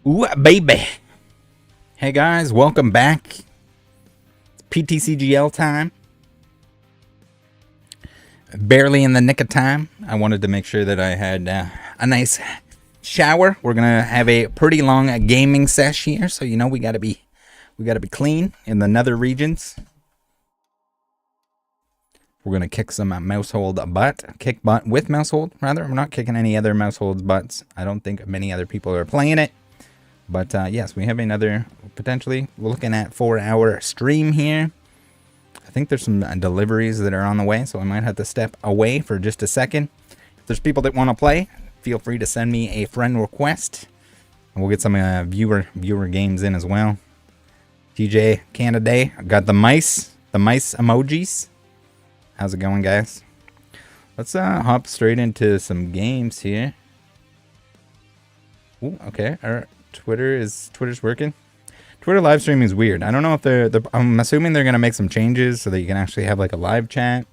Ooh, baby. Hey guys, welcome back. It's PTCGL time. Barely in the nick of time. I wanted to make sure that I had a nice shower. We're gonna have a pretty long gaming sesh here, so you know we gotta be clean in the nether regions. We're gonna kick some Maushold butt. Kick butt with Maushold, rather. We're not kicking any other Maushold butts. I don't think many other people are playing it. But yes, we have another, potentially, we're looking at 4-hour stream here. I think there's some deliveries that are on the way, so I might have to step away for just a second. If there's people that want to play, feel free to send me a friend request. And we'll get some viewer games in as well. TJ Canada, got the mice emojis. How's it going, guys? Let's hop straight into some games here. Ooh, okay, alright. Twitter's working. Twitter live streaming is weird. I don't know if they're I'm assuming they're gonna make some changes so that you can actually have like a live chat.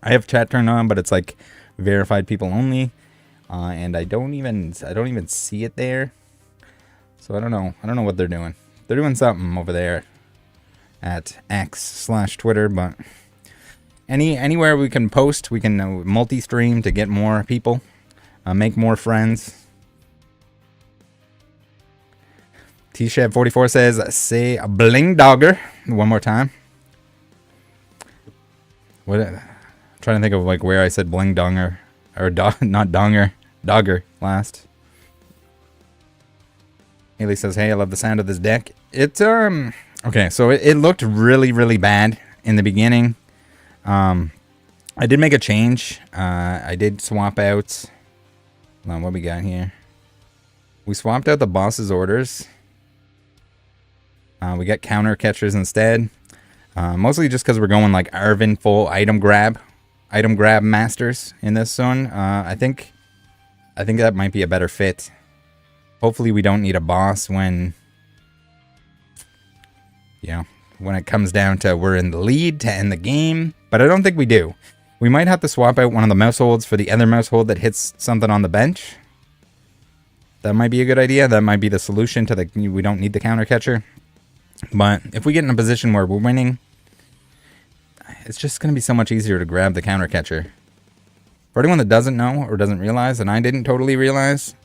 I have chat turned on, but it's like verified people only, and I don't even see it there. So I don't know what they're doing. They're doing something over there at X/Twitter, but anywhere we can post, we can multi-stream to get more people, make more friends. T-Shab44 says, say bling dogger. One more time. What? I'm trying to think of like where I said bling donger. Or not donger. Dogger last. Haley says, hey, I love the sound of this deck. It's, okay, so it looked really, really bad in the beginning. I did make a change. I did swap out. Hold on, what we got here? We swapped out the boss's orders. We got counter catchers instead. Mostly just because we're going like Arvin full item grab masters in this one. I think that might be a better fit. Hopefully we don't need a boss when, you know, when it comes down to we're in the lead to end the game. But I don't think we do. We might have to swap out one of the Mausholds for the other Maushold that hits something on the bench. That might be a good idea. That might be the solution to the we don't need the counter catcher. But if we get in a position where we're winning, it's just going to be so much easier to grab the counter catcher. For anyone that doesn't know or doesn't realize, and I didn't totally realize,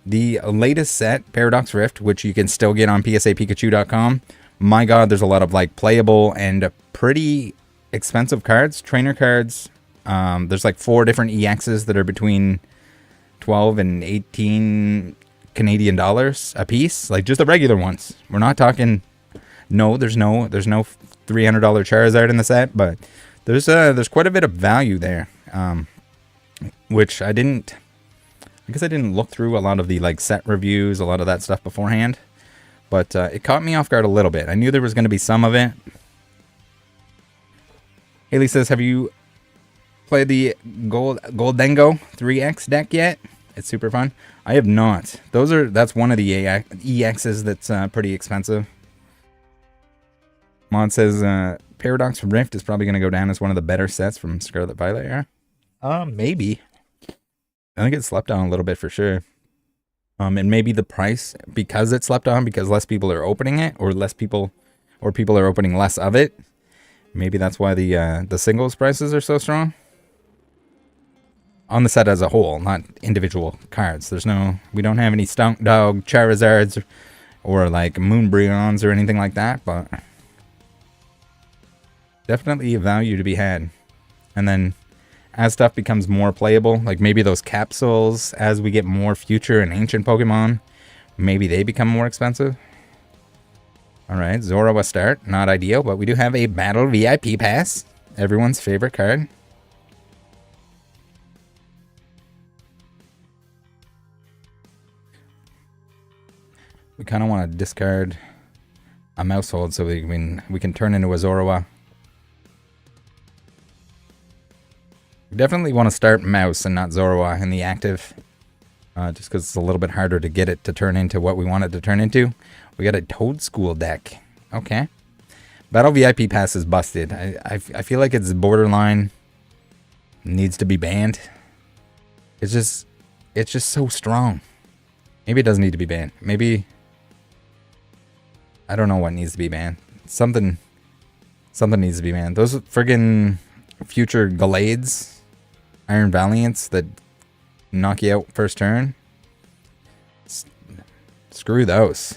the latest set, Paradox Rift, which you can still get on psapikachu.com, my god, there's a lot of like playable and pretty expensive cards, trainer cards. There's like 4 different EXs that are between 12 and 18 Canadian dollars a piece, like just the regular ones. We're not talking. No, there's no $300 Charizard in the set, but there's quite a bit of value there, which I guess I didn't look through a lot of the like set reviews, a lot of that stuff beforehand, but it caught me off guard a little bit. I knew there was going to be some of it. Haley says, have you played the Goldengo 3X deck yet? It's super fun. I have not. That's one of the EXs that's pretty expensive. Mod says Paradox Rift is probably going to go down as one of the better sets from Scarlett Violet era. Maybe. I think it's slept on a little bit for sure. And maybe the price, because it's slept on, because less people are opening it, or people are opening less of it. Maybe that's why the singles prices are so strong. On the set as a whole, not individual cards. We don't have any Stunk Dog Charizards or like Moonbreons or anything like that, but definitely a value to be had. And then as stuff becomes more playable, like maybe those capsules, as we get more future and ancient Pokemon, maybe they become more expensive. Alright, Zoroark start, not ideal, but we do have a Battle VIP Pass, everyone's favorite card. We kind of want to discard a Maushold so we can turn into a Zoroark. We definitely want to start Mouse and not Zoroark in the active, just because it's a little bit harder to get it to turn into what we want it to turn into. We got a Toedscruel deck. Okay. Battle VIP Pass is busted. I feel like it's borderline. Needs to be banned. It's just so strong. Maybe it doesn't need to be banned. Maybe... I don't know what needs to be banned. Something needs to be banned. Those friggin' future Gallades, Iron Valiants that knock you out first turn. Screw those.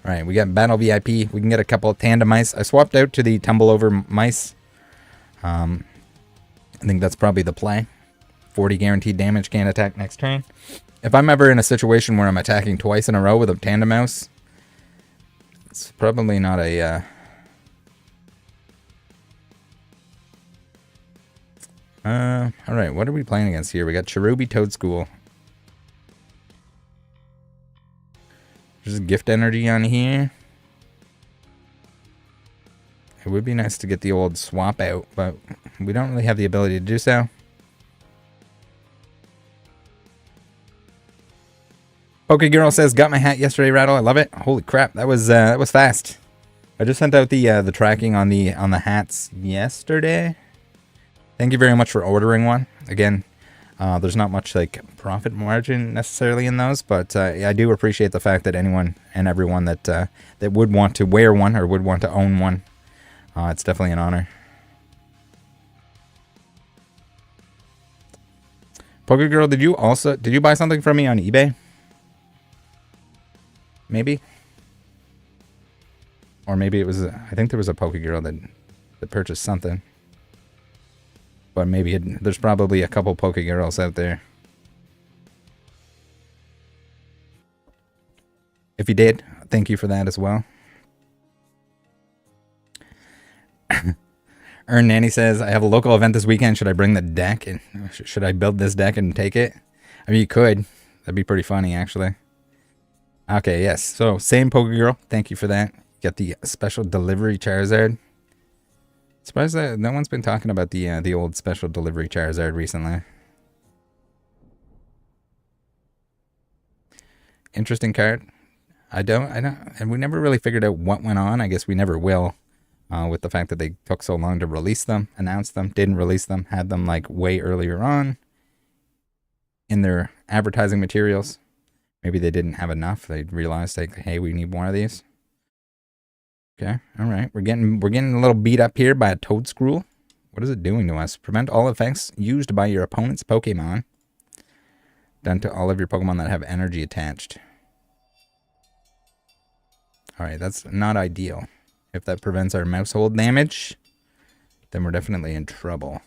Alright, we got Battle VIP. We can get a couple of tandem mice. I swapped out to the tumble over mice. I think that's probably the play. 40 guaranteed damage, can't attack next turn. If I'm ever in a situation where I'm attacking twice in a row with a tandem mouse, it's probably not a... Alright, what are we playing against here? We got Cherubi Toedscruel. There's gift energy on here. It would be nice to get the old swap out, but we don't really have the ability to do so. Pokegirl says, got my hat yesterday, Rattle. I love it. Holy crap, that was fast. I just sent out the tracking on the hats yesterday. Thank you very much for ordering one. Again, there's not much like profit margin necessarily in those, but I do appreciate the fact that anyone and everyone that would want to wear one or would want to own one, it's definitely an honor. Pokegirl, did you buy something from me on eBay? Maybe, or maybe it was. I think there was a Pokegirl that purchased something. But maybe there's probably a couple Pokegirls out there. If you did, thank you for that as well. Earn Nanny says, I have a local event this weekend. Should I bring the deck? And should I build this deck and take it? I mean, you could. That'd be pretty funny, actually. Okay, yes. So, same Pokegirl. Thank you for that. Get the special delivery Charizard. Surprised that no one's been talking about the old special delivery Charizard recently. Interesting card. I don't, and we never really figured out what went on. I guess we never will, with the fact that they took so long to release them, announce them, didn't release them, had them like way earlier on in their advertising materials. Maybe they didn't have enough. They realized, like, hey, we need more of these. Okay, all right. We're getting a little beat up here by a Toedscruel. What is it doing to us? Prevent all effects used by your opponent's Pokemon. Done to all of your Pokemon that have energy attached. All right, that's not ideal. If that prevents our Maushold damage, then we're definitely in trouble.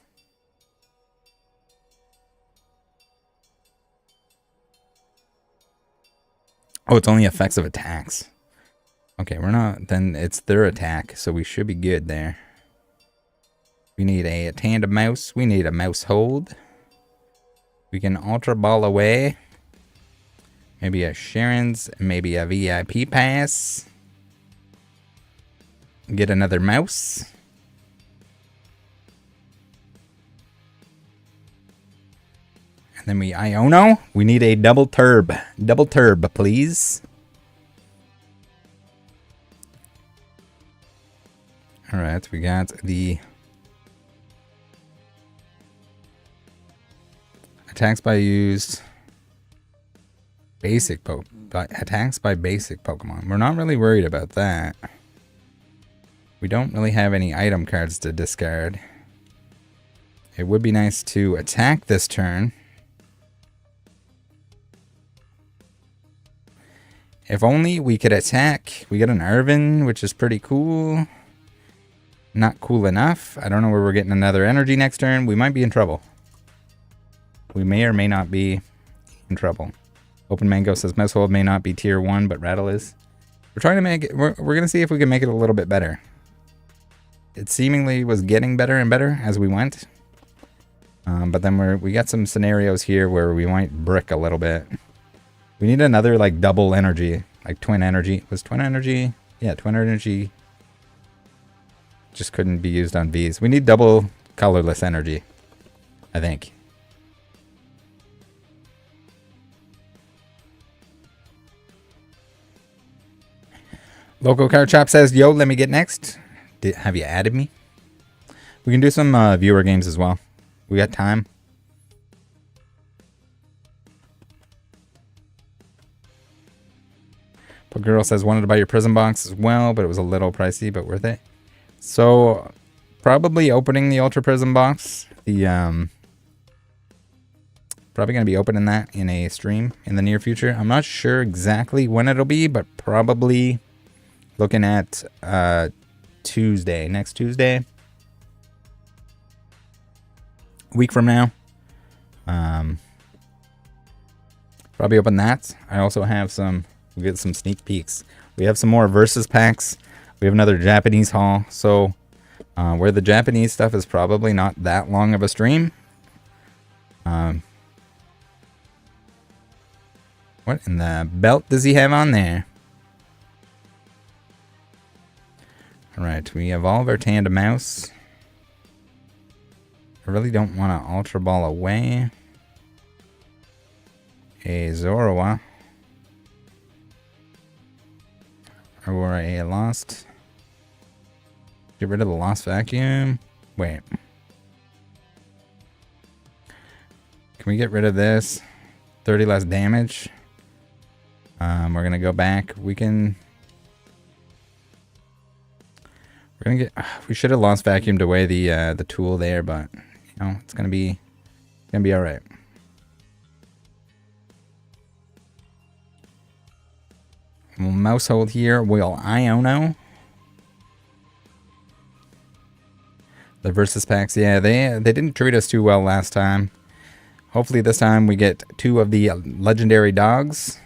Oh, it's only effects of attacks. Okay, we're not... Then it's their attack, so we should be good there. We need a tandem mouse. We need a Maushold. We can Ultra Ball away. Maybe a Sharon's. Maybe a VIP pass. Get another mouse. And then we Iono. We need a double turb. Double turb, please. Alright, we got the attacks by used basic attacks by basic Pokemon. We're not really worried about that. We don't really have any item cards to discard. It would be nice to attack this turn. If only we could attack. We got an Irvin, which is pretty cool. Not cool enough. I don't know where we're getting another energy next turn. We might be in trouble. We may or may not be in trouble. Open Mango says Maushold may not be tier 1, but Rattle is. We're trying to make it... We're going to see if we can make it a little bit better. It seemingly was getting better and better as we went. But then we got some scenarios here where we might brick a little bit. We need another, like, double energy. Like, twin energy. Was twin energy? Yeah, twin energy... just couldn't be used on Vs. We need double colorless energy, I think. Local Card Shop says, yo, let me get next. Have you added me? We can do some viewer games as well. We got time. But girl says wanted to buy your Prism box as well, but it was a little pricey, but worth it. So probably opening the Ultra Prism box. The probably going to be opening that in a stream in the near future. I'm not sure exactly when it'll be, but probably looking at Tuesday, next Tuesday. A week from now. Probably open that. I also have some, we'll get some sneak peeks. We have some more Versus packs. We have another Japanese haul. So where the Japanese stuff is probably not that long of a stream. What in the belt does he have on there? Alright, we evolve our Tandem Mouse. I really don't want to Ultra Ball away. A Zorua. Or a Lost. Get rid of the Lost Vacuum. Wait. Can we get rid of this? 30 less damage. We're gonna go back. We can. We're gonna get. We should have Lost Vacuumed away the tool there, but you know it's gonna be all right. Maushold here. Will Iono. The Versus packs, yeah, they didn't treat us too well last time. Hopefully this time we get 2 of the legendary dogs.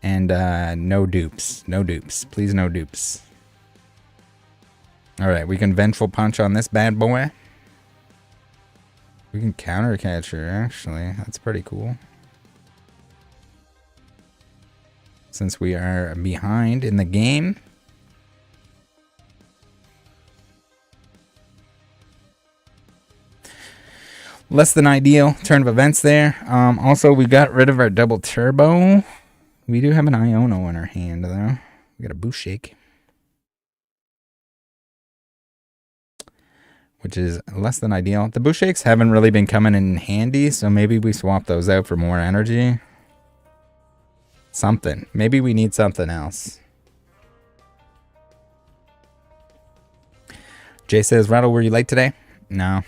And no dupes. No dupes. Please no dupes. Alright, we can Vengeful Punch on this bad boy. We can Counter Catcher, actually. That's pretty cool. Since we are behind in the game. Less than ideal turn of events there. Also, we got rid of our double turbo. We do have an Iono in our hand, though. We got a Boost Shake. Which is less than ideal. The Boost Shakes haven't really been coming in handy, so maybe we swap those out for more energy. Something. Maybe we need something else. Jay says, Rattle, were you late today? No.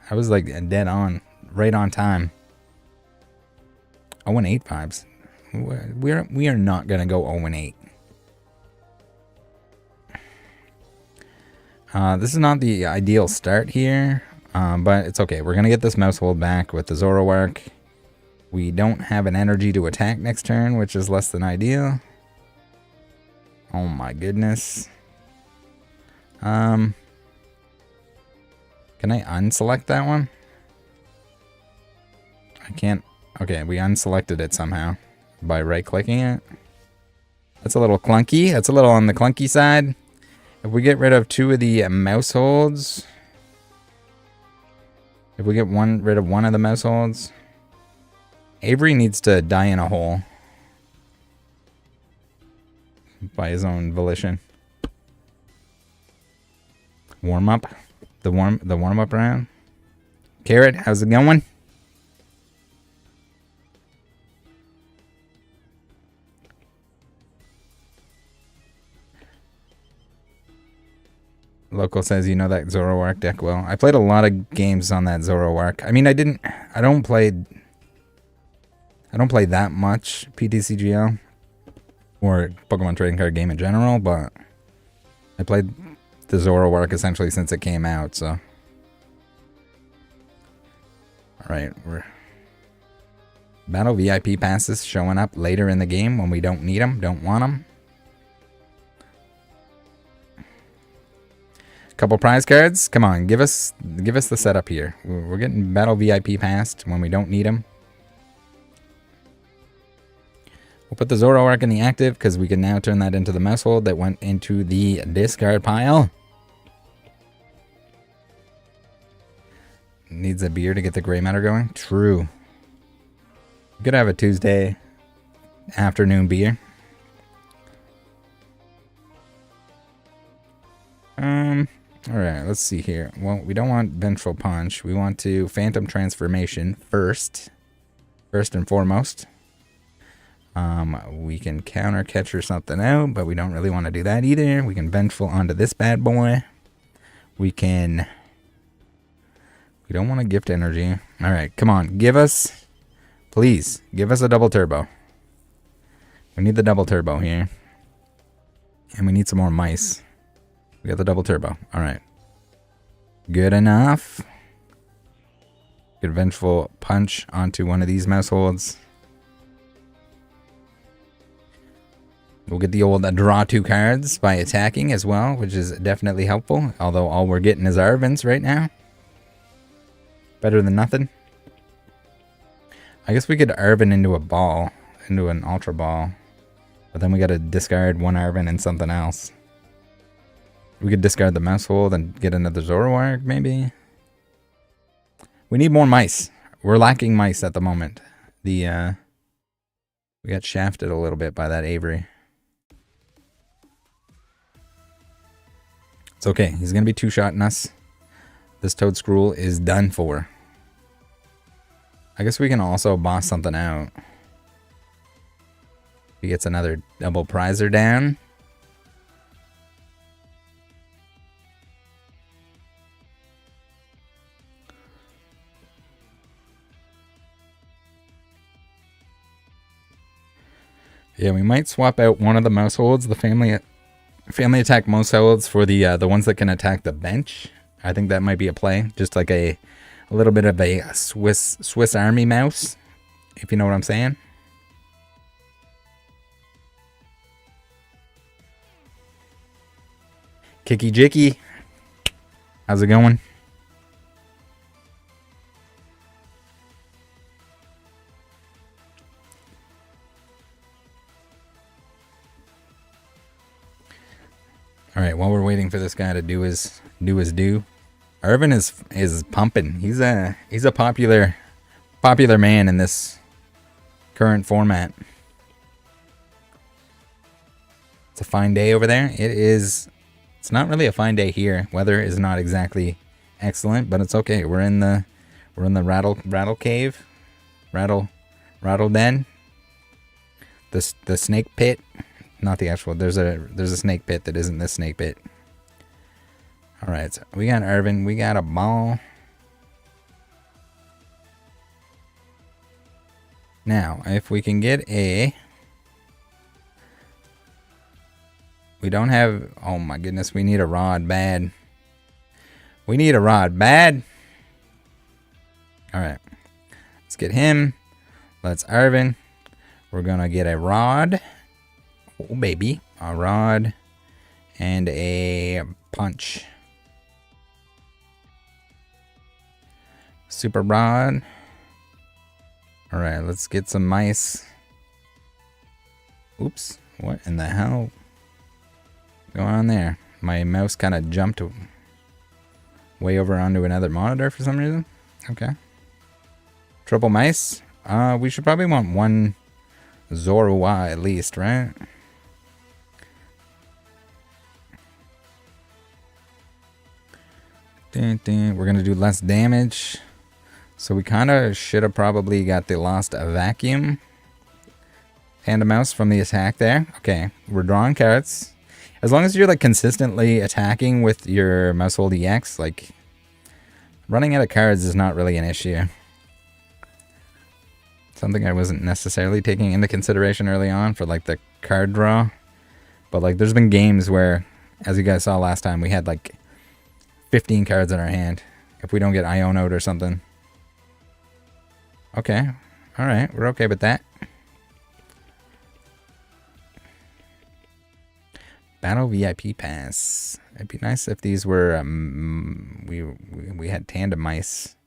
I was like dead on. Right on time. 0-8 vibes. We are not going to go 0-8. This is not the ideal start here. But it's okay. We're going to get this Maushold back with the Zoroark. We don't have an energy to attack next turn, which is less than ideal. Oh my goodness. Can I unselect that one? I can't. Okay, we unselected it somehow by right-clicking it. That's a little clunky. That's a little on the clunky side. If we get rid of 2 of the Mausholds. If we get rid of 1 of the Mausholds. Avery needs to die in a hole. By his own volition. Warm up. The warm up round. Carrot, how's it going? Local says you know that Zoroark deck well. I played a lot of games on that Zoroark. I mean, I don't play that much PTCGO or Pokemon Trading Card Game in general, but I played the Zoroark essentially since it came out, so. Alright, we're... Battle VIP passes showing up later in the game when we don't need them, don't want them. Couple prize cards. Come on, give us the setup here. We're getting Battle VIP passed when we don't need them. We'll put the Zoroark in the active because we can now turn that into the Maushold that went into the discard pile. Needs a beer to get the gray matter going. True. We could have a Tuesday afternoon beer. Alright, let's see here. Well, we don't want Vengeful Punch. We want to Phantom Transformation first. First and foremost. We can counter catcher something out, but we don't really want to do that either. We can vengeful onto this bad boy. We don't want to gift energy. All right, come on, give us, please, give us a double turbo. We need the double turbo here. And we need some more mice. We got the double turbo. All right. Good enough. Good vengeful punch onto one of these Mausholds. We'll get the old draw 2 cards by attacking as well, which is definitely helpful. Although all we're getting is Arvins right now. Better than nothing. I guess we could Arvin into a ball, into an Ultra Ball. But then we gotta discard one Arvin and something else. We could discard the Maushold and get another Zoroark, maybe. We need more mice. We're lacking mice at the moment. We got shafted a little bit by that Avery. It's okay. He's gonna be two-shotting us. This Toedscruel is done for. I guess we can also boss something out. He gets another double prizer down. Yeah, we might swap out one of the Mausholds, the family attack Mausholds, for the ones that can attack the bench. I think that might be a play, just like a little bit of a Swiss Army mouse, if you know what I'm saying. Kicky Jicky, how's it going? All right, while we're waiting for this guy to do his due, Irvin is pumping. He's a popular man in this current format. It's a fine day over there. It is. It's not really a fine day here. Weather is not exactly excellent, but it's okay. We're in the rattle cave, rattle den. The snake pit. Not the actual. There's a snake pit that isn't this snake pit. All right, so we got Irvin. We got a ball. Now, if we can get a. We don't have. Oh my goodness, we need a rod bad. We need a rod bad. All right, let's get him. Let's Irvin. We're gonna get a rod. Oh, baby. A rod and a punch. Super rod. Alright, let's get some mice. Oops. What in the hell? Going on there? My mouse kind of jumped way over onto another monitor for some reason. Okay. Triple mice. We should probably want one Zorua at least, right? We're going to do less damage. So we kind of should have probably got the lost vacuum. And a mouse from the attack there. Okay, we're drawing cards. As long as you're like consistently attacking with your Maushold EX, like running out of cards is not really an issue. Something I wasn't necessarily taking into consideration early on for like the card draw. But like there's been games where, as you guys saw last time, we had like 15 cards in our hand if we don't get Iono'd or something. Okay. Alright, we're okay with that. Battle VIP pass. It'd be nice if these were we had tandem mice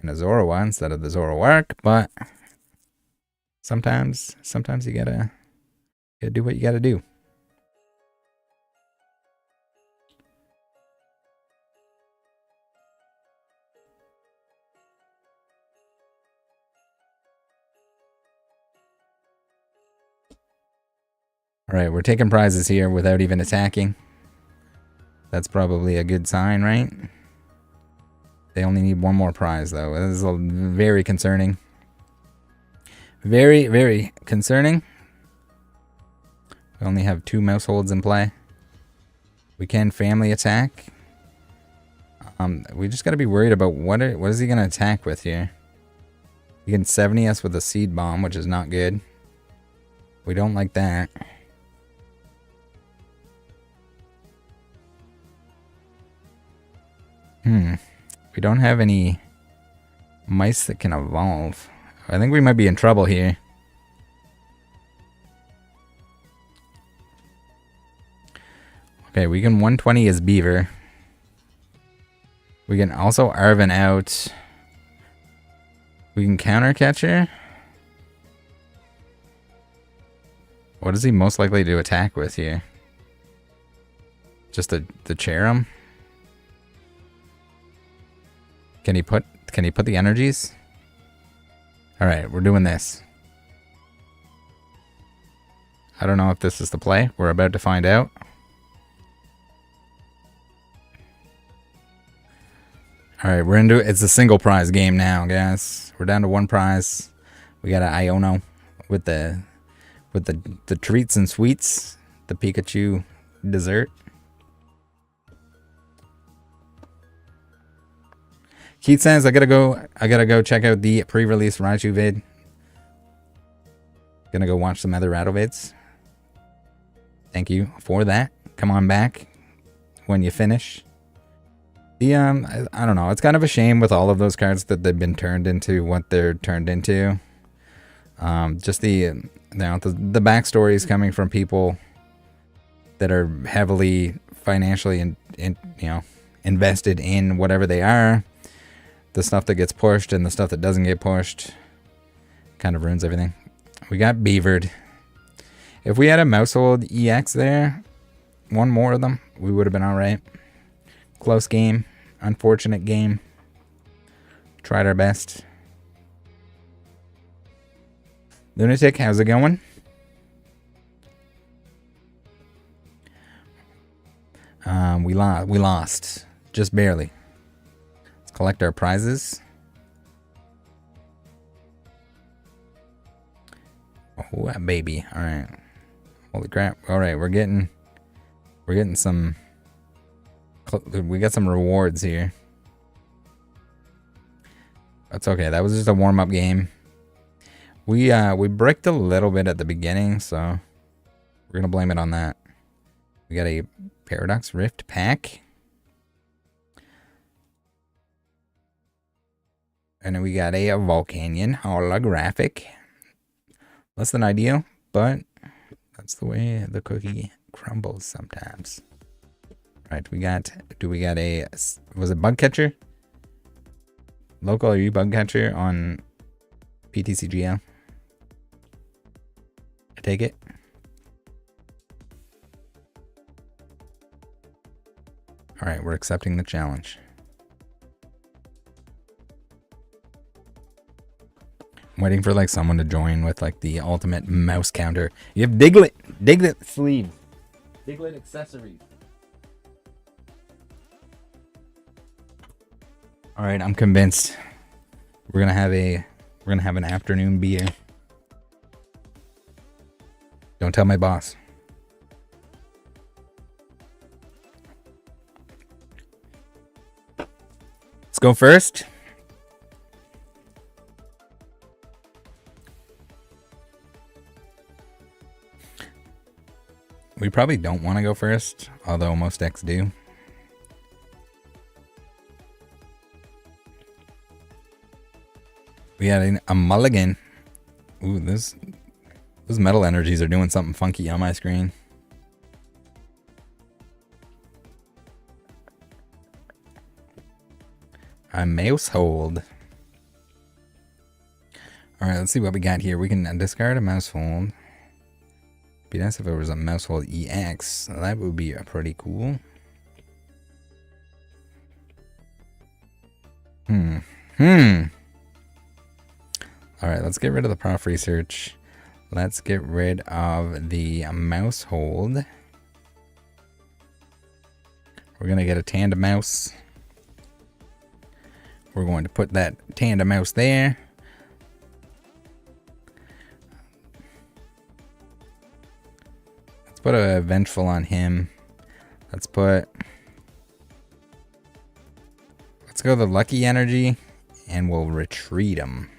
and a Zorua instead of the Zoroark, but sometimes you gotta do what you gotta do. Alright, we're taking prizes here without even attacking. That's probably a good sign, right? They only need one more prize, though. This is very concerning. Very, very concerning. We only have 2 Mausholds in play. We can family attack. We just got to be worried about what is he going to attack with here. He can 70 us with a Seed Bomb, which is not good. We don't like that. We don't have any mice that can evolve. I think we might be in trouble here. Okay, we can 120 as Beaver. We can also Arven out. We can counter Catcher. What is he most likely to attack with here? Just the Cherim? Can he put the energies? Alright, we're doing this. I don't know if this is the play. We're about to find out. Alright, we're into it. It's a single prize game now, guys. We're down to 1 prize. We got an Iono with the treats and sweets. The Pikachu dessert. Keith says I gotta go check out the pre-release Raichu vid. Gonna go watch some other Rattle vids. Thank you for that. Come on back when you finish. The I don't know. It's kind of a shame with all of those cards that they've been turned into what they're turned into. Just the backstories coming from people that are heavily financially invested in whatever they are. The stuff that gets pushed and the stuff that doesn't get pushed kind of ruins everything. We got Beavered. If we had a Maushold EX there, one more of them, we would have been alright. Close game. Unfortunate game. Tried our best. Lunatic, how's it going? We lost. Just barely. Let's collect our prizes. Oh, baby. Alright. Holy crap. Alright, we're getting some... We got some rewards here. That's okay. That was just a warm-up game. We bricked a little bit at the beginning, so we're gonna blame it on that. We got a Paradox Rift pack. And then we got a Volcanion holographic. Less than ideal, but that's the way the cookie crumbles sometimes. Right, we got a, was it Bug Catcher? Local, are you Bug Catcher on PTCGL? I take it. Alright, we're accepting the challenge. I'm waiting for like someone to join with like the ultimate mouse counter. You have Diglett sleeves. Diglett accessories. All right, I'm convinced. We're gonna have an afternoon beer. Don't tell my boss. Let's go first. We probably don't want to go first, although most decks do. We had a mulligan. Ooh, those metal energies are doing something funky on my screen. A Maushold. Alright, let's see what we got here. We can discard a Maushold. Be nice if it was a Maushold EX. That would be pretty cool. Alright, let's get rid of the Prof Research. Let's get rid of the Maushold. We're going to get a Tandem Mouse. We're going to put that Tandem Mouse there. Let's Let's put a Vengeful on him. Let's go the Lucky Energy, and we'll retreat him.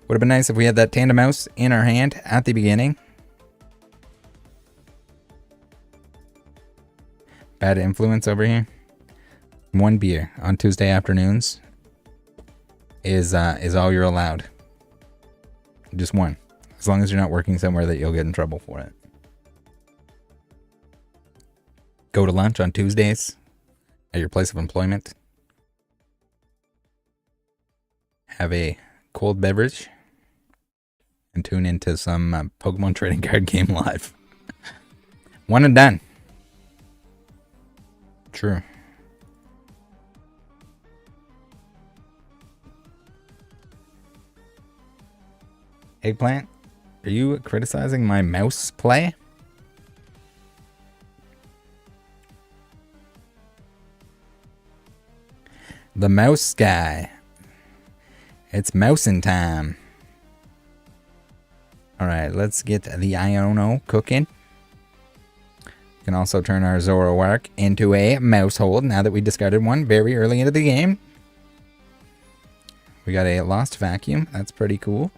Would have been nice if we had that Tandem Mouse in our hand at the beginning. Bad influence over here. 1 beer on Tuesday afternoons is all you're allowed. Just one. As long as you're not working somewhere that you'll get in trouble for it. Go to lunch on Tuesdays at your place of employment. Have a cold beverage. And tune into some Pokemon trading card game live. One and done. True. Eggplant, are you criticizing my mouse play? The mouse guy. It's mousing time. Alright, let's get the Iono cooking. We can also turn our Zoroark into a Maushold now that we discarded one very early into the game. We got a Lost Vacuum. That's pretty cool.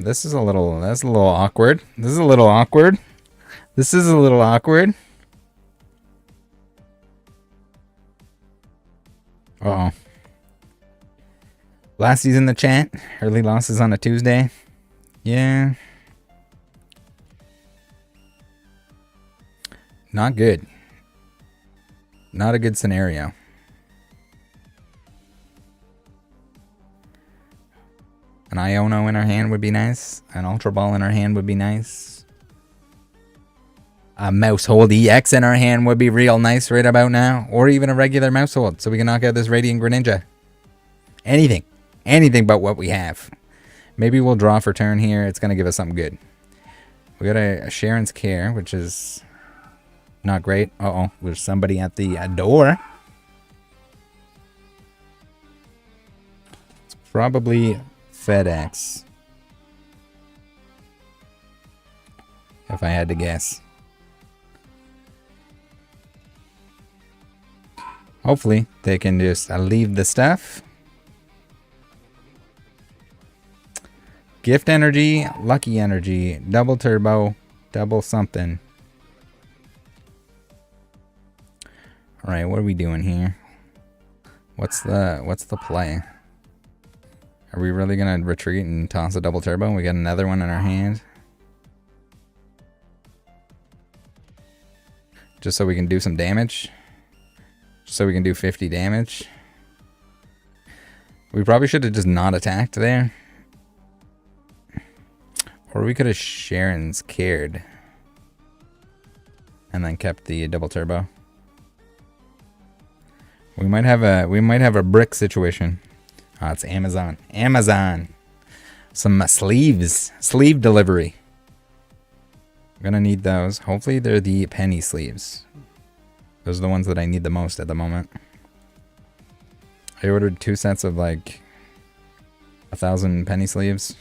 That's a little awkward. This is a little awkward. Uh-oh. Last season in the chat. Early losses on a Tuesday. Yeah. Not good. Not a good scenario. An Iono in our hand would be nice. An Ultra Ball in our hand would be nice. A Maushold EX in our hand would be real nice right about now. Or even a regular Maushold, so we can knock out this Radiant Greninja. Anything. Anything but what we have. Maybe we'll draw for turn here. It's going to give us something good. We got a Sharon's Care, which is not great. Uh-oh, there's somebody at the door. It's probably FedEx, if I had to guess. Hopefully they can just leave the stuff. Gift Energy, Lucky Energy, Double Turbo, double something. All right, what are we doing here? What's the play? Are we really gonna retreat and toss a Double Turbo? We got another one in our hand. Just so we can do some damage. Just so we can do 50 damage. We probably should have just not attacked there. Or we could have Sharon's cared. And then kept the Double Turbo. We might have a brick situation. Oh, it's Amazon. Amazon. Some sleeves. Sleeve delivery. I'm gonna need those. Hopefully they're the penny sleeves. Those are the ones that I need the most at the moment. I ordered 2 sets of like 1,000 penny sleeves.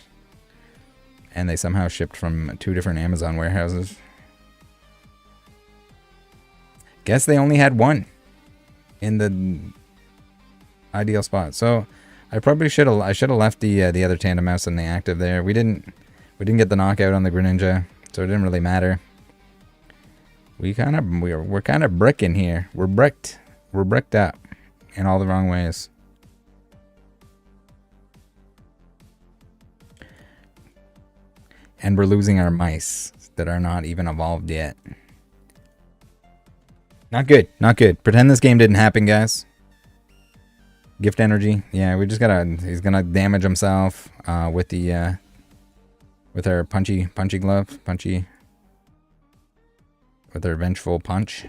And they somehow shipped from 2 different Amazon warehouses. Guess they only had 1 in the ideal spot. So I probably should have left the other Tandem Mouse in the active there. We didn't get the knockout on the Greninja, so it didn't really matter. We're kind of bricking here. We're bricked. We're bricked up in all the wrong ways. And we're losing our mice that are not even evolved yet. Not good. Not good. Pretend this game didn't happen, guys. Gift Energy. Yeah, we just gotta... He's gonna damage himself with the... with our punchy glove. Punchy... With our Vengeful Punch.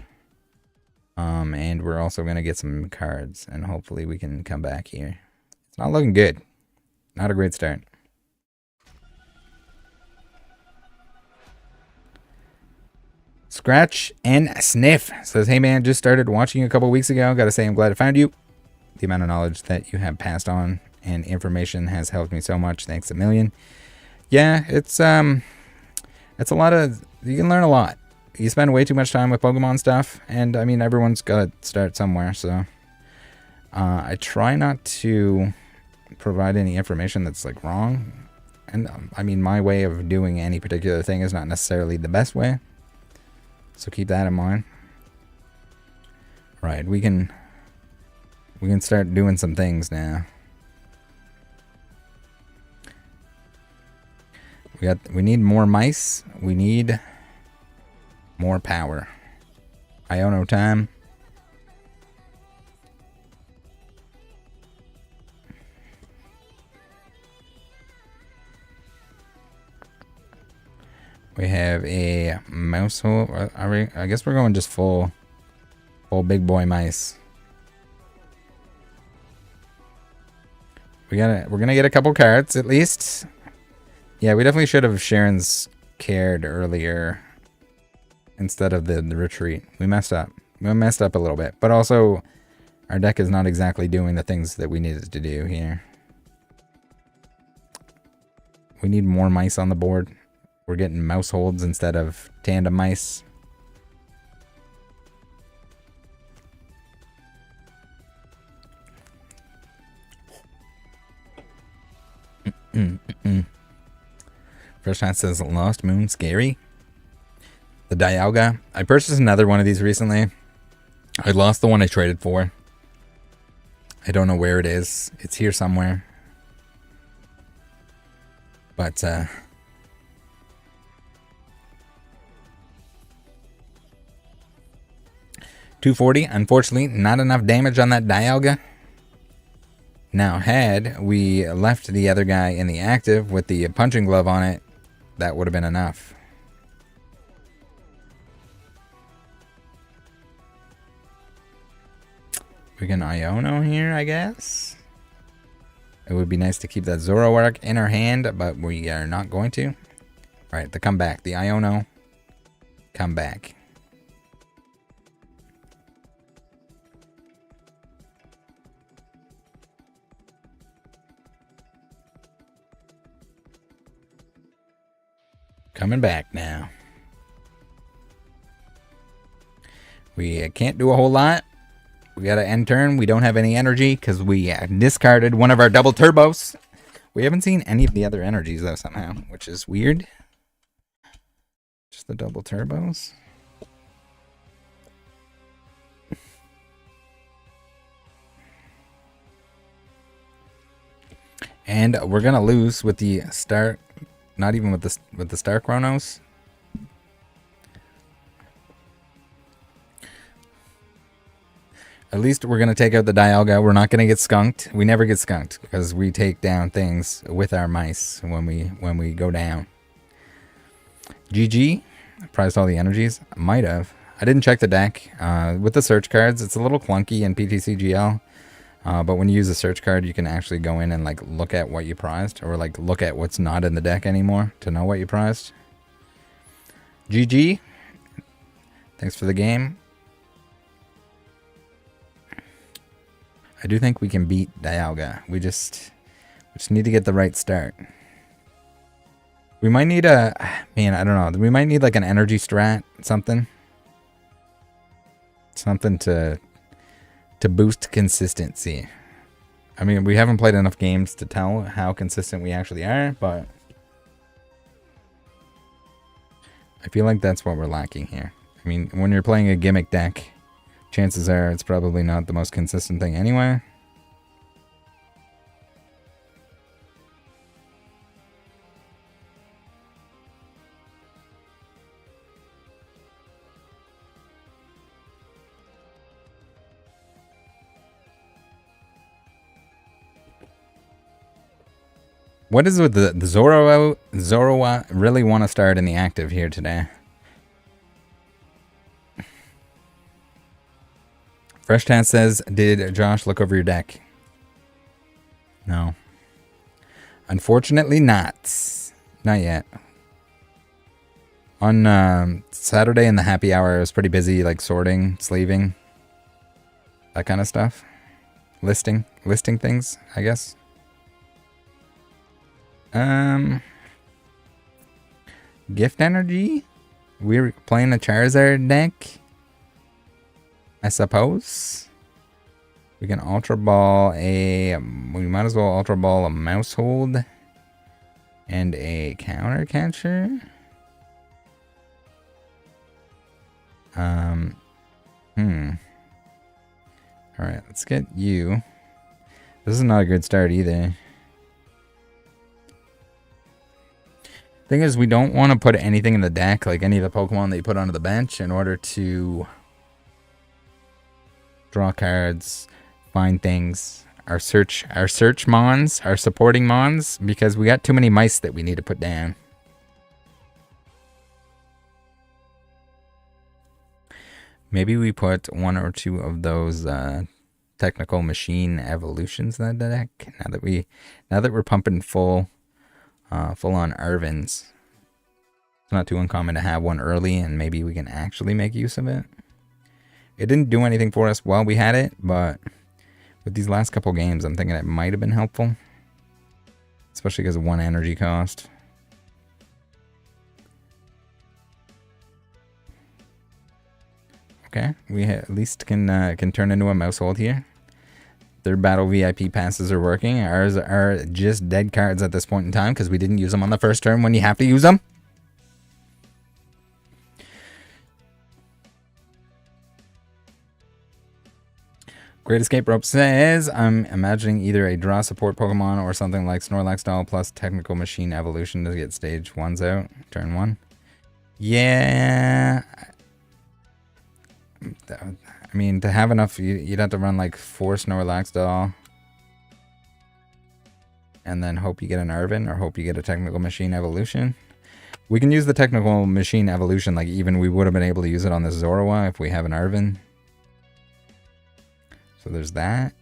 And we're also gonna get some cards. And hopefully we can come back here. It's not looking good. Not a great start. Scratch and Sniff says, hey man, just started watching you a couple weeks ago. Gotta say I'm glad I found you. The amount of knowledge that you have passed on and information has helped me so much. Thanks a million. Yeah, it's a lot of, you can learn a lot. You spend way too much time with Pokemon stuff, and I mean, everyone's got to start somewhere, so I try not to provide any information that's like wrong. And I mean, my way of doing any particular thing is not necessarily the best way, so keep that in mind. Right, we can start doing some things now. We need more mice. We need more power. Iono time. We have a Maushold. I guess we're going just full big boy mice. We're gonna get a couple cards at least. Yeah, we definitely should have Sharon's cared earlier instead of the retreat. We messed up. We messed up a little bit, but also our deck is not exactly doing the things that we needed to do here. We need more mice on the board. We're getting Mausholds instead of tandem mice. First time says Lost Moon scary. The Dialga. I purchased another one of these recently. I lost the one I traded for. I don't know where it is. It's here somewhere. But $240. Unfortunately, not enough damage on that Dialga. Now, had we left the other guy in the active with the punching glove on it, that would have been enough. We can Iono here, I guess. It would be nice to keep that Zoroark in our hand, but we are not going to. Alright, the comeback. The Iono. Come back. Coming back now. We can't do a whole lot. We got to end turn. We don't have any energy because we discarded one of our double turbos. We haven't seen any of the other energies though somehow, which is weird. Just the double turbos. And we're gonna lose with the Star. Not even with the Star Chronos. At least we're going to take out the Dialga. We're not going to get skunked. We never get skunked because we take down things with our mice when we go down. GG. Prized all the energies. Might have. I didn't check the deck. With the search cards, it's a little clunky in PTCGL. But when you use a search card, you can actually go in and like look at what you prized, or like look at what's not in the deck anymore to know what you prized. GG. Thanks for the game. I do think we can beat Dialga. We just need to get the right start. We might need a, man, I don't know. We might need like an energy strat, something to boost consistency. I mean, we haven't played enough games to tell how consistent we actually are, but I feel like that's what we're lacking here. I mean, when you're playing a gimmick deck, chances are it's probably not the most consistent thing anyway. What is with the Zoro really want to start in the active here today? Fresh Tat says, did Josh look over your deck? No. Unfortunately not. Not yet. On Saturday in the happy hour, I was pretty busy, like sorting, sleeving, that kind of stuff. Listing things, I guess. Gift energy? We're playing a Charizard deck, I suppose. We can Ultra Ball a... We might as well Ultra Ball a Maushold and a Counter Catcher. Alright, let's get you. This is not a good start either. Thing is, we don't want to put anything in the deck, like any of the Pokemon that you put onto the bench, in order to draw cards, find things, our search mons, our supporting mons, because we got too many mice that we need to put down. Maybe we put one or two of those technical machine evolutions in the deck. Now that we're pumping full on Arvins. It's not too uncommon to have one early, and maybe we can actually make use of it. It didn't do anything for us while we had it, but with these last couple games, I'm thinking it might have been helpful. Especially because of 1 energy cost. Okay, we at least can turn into a Maushold here. Their battle VIP passes are working. Ours are just dead cards at this point in time because we didn't use them on the first turn when you have to use them. Great Escape Rope says, I'm imagining either a draw support Pokemon or something like Snorlax Doll plus Technical Machine Evolution to get stage 1s out. Turn 1. Yeah. I mean, to have enough, you'd have to run like 4 Snorlax Doll. And then hope you get an Arvin or hope you get a Technical Machine Evolution. We can use the Technical Machine Evolution, like even we would have been able to use it on this Zorua if we have an Arvin. So there's that.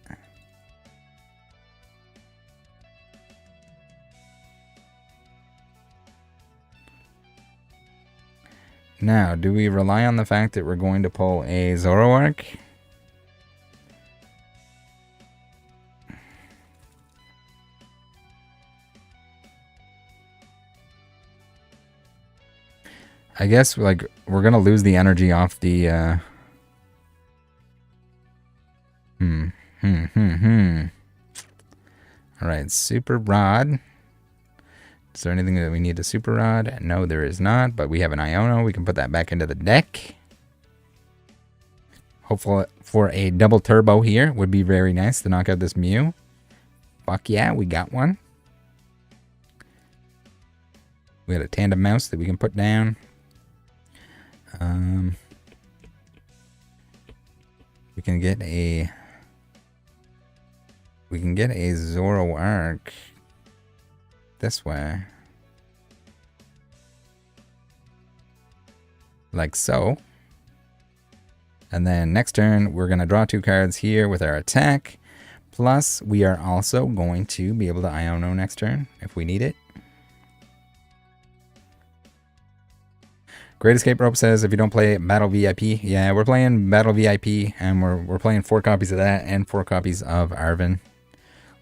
Now, do we rely on the fact that we're going to pull a Zoroark? I guess like we're gonna lose the energy off the Alright, Super Rod. Is there anything that we need to Super Rod? No, there is not, but we have an Iono. We can put that back into the deck. Hopefully for a double turbo here would be very nice to knock out this Mew. Fuck yeah, we got one. We got a Tandem Mouse that we can put down. We can get a Zoroark this way. Like so. And then next turn, we're going to draw 2 cards here with our attack. Plus, we are also going to be able to Iono next turn if we need it. Great Escape Rope says, if you don't play Battle VIP, yeah, we're playing Battle VIP, and we're playing 4 copies of that and 4 copies of Arvin.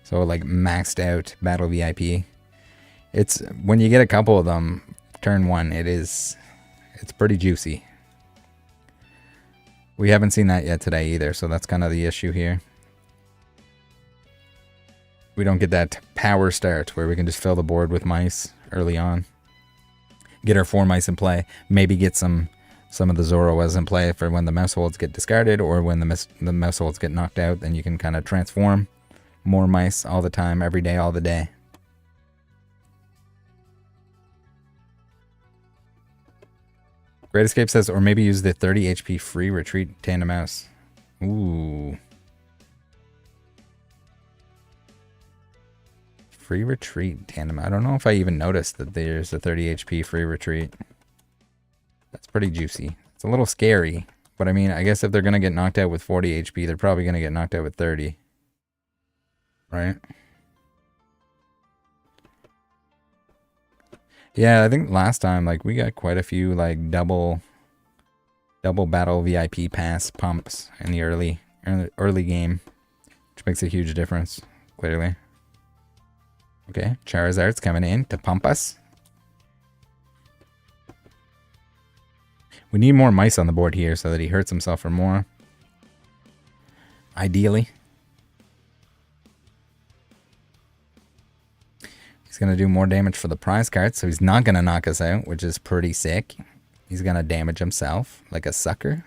So like maxed out Battle VIP. It's when you get a couple of them, turn 1, it's pretty juicy. We haven't seen that yet today either, so that's kind of the issue here. We don't get that power start where we can just fill the board with mice early on. Get our 4 mice in play. Maybe get some of the Zoroas in play for when the Mausholds get discarded, or when the Mausholds get knocked out, then you can kind of transform more mice all the time, every day, all the day. Great Escape says, or maybe use the 30 HP free retreat Tandem Mouse. Ooh. Free retreat Tandem. I don't know if I even noticed that there's a 30 HP free retreat. That's pretty juicy. It's a little scary, but I mean, I guess if they're going to get knocked out with 40 HP, they're probably going to get knocked out with 30. Right? Yeah, I think last time, like, we got quite a few, like, double battle VIP pass pumps in the early game, which makes a huge difference, clearly. Okay, Charizard's coming in to pump us. We need more mice on the board here so that he hurts himself for more. Ideally. He's going to do more damage for the prize card, so he's not going to knock us out, which is pretty sick. He's going to damage himself like a sucker.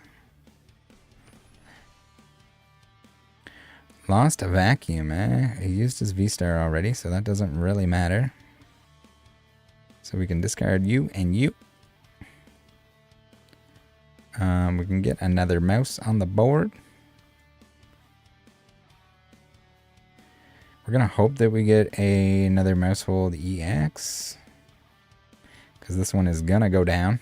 Lost a vacuum, eh? He used his V-Star already, so that doesn't really matter. So we can discard you and you. We can get another mouse on the board. We're going to hope that we get another Maushold EX. Because this one is going to go down.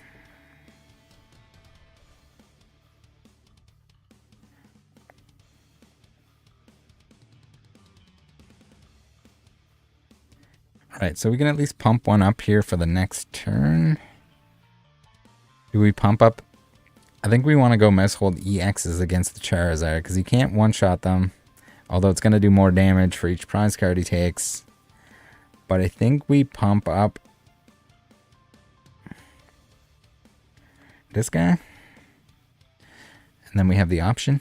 Alright, so we can at least pump one up here for the next turn. Do we pump up? I think we want to go Maushold EXs against the Charizard, because he can't one-shot them. Although it's going to do more damage for each prize card he takes. But I think we pump up this guy. And then we have the option.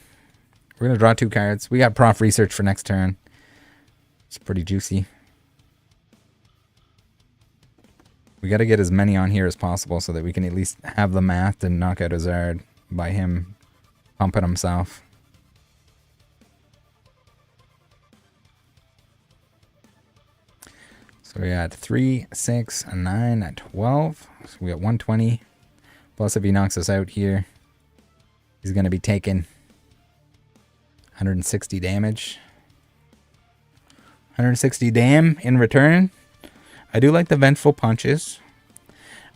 We're going to draw 2 cards. We got Prof Research for next turn. It's pretty juicy. We got to get as many on here as possible so that we can at least have the math to knock out a Zard by him pumping himself. So we got 3, 6, 9, 12. So we got 120. Plus if he knocks us out here, he's going to be taking 160 damage. 160 dam in return. I do like the Vengeful Punches.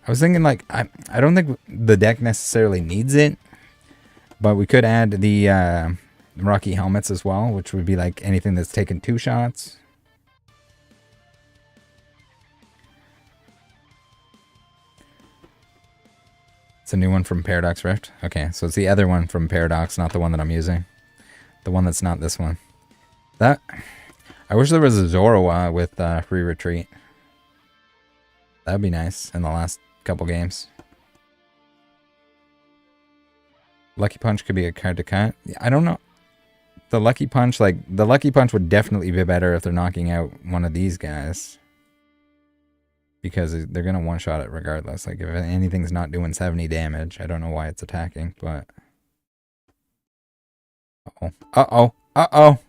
I was thinking, like, I don't think the deck necessarily needs it. But we could add the Rocky Helmets as well, which would be like anything that's taken 2 shots. It's a new one from Paradox Rift. Okay, so it's the other one from Paradox, not the one that I'm using. The one that's not this one. That... I wish there was a Zoroa with Free Retreat. That'd be nice in the last couple games. Lucky Punch could be a card to cut. I don't know. The Lucky Punch, like, the Lucky Punch would definitely be better if they're knocking out one of these guys. Because they're going to one-shot it regardless. Like, if anything's not doing 70 damage, I don't know why it's attacking, but... Uh-oh. Uh-oh. Uh-oh.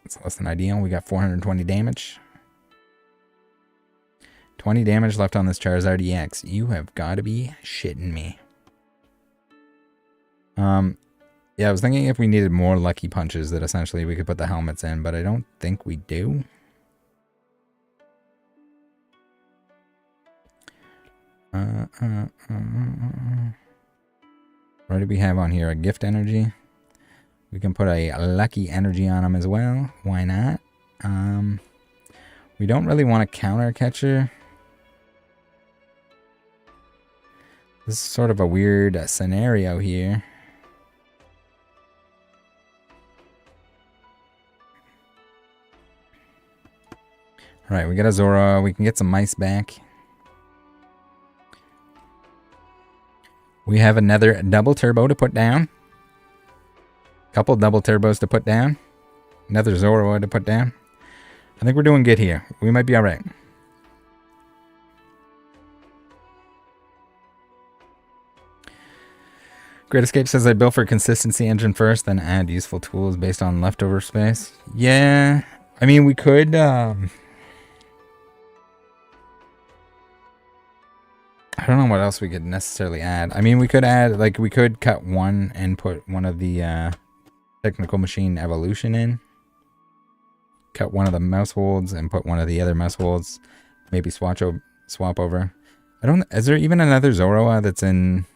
It's less than ideal. We got 420 damage. 20 damage left on this Charizard EX. You have got to be shitting me. Yeah, I was thinking if we needed more Lucky Punches that essentially we could put the helmets in, but I don't think we do. What do we have on here? A Gift Energy. We can put a Lucky Energy on him as well. Why not? We don't really want a Counter Catcher. This is sort of a weird scenario here. Alright, we got a Zora. We can get some mice back. We have another double turbo to put down. Couple double turbos to put down. Another Zora to put down. I think we're doing good here. We might be alright. Great Escape says I built for consistency engine first, then add useful tools based on leftover space. Yeah, I mean, we could... I don't know what else we could necessarily add. I mean, we could add, like, we could cut one and put one of the Technical Machine Evolution in. Cut one of the Mausholds and put one of the other Mausholds. Maybe swap over. I don't... Is there even another Zoroa that's in...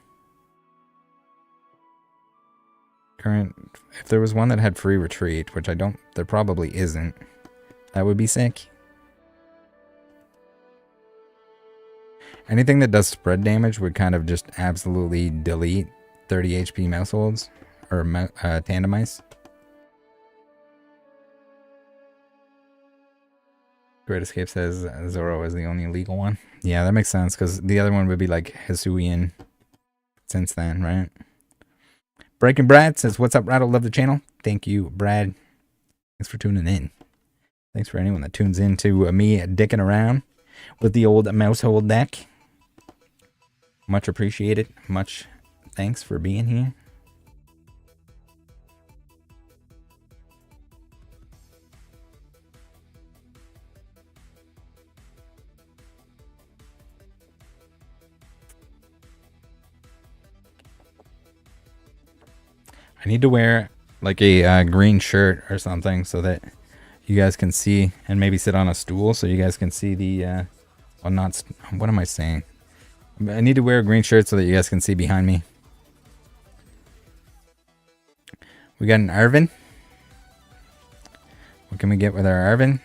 Current, if there was one that had free retreat, which I don't, there probably isn't, that would be sick. Anything that does spread damage would kind of just absolutely delete 30 HP Mausholds, or Tandem Ice. Great Escape says Zoro is the only legal one. Yeah, that makes sense, because the other one would be like Hisuian since then, right? Breaking Brad says, what's up, Rattle? Love the channel. Thank you, Brad. Thanks for tuning in. Thanks for anyone that tunes in to me dicking around with the old Maushold deck. Much appreciated. Much thanks for being here. I need to wear like a green shirt or something so that you guys can see, and maybe sit on a stool so you guys can see the, well, not, what am I saying? I need to wear a green shirt so that you guys can see behind me. We got an Arvin. What can we get with our Arvin?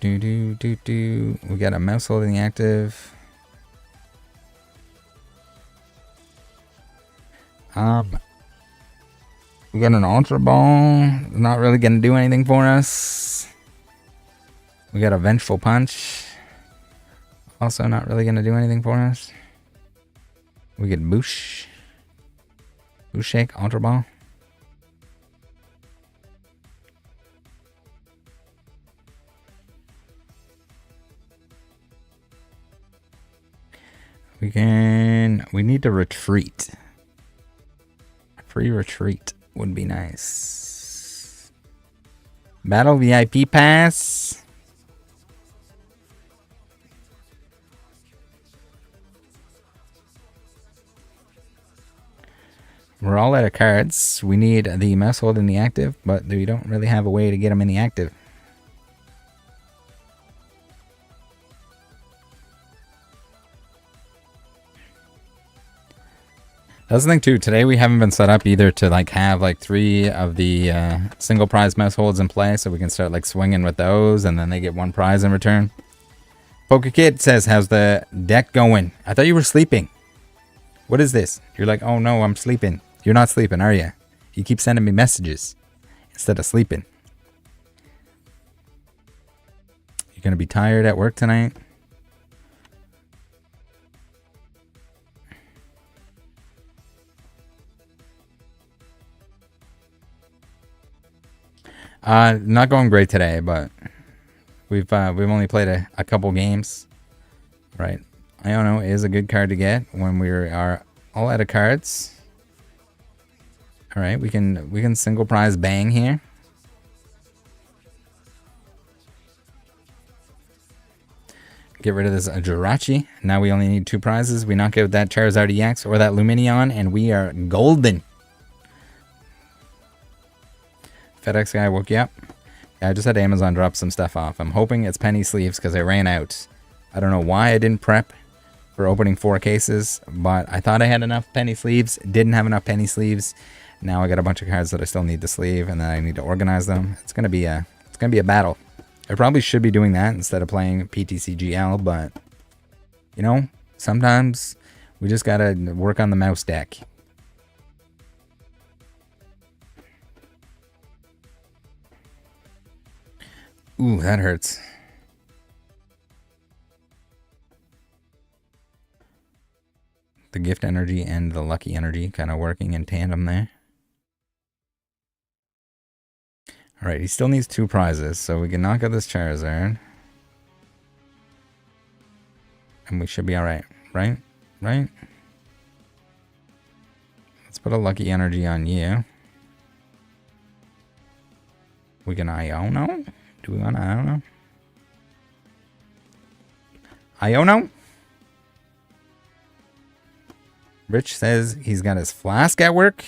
We got a Maushold in the active. We got an Ultra Ball. Not really gonna do anything for us. We got a Vengeful Punch. Also not really gonna do anything for us. We get Boosh. Boosh Shake, Ultra Ball. We need to retreat. Free retreat would be nice. Battle VIP pass. We're all out of cards. We need the Maushold in the active, but we don't really have a way to get them in the active. That's the thing too. Today we haven't been set up either to like have like 3 of the single prize Mausholds in play, so we can start like swinging with those, and then they get 1 prize in return. PokeKid says, "How's the deck going?" I thought you were sleeping. What is this? You're like, "Oh no, I'm sleeping." You're not sleeping, are you? You keep sending me messages instead of sleeping. You're gonna be tired at work tonight. Not going great today, but we've only played a couple games, right? Iono is a good card to get when we are all out of cards. All right, we can single prize bang here. Get rid of this Jirachi. Now we only need 2 prizes. We knock out that Charizard EX or that Lumineon, and we are golden. FedEx guy woke you up. Yeah, I just had Amazon drop some stuff off. I'm hoping it's penny sleeves because I ran out. I don't know why I didn't prep for opening 4 cases, but I thought I had enough penny sleeves. Didn't have enough penny sleeves. Now I got a bunch of cards that I still need to sleeve, and then I need to organize them. It's gonna be a battle. I probably should be doing that instead of playing PTCGL, but you know, sometimes we just gotta work on the mouse deck. Ooh, that hurts. The gift energy and the lucky energy kind of working in tandem there. Alright, he still needs 2 prizes, so we can knock out this Charizard. And we should be alright, right? Right? Let's put a lucky energy on you. We can Iono? Do we want to Iono? Iono? Rich says he's got his flask at work.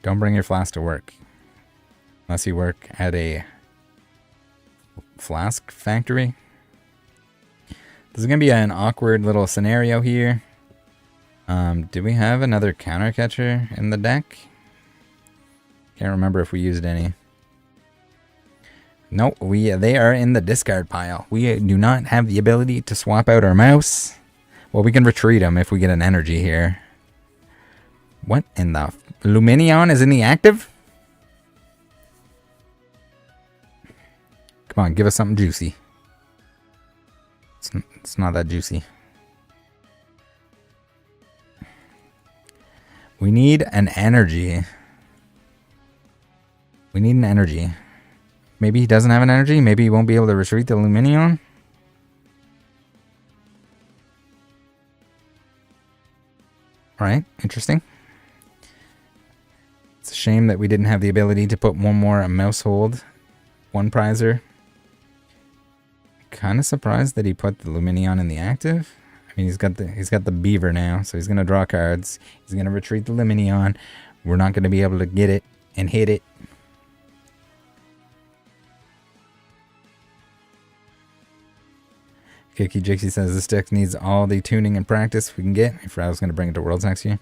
Don't bring your flask to work. Unless you work at a flask factory. This is going to be an awkward little scenario here. Do we have another counter catcher in the deck? Can't remember if we used any. Nope, they are in the discard pile. We do not have the ability to swap out our mouse. Well, we can retreat them if we get an energy here. What in the... Lumineon is in the active? Come on, give us something juicy. It's not that juicy. We need an energy. We need an energy. Maybe he doesn't have an energy. Maybe he won't be able to retreat the Lumineon. Alright, interesting. It's a shame that we didn't have the ability to put one more Maushold, one prizer. Kind of surprised that he put the Lumineon in the active. I mean, he's got the beaver now, so he's gonna draw cards. He's gonna retreat the Lumineon. We're not gonna be able to get it and hit it. Kiki Jixie says this deck needs all the tuning and practice we can get. If I was going to bring it to Worlds next year,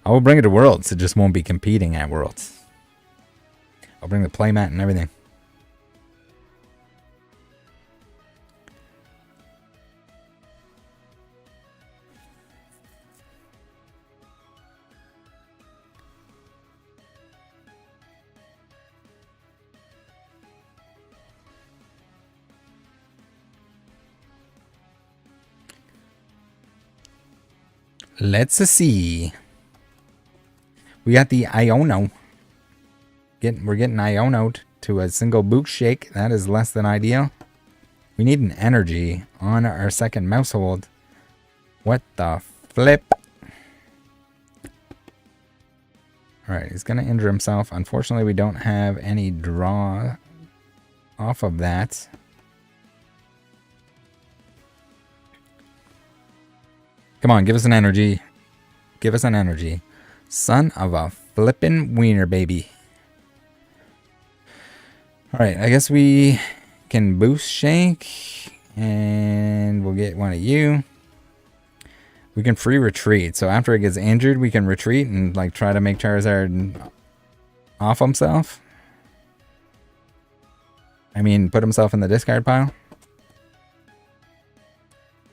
I will bring it to Worlds. It just won't be competing at Worlds. I'll bring the playmat and everything. Let's see. We got the Iono. We're getting Iono to a single boot shake. That is less than ideal. We need an energy on our second Maushold. What the flip? Alright, he's going to injure himself. Unfortunately, we don't have any draw off of that. Come on, give us an energy. Give us an energy. Son of a flippin' wiener, baby. Alright, I guess we can boost shake. And we'll get one of you. We can free retreat. So after it gets injured, we can retreat and like try to make Charizard off himself. I mean, put himself in the discard pile.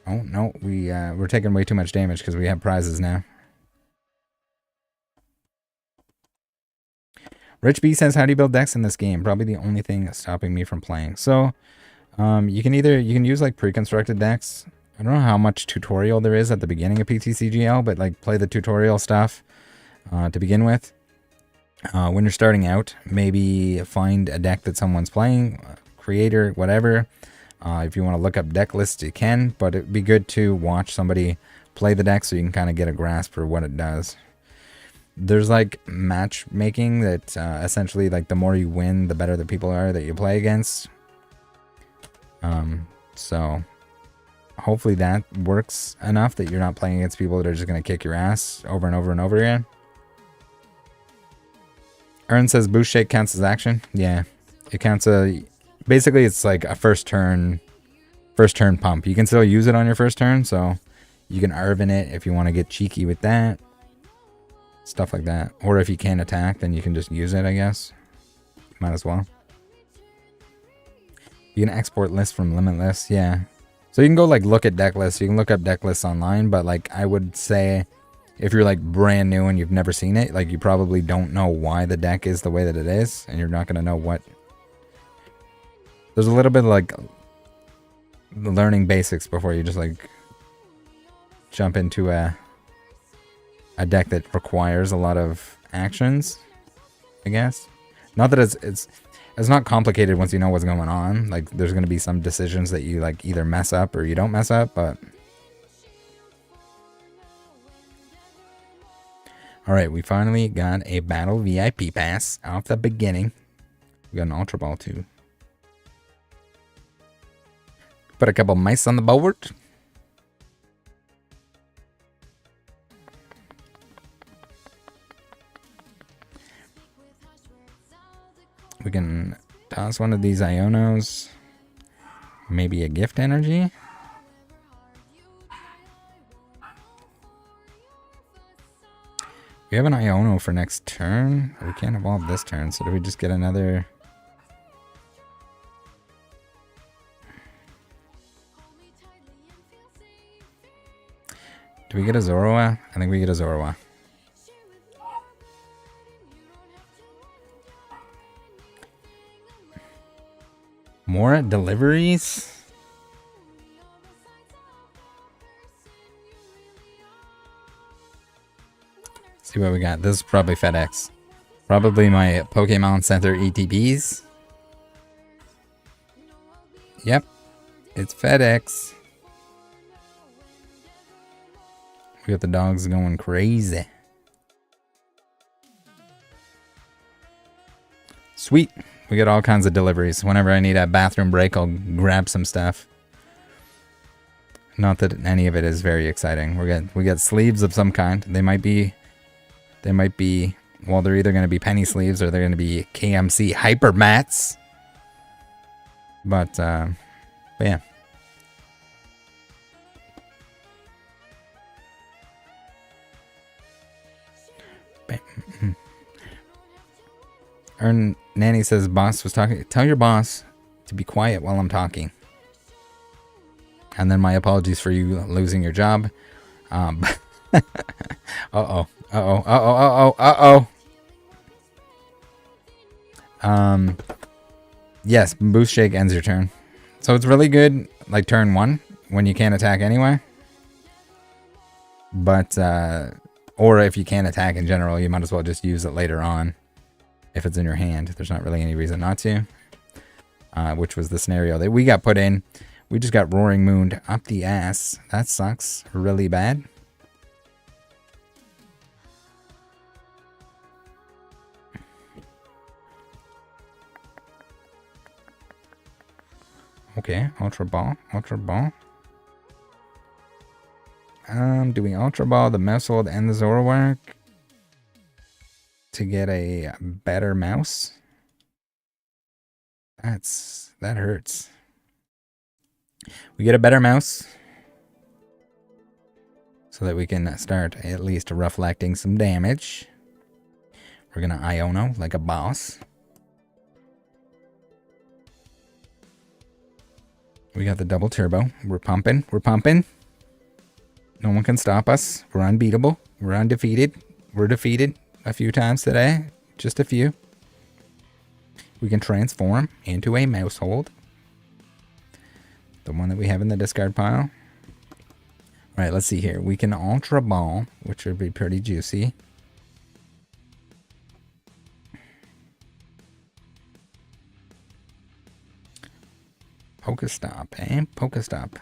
Oh, no, we're taking way too much damage because we have prizes now. Rich B says, how do you build decks in this game? Probably the only thing stopping me from playing. So, you can use like pre-constructed decks. I don't know how much tutorial there is at the beginning of PTCGL, but like play the tutorial stuff to begin with. When you're starting out, maybe find a deck that someone's playing, creator, whatever. If you want to look up deck lists, you can, but it'd be good to watch somebody play the deck so you can kind of get a grasp for what it does. There's like matchmaking that essentially like the more you win, the better the people are that you play against. So hopefully that works enough that you're not playing against people that are just going to kick your ass over and over and over again. Ern says boost shake counts as action. Yeah, it counts basically, it's like a first turn pump. You can still use it on your first turn, so you can Arven it if you want to get cheeky with that. Stuff like that. Or if you can't attack, then you can just use it, I guess. Might as well. You can export lists from Limitless, yeah. So you can go like look at deck lists. You can look up deck lists online, but like I would say if you're like brand new and you've never seen it, like you probably don't know why the deck is the way that it is, and you're not going to know what... There's a little bit of like learning basics before you just like jump into a deck that requires a lot of actions, I guess. Not that it's not complicated once you know what's going on. Like there's going to be some decisions that you like either mess up or you don't mess up, but all right, we finally got a battle VIP pass off the beginning. We got an Ultra Ball too. Put a couple mice on the board. We can toss one of these Ionos. Maybe a gift energy. We have an Iono for next turn. We can't evolve this turn, so do we just get another... Do we get a Zorua? I think we get a Zorua. More deliveries? See what we got. This is probably FedEx. Probably my Pokemon Center ETBs. Yep. It's FedEx. We got the dogs going crazy. Sweet. We got all kinds of deliveries. Whenever I need a bathroom break, I'll grab some stuff. Not that any of it is very exciting. We got sleeves of some kind. They might be, well, they're either going to be penny sleeves or they're going to be KMC hyper mats. But yeah. Earn Nanny says boss was talking. Tell your boss to be quiet while I'm talking. And then my apologies for you losing your job. Uh-oh. Yes, boost shake ends your turn. So it's really good like turn 1 when you can't attack anyway. But or if you can't attack in general, you might as well just use it later on. If it's in your hand, there's not really any reason not to. Which was the scenario that we got put in. We just got Roaring Mooned up the ass. That sucks really bad. Okay, Ultra Ball. Ultra Ball. Do we Ultra Ball the Maushold and the Zoroark to get a better mouse? That hurts. We get a better mouse so that we can start at least reflecting some damage. We're gonna Iono like a boss. We got the double turbo. We're pumping. We're pumping. No one can stop us. We're unbeatable. We're undefeated. We're defeated a few times today. Just a few. We can transform into a Maushold. The one that we have in the discard pile. Alright, let's see here. We can Ultra Ball, which would be pretty juicy. Pokestop, eh? Pokestop.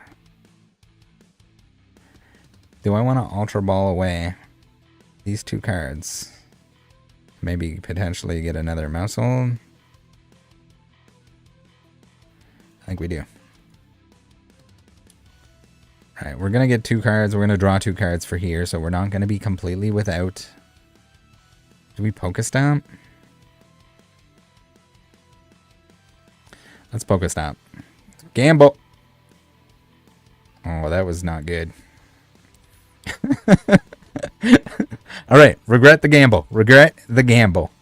Do I want to Ultra Ball away these 2 cards? Maybe potentially get another Maushold? I think we do. Alright, we're going to get 2 cards. We're going to draw 2 cards for here, so we're not going to be completely without. Do we Pokestop? Let's Pokestop. Gamble! Oh, that was not good. Alright, regret the gamble. Regret the gamble.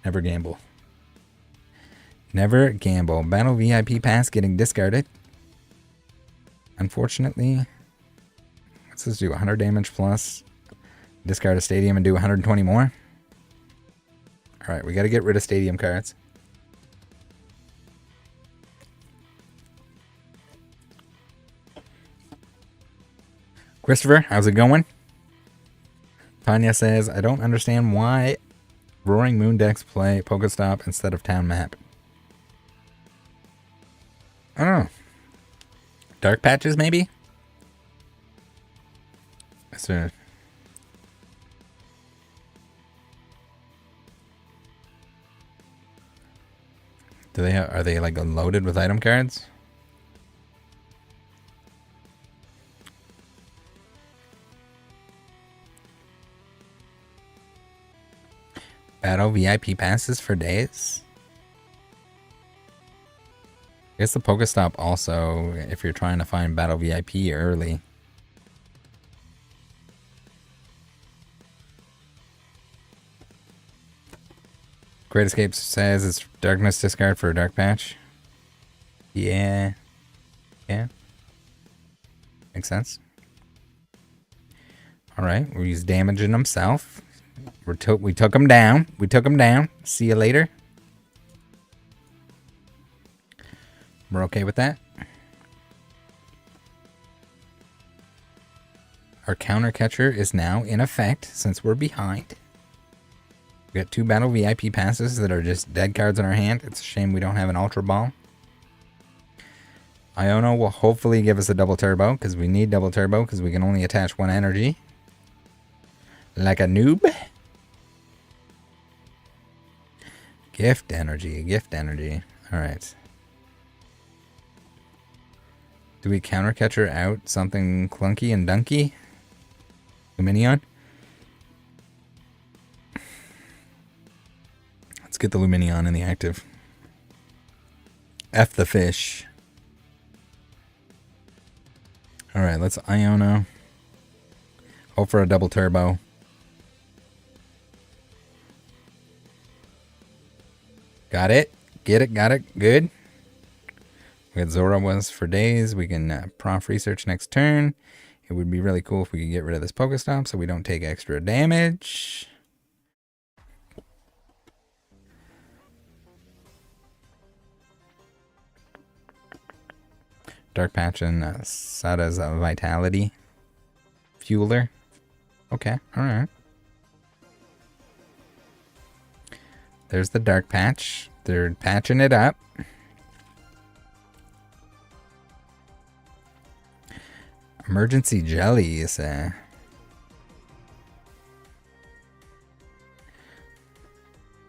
Never gamble. Never gamble. Battle VIP pass getting discarded. Unfortunately, what's this do? 100 damage plus. Discard a stadium and do 120 more. Alright, we got to get rid of stadium cards. Christopher, how's it going? Tanya says, I don't understand why Roaring Moon decks play Pokestop instead of Town Map. I don't know. Dark patches, maybe? So, are they like loaded with item cards? Battle VIP passes for days. guess the Pokestop also, if you're trying to find Battle VIP early. Great Escape says it's Darkness discard for a Dark Patch. Yeah. Yeah. Makes sense. Alright, he's damaging himself. We took him down. We took him down. See you later. We're okay with that. Our counter catcher is now in effect since we're behind. We got 2 Battle VIP passes that are just dead cards in our hand. It's a shame we don't have an Ultra Ball. Iono will hopefully give us a double turbo because we need double turbo because we can only attach 1 energy. Like a noob. Gift energy, gift energy. Alright. Do we counter catcher out something clunky and dunky? Luminion? Let's get the Luminion in the active. F the fish. Alright, let's Iono. Hope for a double turbo. Got it. Get it. Got it. Good. We got Zora was for days. We can prof research next turn. It would be really cool if we could get rid of this Pokestop so we don't take extra damage. Dark Patch and Sada's Vitality. Fueler. Okay. Alright. There's the Dark Patch. They're patching it up. Emergency Jelly is he's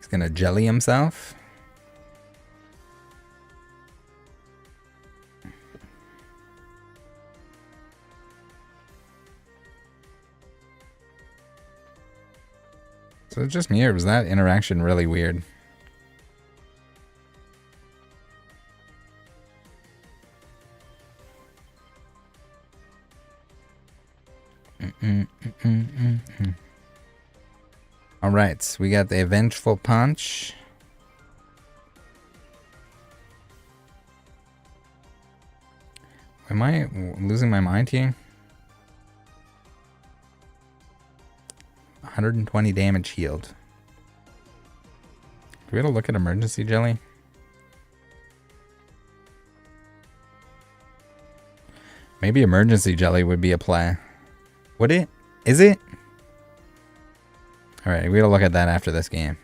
gonna jelly himself. So it's just me, or was that interaction really weird? All right, we got the Vengeful Punch. Am I losing my mind here? 120 damage healed. Do we have to look at Emergency Jelly? Maybe Emergency Jelly would be a play. Would it? Is it? Alright, we gotta look at that after this game.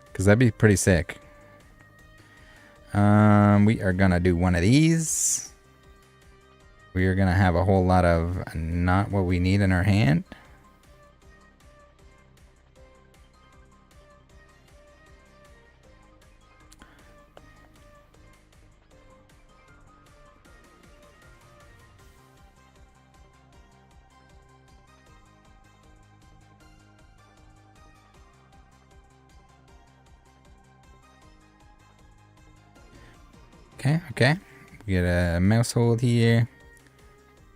Because that'd be pretty sick. We are gonna do one of these. We are gonna have a whole lot of not what we need in our hand. Okay. We get a Maushold here.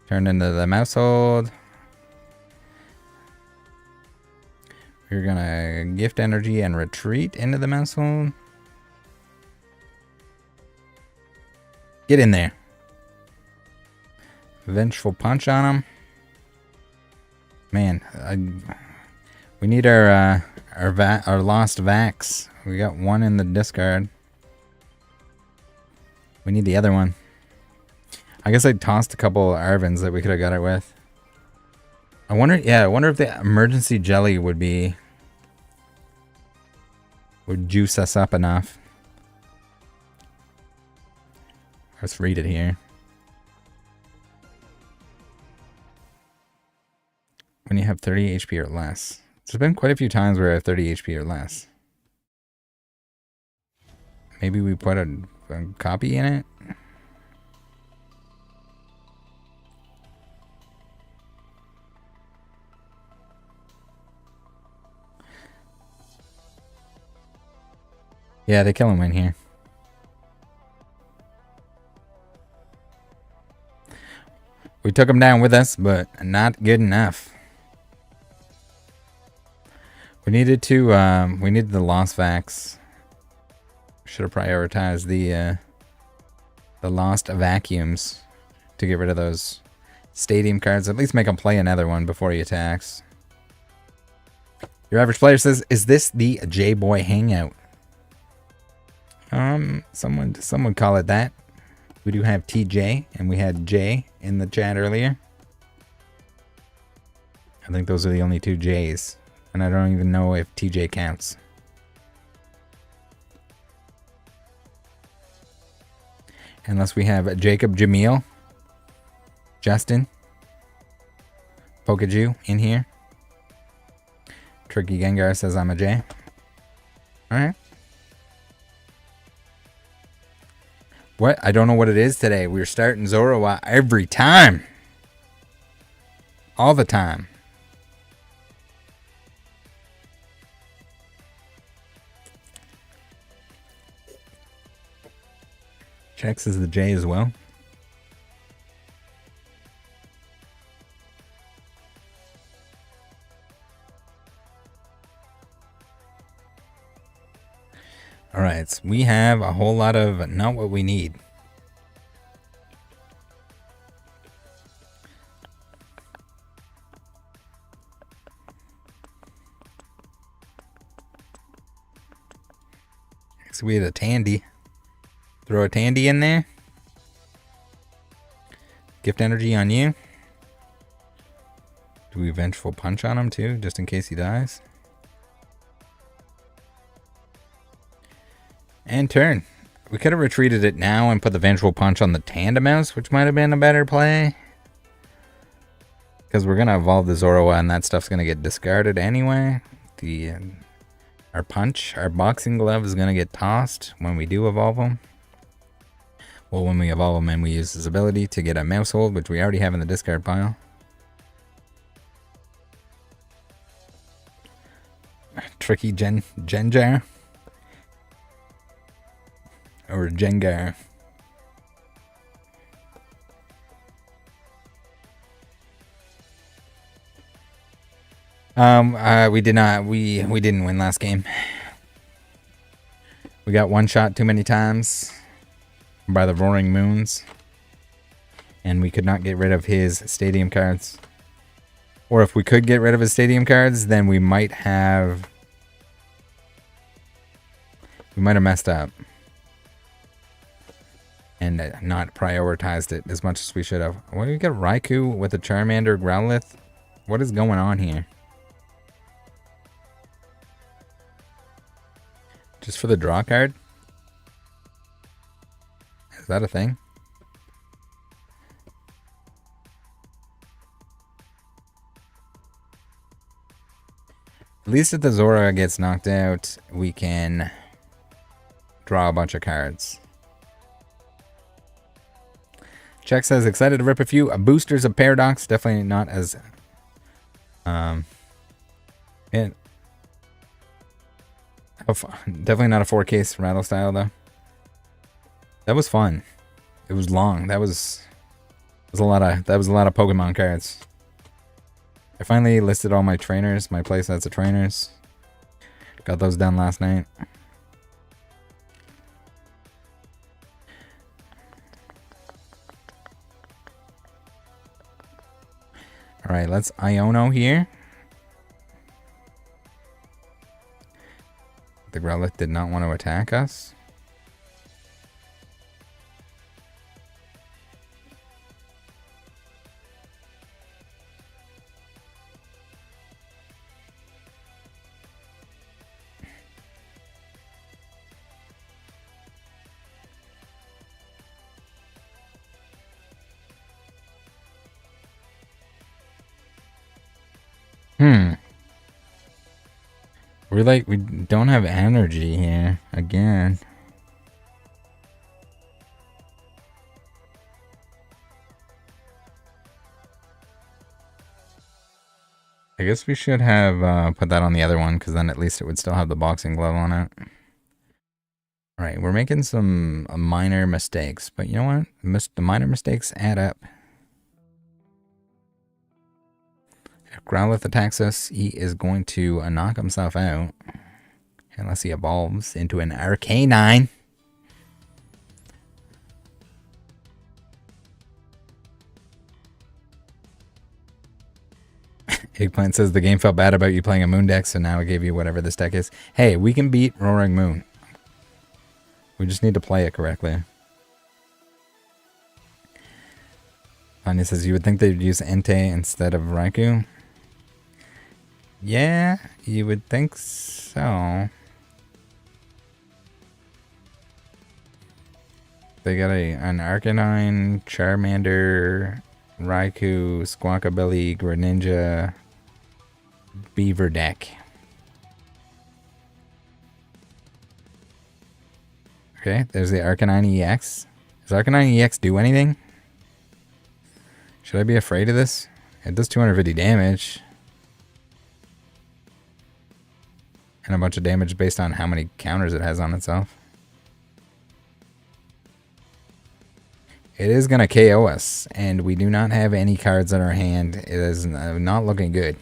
Turn into the Maushold. We're gonna gift energy and retreat into the Maushold. Get in there. Vengeful Punch on him. Man, we need our lost Vax. We got one in the discard. We need the other one. I guess I tossed a couple Arvins that we could have got it with. I wonder if the Emergency Jelly would juice us up enough. Let's read it here. When you have 30 HP or less. There's been quite a few times where I have 30 HP or less. Maybe we put a copy in it. Yeah, they kill him in here. We took him down with us, but not good enough. We needed to, we needed the lost vacs. Should have prioritized the lost vacuums to get rid of those stadium cards. At least make him play another one before he attacks. Your average player says, "Is this the J-Boy Hangout?" Some would call it that. We do have TJ, and we had J in the chat earlier. I think those are the only two J's. And I don't even know if TJ counts. Unless we have Jacob, Jamil, Justin, Pokaju in here. Tricky Gengar says I'm a J. Alright. What? I don't know what it is today. We're starting Zoroark every time. All the time. Checks is the J as well. Alright, so we have a whole lot of not what we need. So we had a Tandy. Throw a Tandy in there. Gift energy on you. Do we Vengeful Punch on him too, just in case he dies? And turn. We could have retreated it now and put the Vengeful Punch on the Tandemaus, which might have been a better play. Because we're going to evolve the Zoroark and that stuff's going to get discarded anyway. Our punch, our boxing glove is going to get tossed when we do evolve him. Well, when we evolve him and we use his ability to get a Maushold, which we already have in the discard pile. Tricky Gengar. Or Gengar. We did not. We didn't win last game. We got one shot too many times by the Roaring Moons, and we could not get rid of his stadium cards. Or if we could get rid of his stadium cards, then we might have messed up and not prioritized it as much as we should have. Why do we get Raikou with a Charmander Growlithe? What is going on here? Just for the draw card? Is that a thing? At least if the Zoroark gets knocked out, we can draw a bunch of cards. Check says, excited to rip a few boosters of Paradox. Definitely not as... definitely not a 4-case rattle style, though. That was fun. It was long. That was a lot of Pokemon cards. I finally listed all my trainers, my playsets of trainers. Got those done last night. Alright, let's Iono here. The Growlithe did not want to attack us. We don't have energy here again. I guess we should have put that on the other one, because then at least it would still have the boxing glove on it. Alright, we're making some minor mistakes, but you know what? The minor mistakes add up. If Growlithe attacks us, he is going to knock himself out. Unless he evolves into an Arcanine. Eggplant says the game felt bad about you playing a Moon deck, so now it gave you whatever this deck is. Hey, we can beat Roaring Moon. We just need to play it correctly. Anya says, you would think they'd use Entei instead of Raikou? Yeah, you would think so. They got an Arcanine, Charmander, Raikou, Squawkabilly, Greninja, Beaver deck. Okay, there's the Arcanine EX. Does Arcanine EX do anything? Should I be afraid of this? It does 250 damage. And a bunch of damage based on how many counters it has on itself. It is going to KO us, and we do not have any cards in our hand. It is not looking good.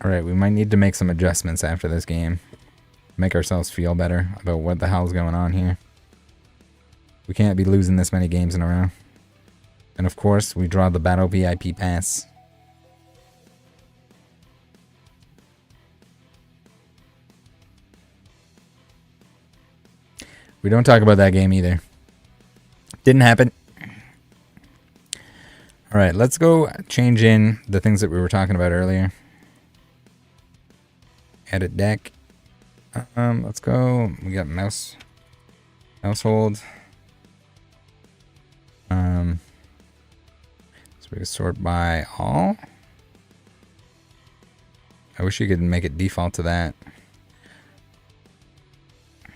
Alright, we might need to make some adjustments after this game. Make ourselves feel better about what the hell's going on here. We can't be losing this many games in a row. And of course, we draw the Battle VIP pass. We don't talk about that game either. Didn't happen. Alright, let's go change in the things that we were talking about earlier. Edit deck. Let's go. We got Maushold. So we can sort by all. I wish you could make it default to that. Or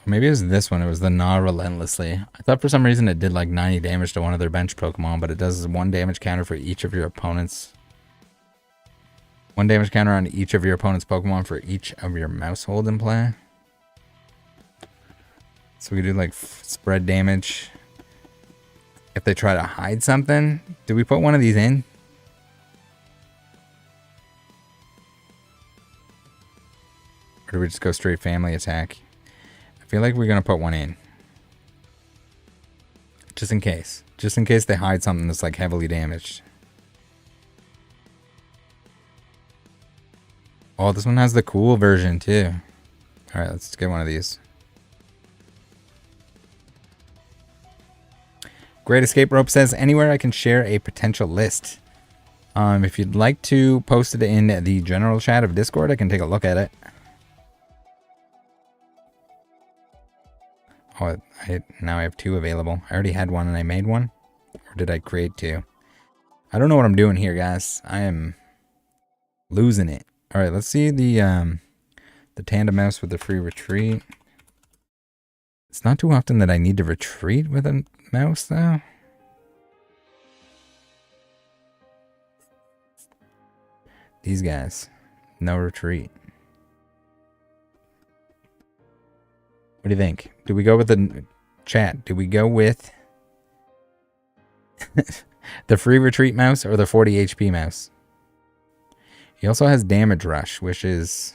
maybe it was this one. It was the Gnaw Relentlessly. I thought for some reason it did like 90 damage to one of their bench Pokemon, but it does 1 damage counter for each of your opponents. 1 damage counter on each of your opponent's Pokemon for each of your Maushold in play. So we do like spread damage. If they try to hide something, do we put one of these in? Or do we just go straight family attack? I feel like we're going to put one in. Just in case. Just in case they hide something that's like heavily damaged. Oh, this one has the cool version too. Alright, let's get one of these. Great Escape Rope says, anywhere I can share a potential list. If you'd like to post it in the general chat of Discord, I can take a look at it. Oh, now I have 2 available. I already had one and I made one. Or did I create 2? I don't know what I'm doing here, guys. I am losing it. Alright, let's see the tandem mouse with the free retreat. It's not too often that I need to retreat with a mouse, though. These guys. No retreat. What do you think? Do we go with the chat? Do we go with the free retreat mouse or the 40 HP mouse? He also has damage rush, which is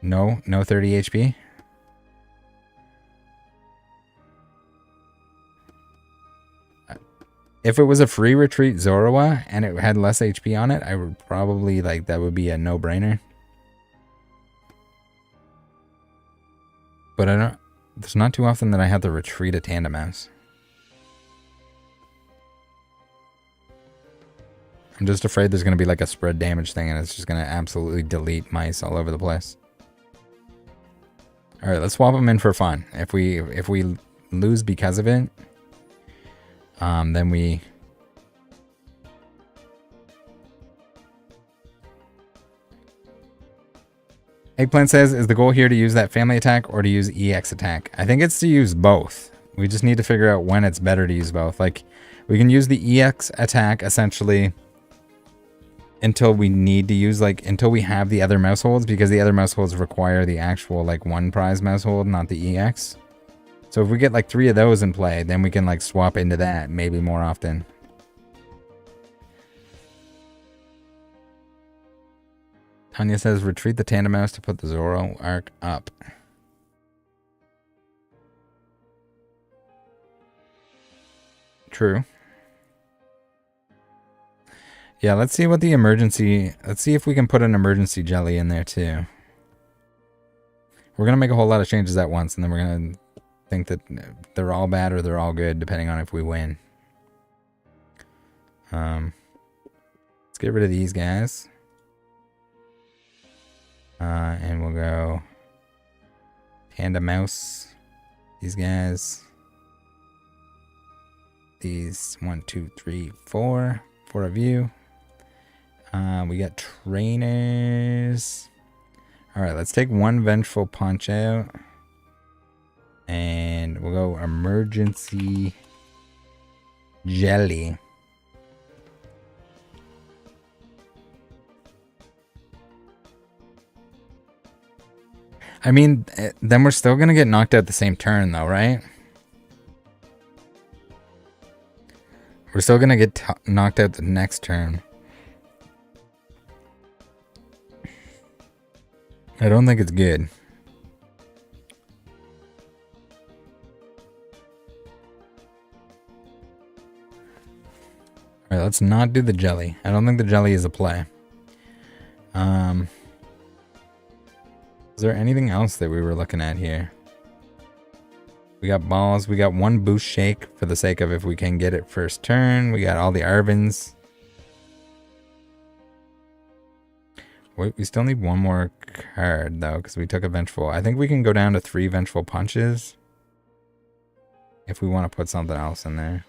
no 30 HP. If it was a free retreat Zorua and it had less HP on it, I would probably like that would be a no-brainer. But I don't. There's not too often that I have to retreat a tandem mouse. I'm just afraid there's going to be like a spread damage thing and it's just going to absolutely delete mice all over the place. All right, let's swap them in for fun. If we lose because of it, then we Eggplant says, is the goal here to use that family attack or to use EX attack? I think it's to use both. We just need to figure out when it's better to use both. Like, we can use the EX attack, essentially, until we need to use, like, until we have the other Mausholds, because the other Mausholds require the actual, like, one prize Maushold, not the EX. So if we get, like, 3 of those in play, then we can, like, swap into that maybe more often. Tanya says, retreat the Tandem Mouse to put the Zoroark up. True. Yeah, let's see what the emergency... Let's see if we can put an emergency jelly in there, too. We're going to make a whole lot of changes at once, and then we're going to think that they're all bad or they're all good, depending on if we win. Let's get rid of these guys. And we'll go... Panda Mouse. These guys. These 1, 2, 3, 4. 4 of you. We got trainers. Alright, let's take 1 Vengeful Punch out. And we'll go emergency jelly. I mean, then we're still going to get knocked out the same turn though, right? We're still going to get knocked out the next turn. I don't think it's good. Alright, let's not do the jelly. I don't think the jelly is a play. Is there anything else that we were looking at here? We got balls. We got 1 boost shake for the sake of if we can get it first turn. We got all the Arvins. Wait, we still need 1 more card though, because we took a Vengeful. I think we can go down to 3 Vengeful Punches if we want to put something else in there.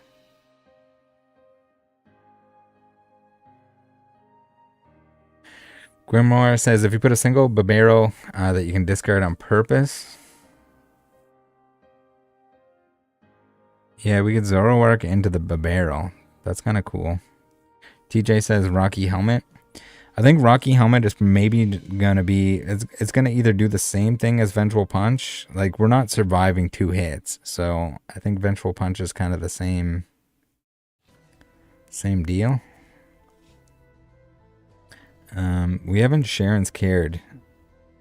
Grimoire says if you put a single Babero that you can discard on purpose. Yeah, we could Zoroark into the Babero. That's kind of cool. TJ says Rocky Helmet. I think Rocky Helmet is maybe gonna be... It's gonna either do the same thing as Vengeful Punch. Like, we're not surviving 2 hits. So, I think Vengeful Punch is kind of the same deal. We haven't Sharon's cared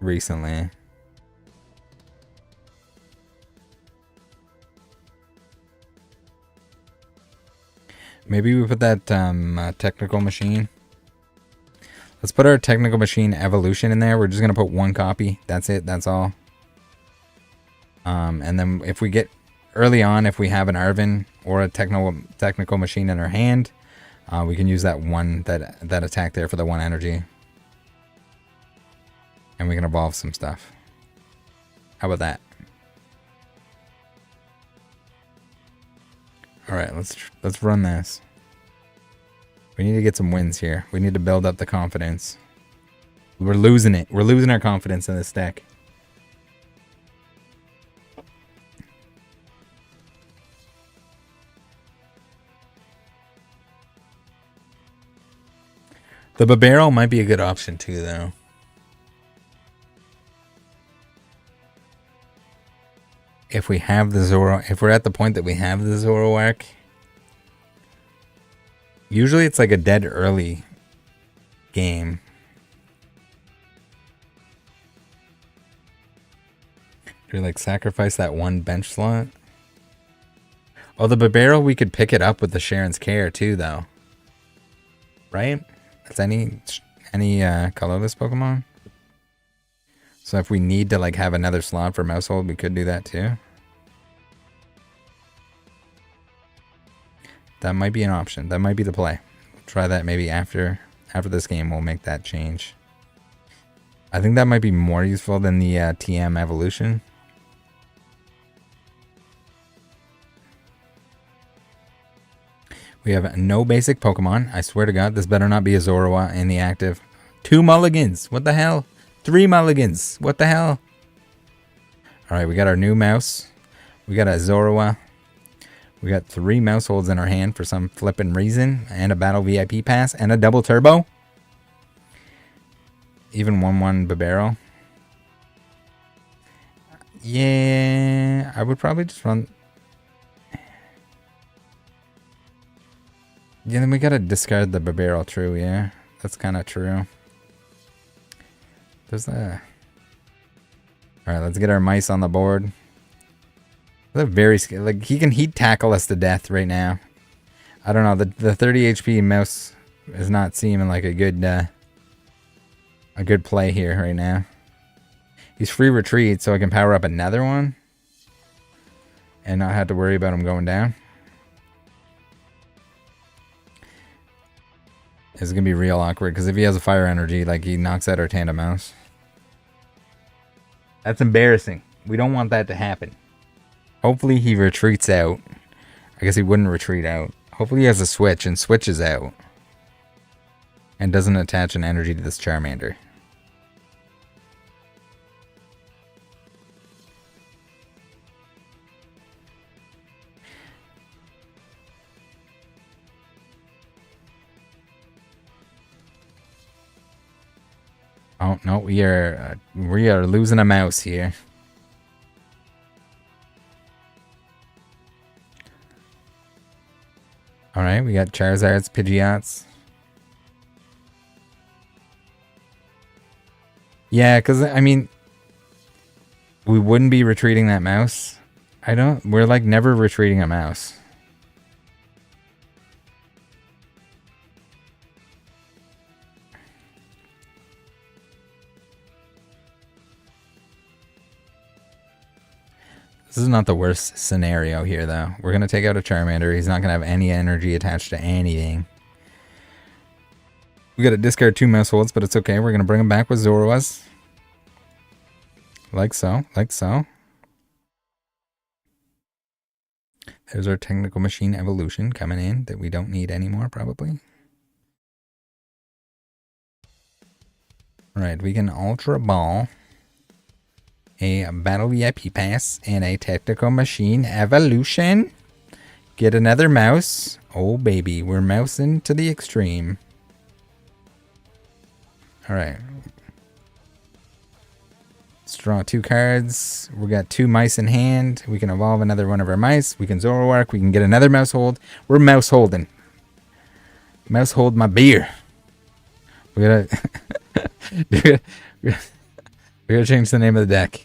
recently. Maybe we put that technical machine. Let's put our technical machine evolution in there. We're just gonna put 1 copy. That's it. That's all. And then if we get early on, if we have an Arvin or a technical machine in our hand, we can use that that attack there for the 1 energy. And we can evolve some stuff. How about that? All right, let's run this. We need to get some wins here. We need to build up the confidence. We're losing it. We're losing our confidence in this deck. The Babero might be a good option too, though. If we have the if we're at the point that we have the Zoroark, usually it's like a dead early game. Do we like sacrifice that 1 bench slot? Oh, the Babero, we could pick it up with the Sharon's Care too, though. Right? That's any colorless Pokemon. So if we need to like have another slot for Maushold, we could do that too. That might be an option. That might be the play. We'll try that maybe after this game. We'll make that change. I think that might be more useful than the TM evolution. We have no basic Pokemon. I swear to God, this better not be a Zorua in the active. 2 mulligans. What the hell? 3 mulligans. What the hell? Alright, we got our new mouse. We got a Zorua. We got 3 mouse holds in our hand for some flippin' reason. And a battle VIP pass. And a double turbo. Even 1-1 Babero. Yeah, I would probably just run. Yeah, then we gotta discard the Babero, true, yeah. That's kind of true. There's the... Alright, let's get our mice on the board. They're very scary. Like, he can heat tackle us to death right now. I don't know, the 30 HP mouse is not seeming like a good play here right now. He's free retreat, so I can power up another one. And not have to worry about him going down. This is going to be real awkward, because if he has a fire energy, like, he knocks out our tandem mouse. That's embarrassing. We don't want that to happen. Hopefully he retreats out. I guess he wouldn't retreat out. Hopefully he has a switch and switches out. And doesn't attach an energy to this Charmander. Oh no, we are losing a mouse here. All right, we got Charizard's, Pidgeots. Yeah, because I mean, we wouldn't be retreating that mouse. We're like never retreating a mouse. This is not the worst scenario here, though. We're going to take out a Charmander. He's not going to have any energy attached to anything. We got to discard 2 mouse holds, but it's okay. We're going to bring him back with Zoroark. Like so. Like so. There's our Technical Machine Evolution coming in that we don't need anymore, probably. Alright, we can Ultra Ball. A Battle VIP Pass, and a Technical Machine Evolution. Get another mouse. Oh, baby. We're mousing to the extreme. Alright. Let's draw 2 cards. We got 2 mice in hand. We can evolve another one of our mice. We can Zoroark. We can get another mouse hold. We're mouse holding. Mouse hold my beer. We gotta... we gotta change the name of the deck.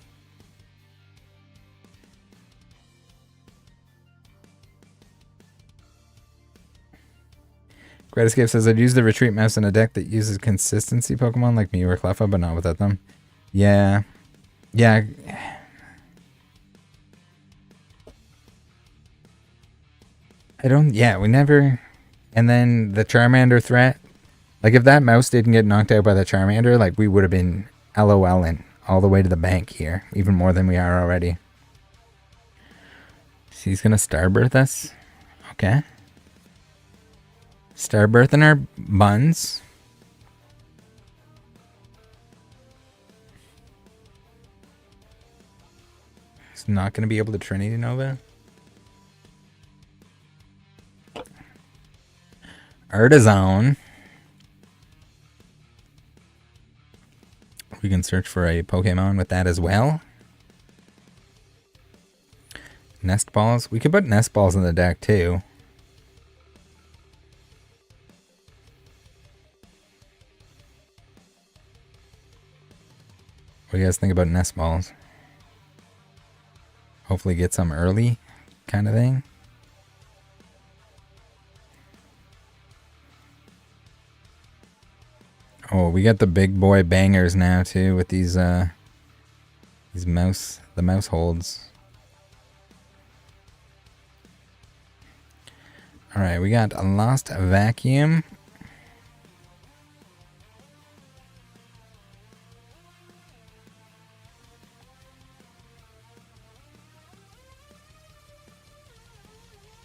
Great Escape says, I'd use the retreat mouse in a deck that uses consistency Pokemon like Mew or Cleffa, but not without them. Yeah. Yeah. Yeah, we never... And then the Charmander threat. Like, if that mouse didn't get knocked out by the Charmander, like, we would have been LOLing all the way to the bank here. Even more than we are already. So he's gonna Starbirth us. Okay. Starbirth in our buns. He's not going to be able to Trinity Nova. Artisan. We can search for a Pokemon with that as well. Nest Balls. We could put Nest Balls in the deck too. What do you guys think about Nest Balls? Hopefully get some early kind of thing. Oh, we got the big boy bangers now too with these mouse holds. All right, we got a Lost Vacuum.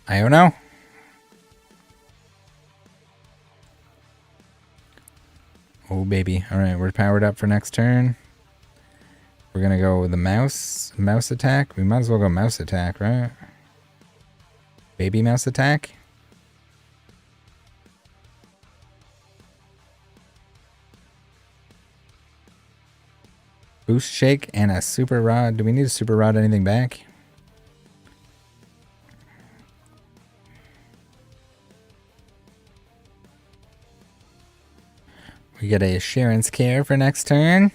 I don't know. Oh, baby. All right, we're powered up for next turn. We're going to go with the mouse attack. We might as well go mouse attack, right? Baby mouse attack. Boost shake and a super rod. Do we need a super rod anything back? We get a Sharon's Care for next turn.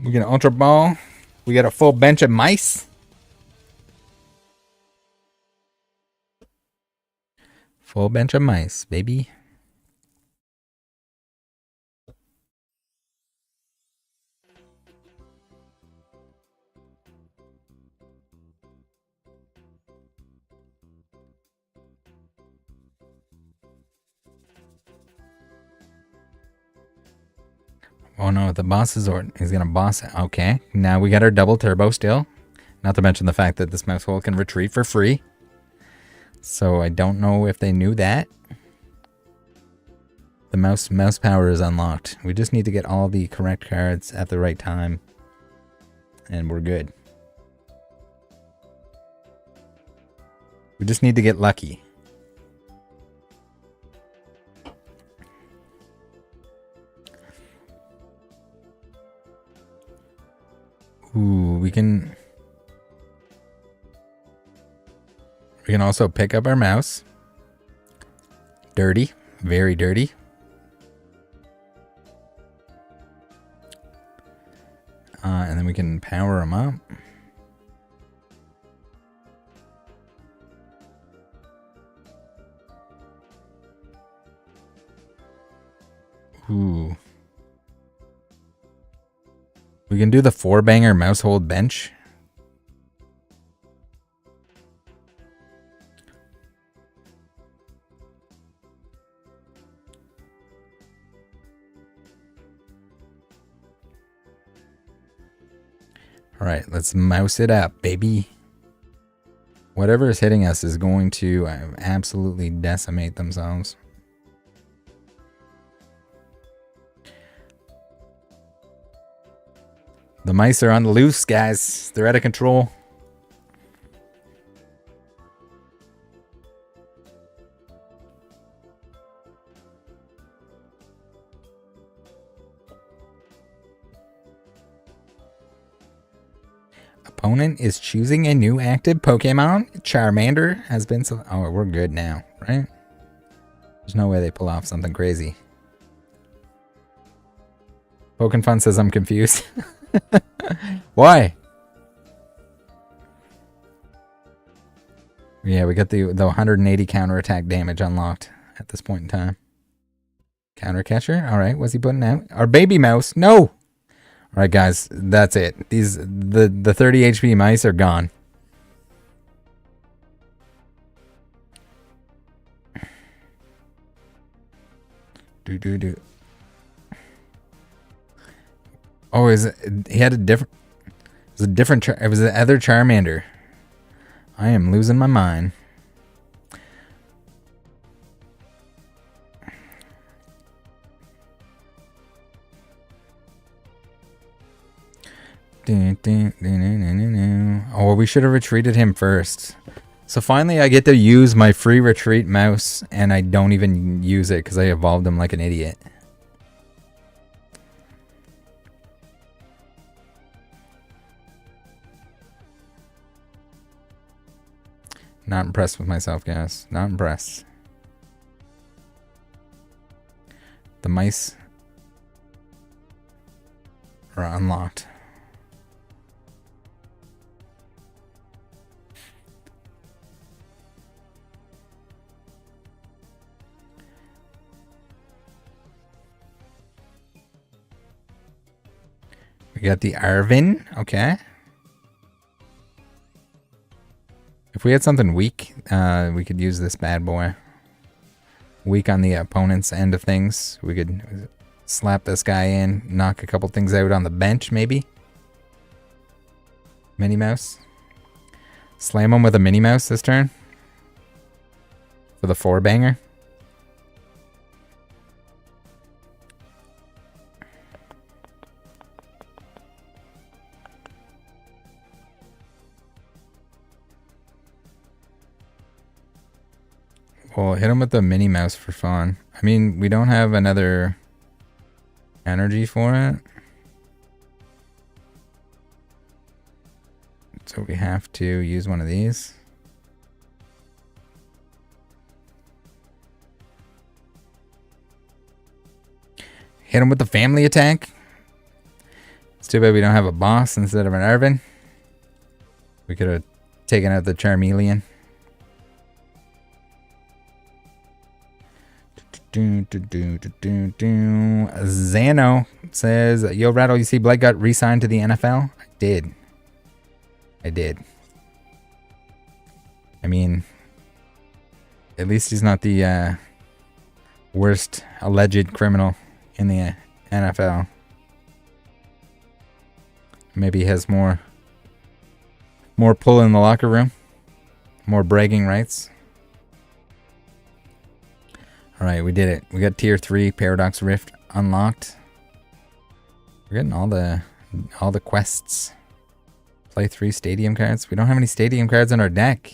We get an Ultra Ball. We got a full bench of mice. Full bench of mice, baby. Oh no, the boss is he's gonna boss it. Okay, now we got our double turbo still. Not to mention the fact that this Maushold can retreat for free. So I don't know if they knew that. The mouse power is unlocked. We just need to get all the correct cards at the right time. And we're good. We just need to get lucky. Ooh, we can also pick up our mouse. Dirty, very dirty. And then we can power them up. Ooh. We can do the 4-banger Maushold bench. Alright, let's mouse it up, baby. Whatever is hitting us is going to absolutely decimate themselves. The mice are on the loose, guys. They're out of control. Opponent is choosing a new active Pokemon. Charmander has been... Oh, we're good now, right? There's no way they pull off something crazy. PokenFun says I'm confused. Why? Yeah, we got the 180 counterattack damage unlocked at this point in time. Counter catcher. All right, what's he putting out? Our baby mouse. No. All right, guys, that's it. The 30 HP mice are gone. Do. Oh, he had a different... It was the other Charmander. I am losing my mind. Oh, we should have retreated him first. So finally I get to use my free retreat mouse, and I don't even use it because I evolved him like an idiot. Not impressed with myself, guys. Not impressed. The mice are unlocked. We got the Arvin. Okay. If we had something weak, we could use this bad boy. Weak on the opponent's end of things. We could slap this guy in, knock a couple things out on the bench, maybe. Minnie Mouse. Slam him with a Minnie Mouse this turn. For the 4-banger. Well, hit him with the Mini Mouse for fun. I mean, we don't have another energy for it. So we have to use one of these. Hit him with the family attack. It's too bad we don't have a boss instead of an Arvin. We could have taken out the Charmeleon. Zano says, yo, Rattle, you see Blake got re-signed to the NFL? I did. I mean, at least he's not the worst alleged criminal in the NFL. Maybe he has more pull in the locker room, more bragging rights. All right, we did it. We got tier 3 Paradox Rift unlocked. We're getting all the quests. Play 3 stadium cards. We don't have any stadium cards on our deck.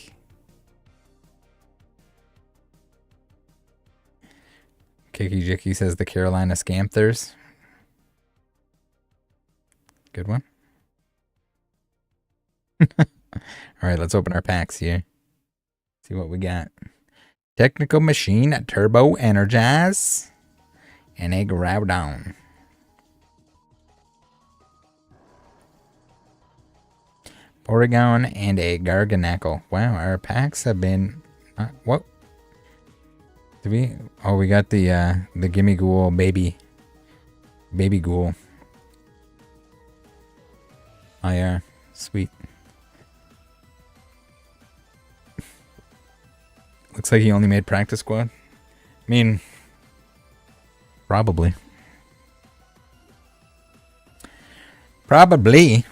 Kiki Jiki says the Carolina Scanthers. Good one. All right, let's open our packs here. See what we got. Technical Machine, Turbo Energize, and a Groudon. Porygon and a Garganacl. Wow, our packs have been... what? Did we... Oh, we got the Gimme Ghoul Baby Ghoul. Oh, yeah. Sweet. Looks like he only made practice squad. I mean, probably. Probably.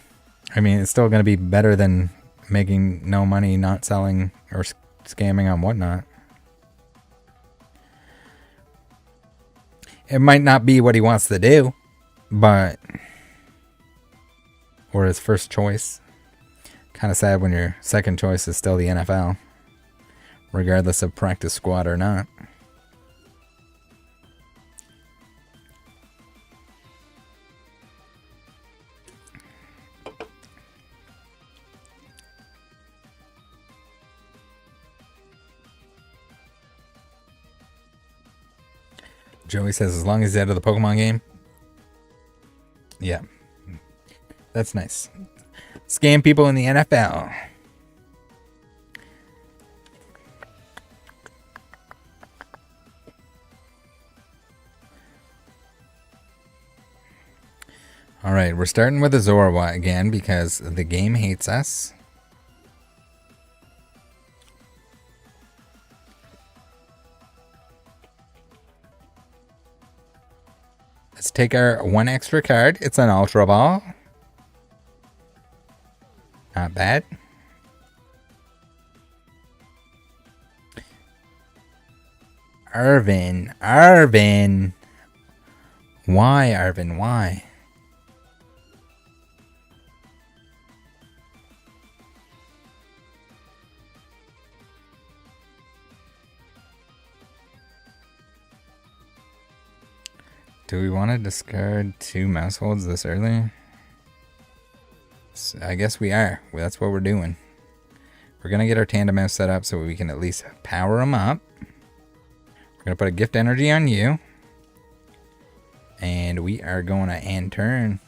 I mean, it's still going to be better than making no money, not selling, or scamming on whatnot. It might not be what he wants to do, but... or his first choice. Kind of sad when your second choice is still the NFL. Regardless of practice squad or not. Joey says as long as he's out of the Pokemon game. Yeah. That's nice. Scam people in the NFL. Alright, we're starting with a Zorua again because the game hates us. Let's take our one extra card. It's an Ultra Ball. Not bad. Arvin. Why, Arvin? Why? Do we want to discard 2 Mausholds this early? So I guess we are. Well, that's what we're doing. We're going to get our Tandem Mouse set up so we can at least power them up. We're going to put a Gift Energy on you. And we are going to end turn.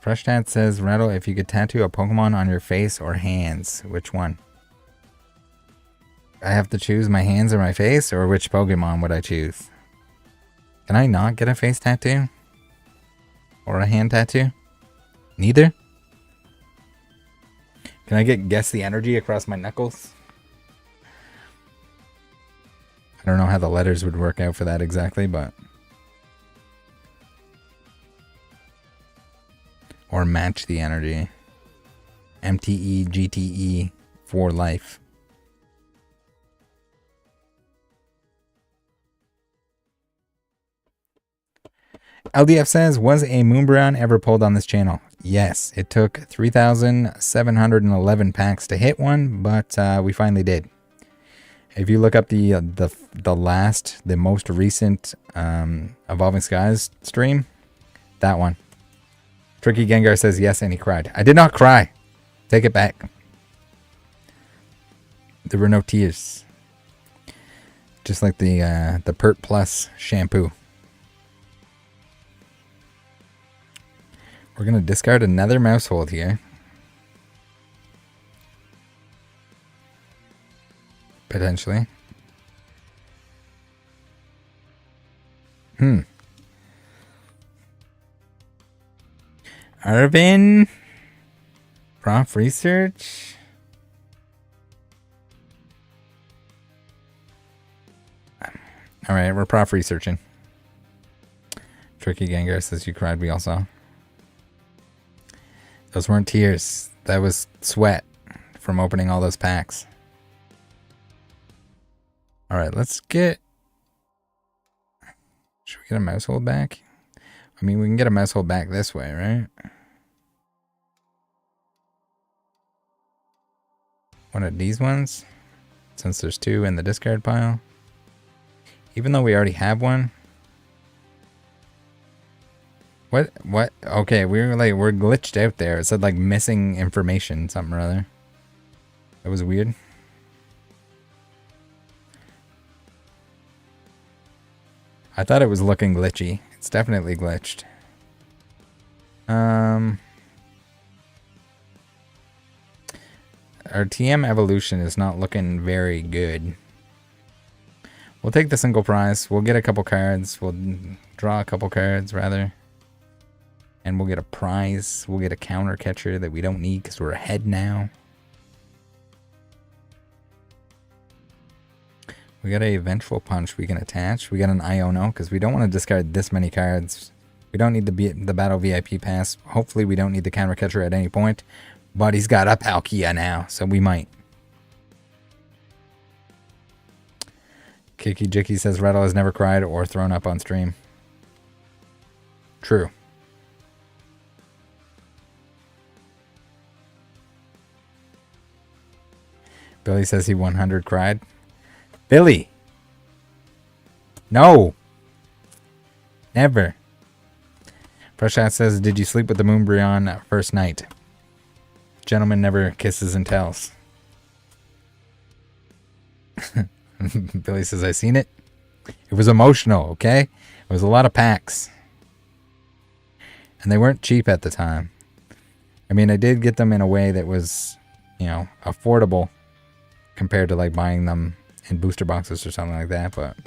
Fresh Dad says, Rattle, if you could tattoo a Pokemon on your face or hands, which one? I have to choose my hands or my face, or which Pokemon would I choose? Can I not get a face tattoo? Or a hand tattoo? Neither? Can I guess the energy across my knuckles? I don't know how the letters would work out for that exactly, but... or match the energy. MTE, GTE for life. LDF says, was a Moonbreon ever pulled on this channel? Yes, it took 3,711 packs to hit one, but we finally did. If you look up the most recent Evolving Skies stream, that one. Tricky Gengar says yes, and he cried. I did not cry. Take it back. There were no tears. Just like the Pert Plus shampoo. We're gonna discard another Maushold here. Potentially. Arvin. Prof Research. Alright, we're prof researching. Tricky Gengar says you cried, we all saw. Those weren't tears. That was sweat from opening all those packs. Alright, let's get... Should we get a Maushold back? I mean, we can get a Maushold back this way, right? One of these ones? Since there's two in the discard pile. Even though we already have one. What? Okay, we're glitched out there. It said like missing information, something or other. That was weird. I thought it was looking glitchy. It's definitely glitched. Our TM evolution is not looking very good. We'll take the single prize. We'll get a couple cards. We'll draw a couple cards, rather. And we'll get a prize. We'll get a counter catcher that we don't need because we're ahead now. We got a Vengeful Punch we can attach. We got an Iono because we don't want to discard this many cards. We don't need the Battle VIP Pass. Hopefully we don't need the counter catcher at any point. But he's got a Palkia now, so we might. Kiki Jicky says Rattle has never cried or thrown up on stream. True. Billy says he 100 cried. Billy! No! Never. Fresh Hat says, did you sleep with the Moonbreon first night? Gentleman never kisses and tells. Billy says, I seen it. It was emotional, okay? It was a lot of packs. And they weren't cheap at the time. I mean, I did get them in a way that was, you know, affordable compared to like buying them in booster boxes or something like that, but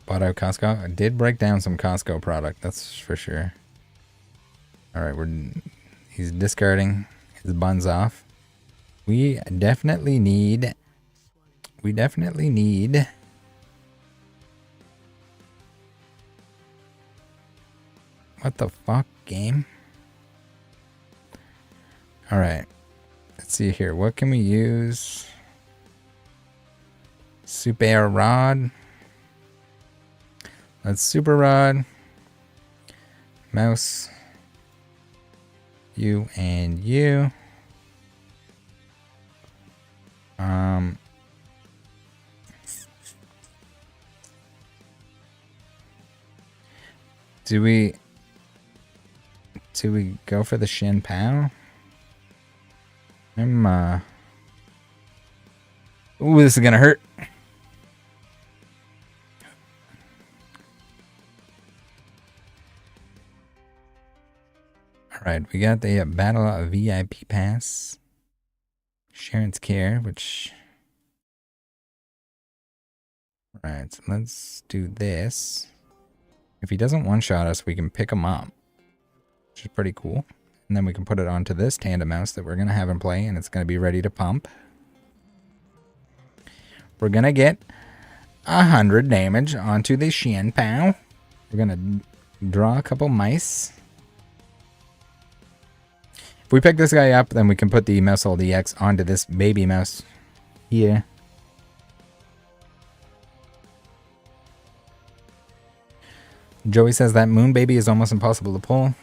bought out Costco. I did break down some Costco product, that's for sure. Alright, he's discarding his buns off. We definitely need what the fuck, game? Alright. Let's see here. What can we use? Super Rod. Let's Super Rod. Mouse. You and you. Do we go for the Chien-Pao? Ooh, this is gonna hurt. Alright, we got the Battle VIP Pass. Sharon's Care, which... Alright, so let's do this. If he doesn't one-shot us, we can pick him up. Which is pretty cool. And then we can put it onto this tandem mouse that we're going to have in play, and it's going to be ready to pump. We're going to get 100 damage onto the Chien-Pao. We're going to draw a couple mice. If we pick this guy up, then we can put the Maushold EX onto this baby mouse here. Joey says that Moon Baby is almost impossible to pull.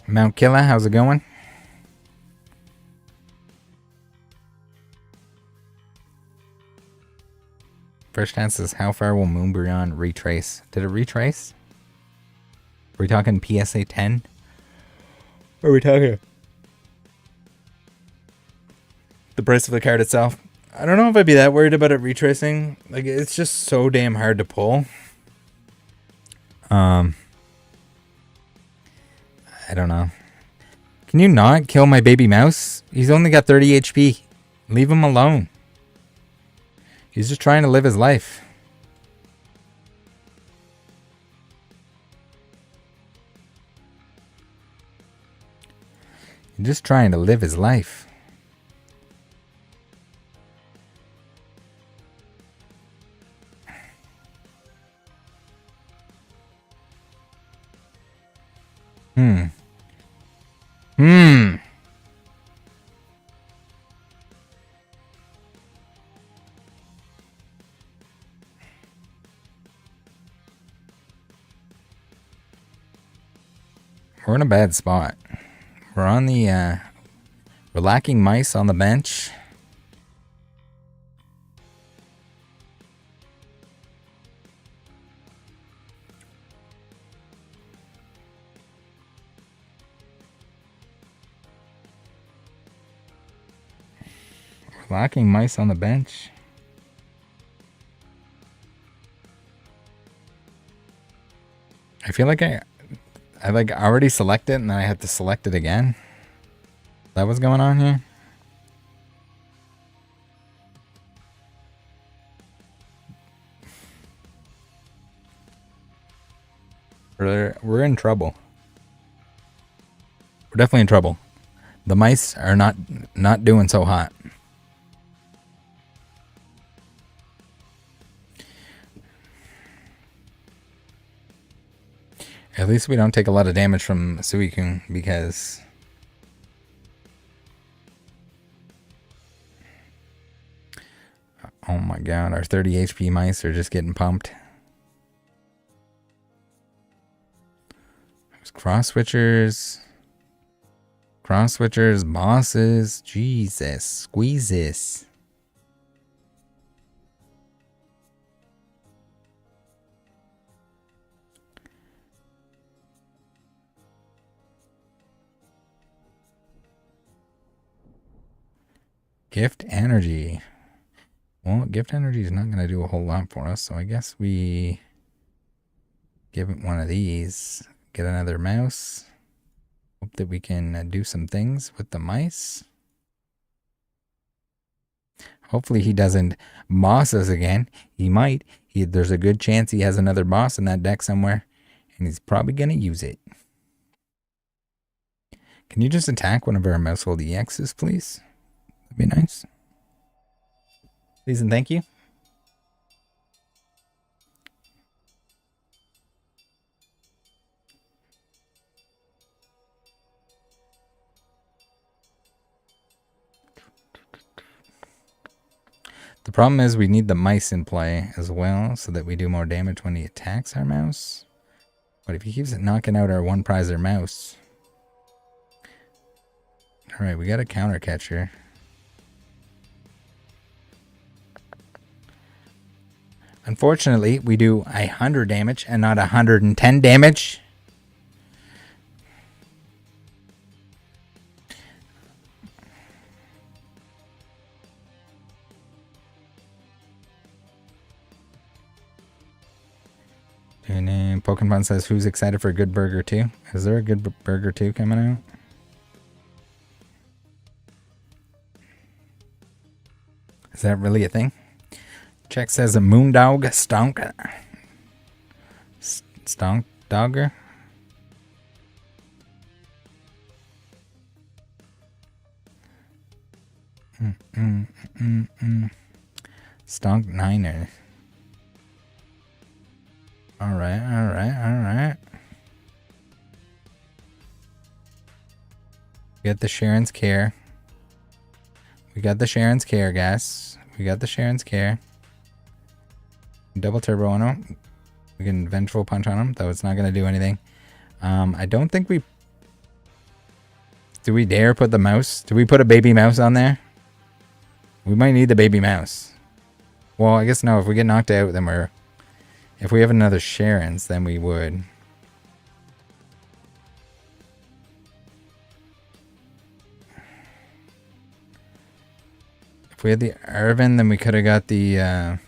Mount Killa, how's it going? First chance is how far will Moonbryon retrace? Did it retrace? Are we talking PSA 10? Or are we talking the price of the card itself? I don't know if I'd be that worried about it retracing. Like, it's just so damn hard to pull. I don't know. Can you not kill my baby mouse? He's only got 30 HP. Leave him alone. He's just trying to live his life. He's just trying to live his life. We're in a bad spot. We're on the, we're lacking mice on the bench. We're lacking mice on the bench. I feel like I like already selected it and then I had to select it again. That was going on here. We're in trouble. We're definitely in trouble. The mice are not doing so hot. At least we don't take a lot of damage from Suicune because oh my god, our 30 HP mice are just getting pumped. There's cross switchers, bosses. Jesus, squeeze this. Gift energy. Well, gift energy is not going to do a whole lot for us, so I guess we give it one of these. Get another mouse. Hope that we can do some things with the mice. Hopefully he doesn't boss us again. He might. There's a good chance he has another boss in that deck somewhere, and he's probably going to use it. Can you just attack one of our Maushold EXs, please? That'd be nice. Please and thank you. The problem is we need the mice in play as well so that we do more damage when he attacks our mouse. But if he keeps knocking out our one prizer mouse. Alright, we got a counter catcher. Unfortunately, we do 100 damage and not 110 damage. And Pokemon says, who's excited for a good burger 2? Is there a good burger 2 coming out? Is that really a thing? Check says a Moondog Stonk. Stonk Dogger. Stonk Niner. Alright, alright, alright. Get the Sharon's Care. We got the Sharon's Care, guys. We got the Sharon's Care. Double turbo on him. We can Vengeful Punch on him, though it's not going to do anything. I don't think we... Do we dare put the mouse? Do we put a baby mouse on there? We might need the baby mouse. Well, I guess no. If we get knocked out, then we're... If we have another Sharon's, then we would. If we had the Irvin, then we could have got the...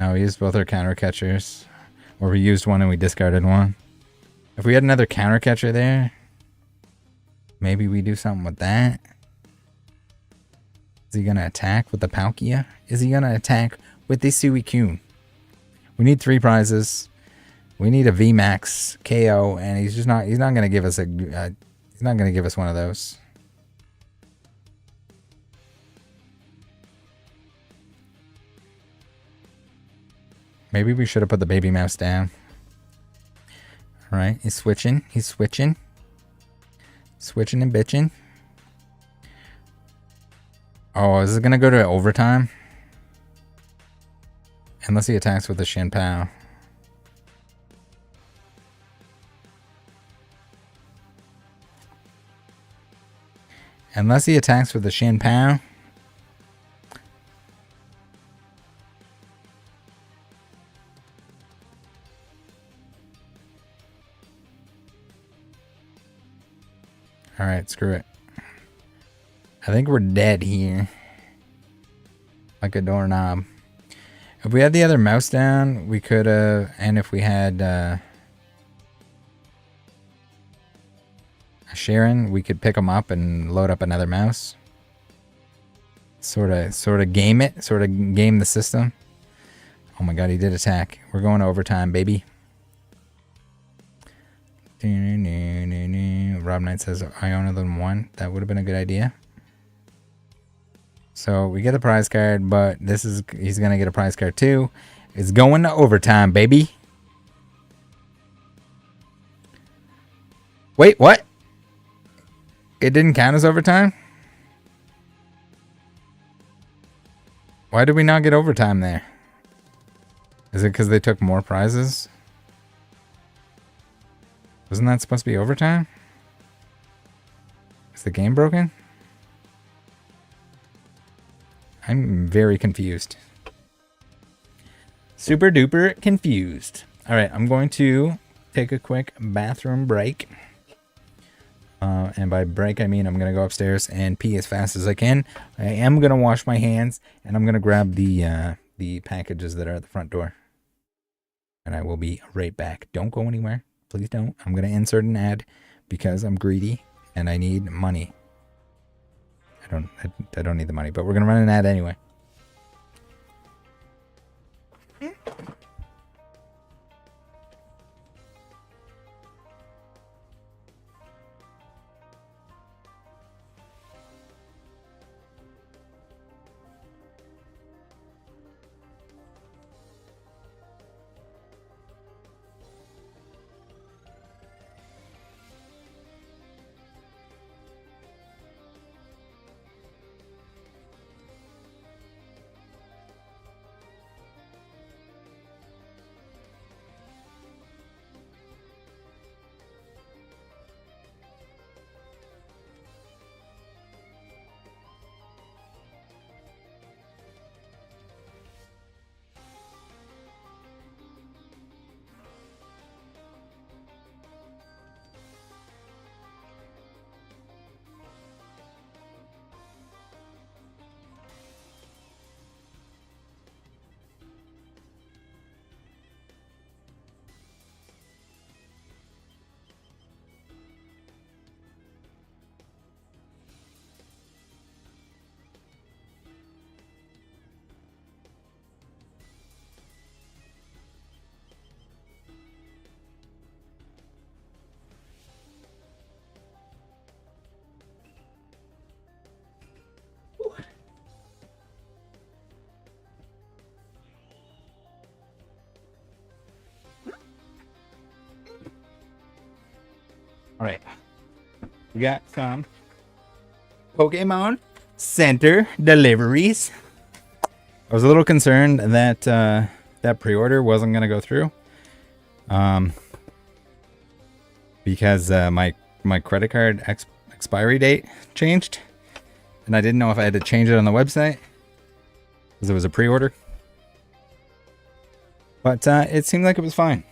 No, we used both our counter catchers. Or we used one and we discarded one. If we had another counter catcher there, maybe we do something with that. Is he going to attack with the Palkia? Is he going to attack with the Suicune? We need 3 prizes. We need a VMAX KO, and he's not going to give us he's not going to give us one of those. Maybe we should have put the baby mouse down. Alright, he's switching. He's switching. Switching and bitching. Oh, is it going to go to overtime? Unless he attacks with the Chien-Pao. Unless he attacks with the Chien-Pao. Alright, screw it. I think we're dead here. Like a doorknob. If we had the other mouse down, we could have... And if we had a Sharon, we could pick them up and load up another mouse. Sort of game it. Sort of game the system. Oh my god, he did attack. We're going to overtime, baby. Rob Knight says Iona than 1. That would have been a good idea. So we get the prize card, but he's gonna get a prize card too. It's going to overtime, baby. Wait, what? It didn't count as overtime? Why did we not get overtime there? Is it because they took more prizes? Wasn't that supposed to be overtime? Is the game broken? I'm very confused. Super duper confused. Alright, I'm going to take a quick bathroom break. And by break, I mean I'm going to go upstairs and pee as fast as I can. I am going to wash my hands, and I'm going to grab the packages that are at the front door. And I will be right back. Don't go anywhere. Please don't. I'm going to insert an ad because I'm greedy and I need money. I don't need the money, but we're going to run an ad anyway. All right. We got some Pokemon Center deliveries. I was a little concerned that that pre-order wasn't going to go through. Because my credit card expiry date changed. And I didn't know if I had to change it on the website. Because it was a pre-order. But it seemed like it was fine.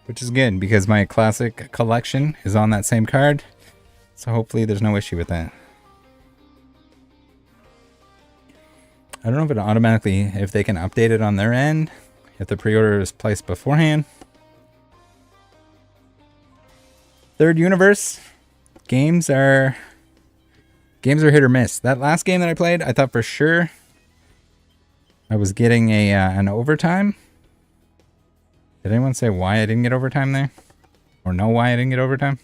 Which is good, because my classic collection is on that same card. So hopefully there's no issue with that. I don't know if it automatically, if they can update it on their end. If the pre-order is placed beforehand. Third universe. Games are hit or miss. That last game that I played, I thought for sure I was getting an overtime. Did anyone say why I didn't get overtime there? Or know why I didn't get overtime?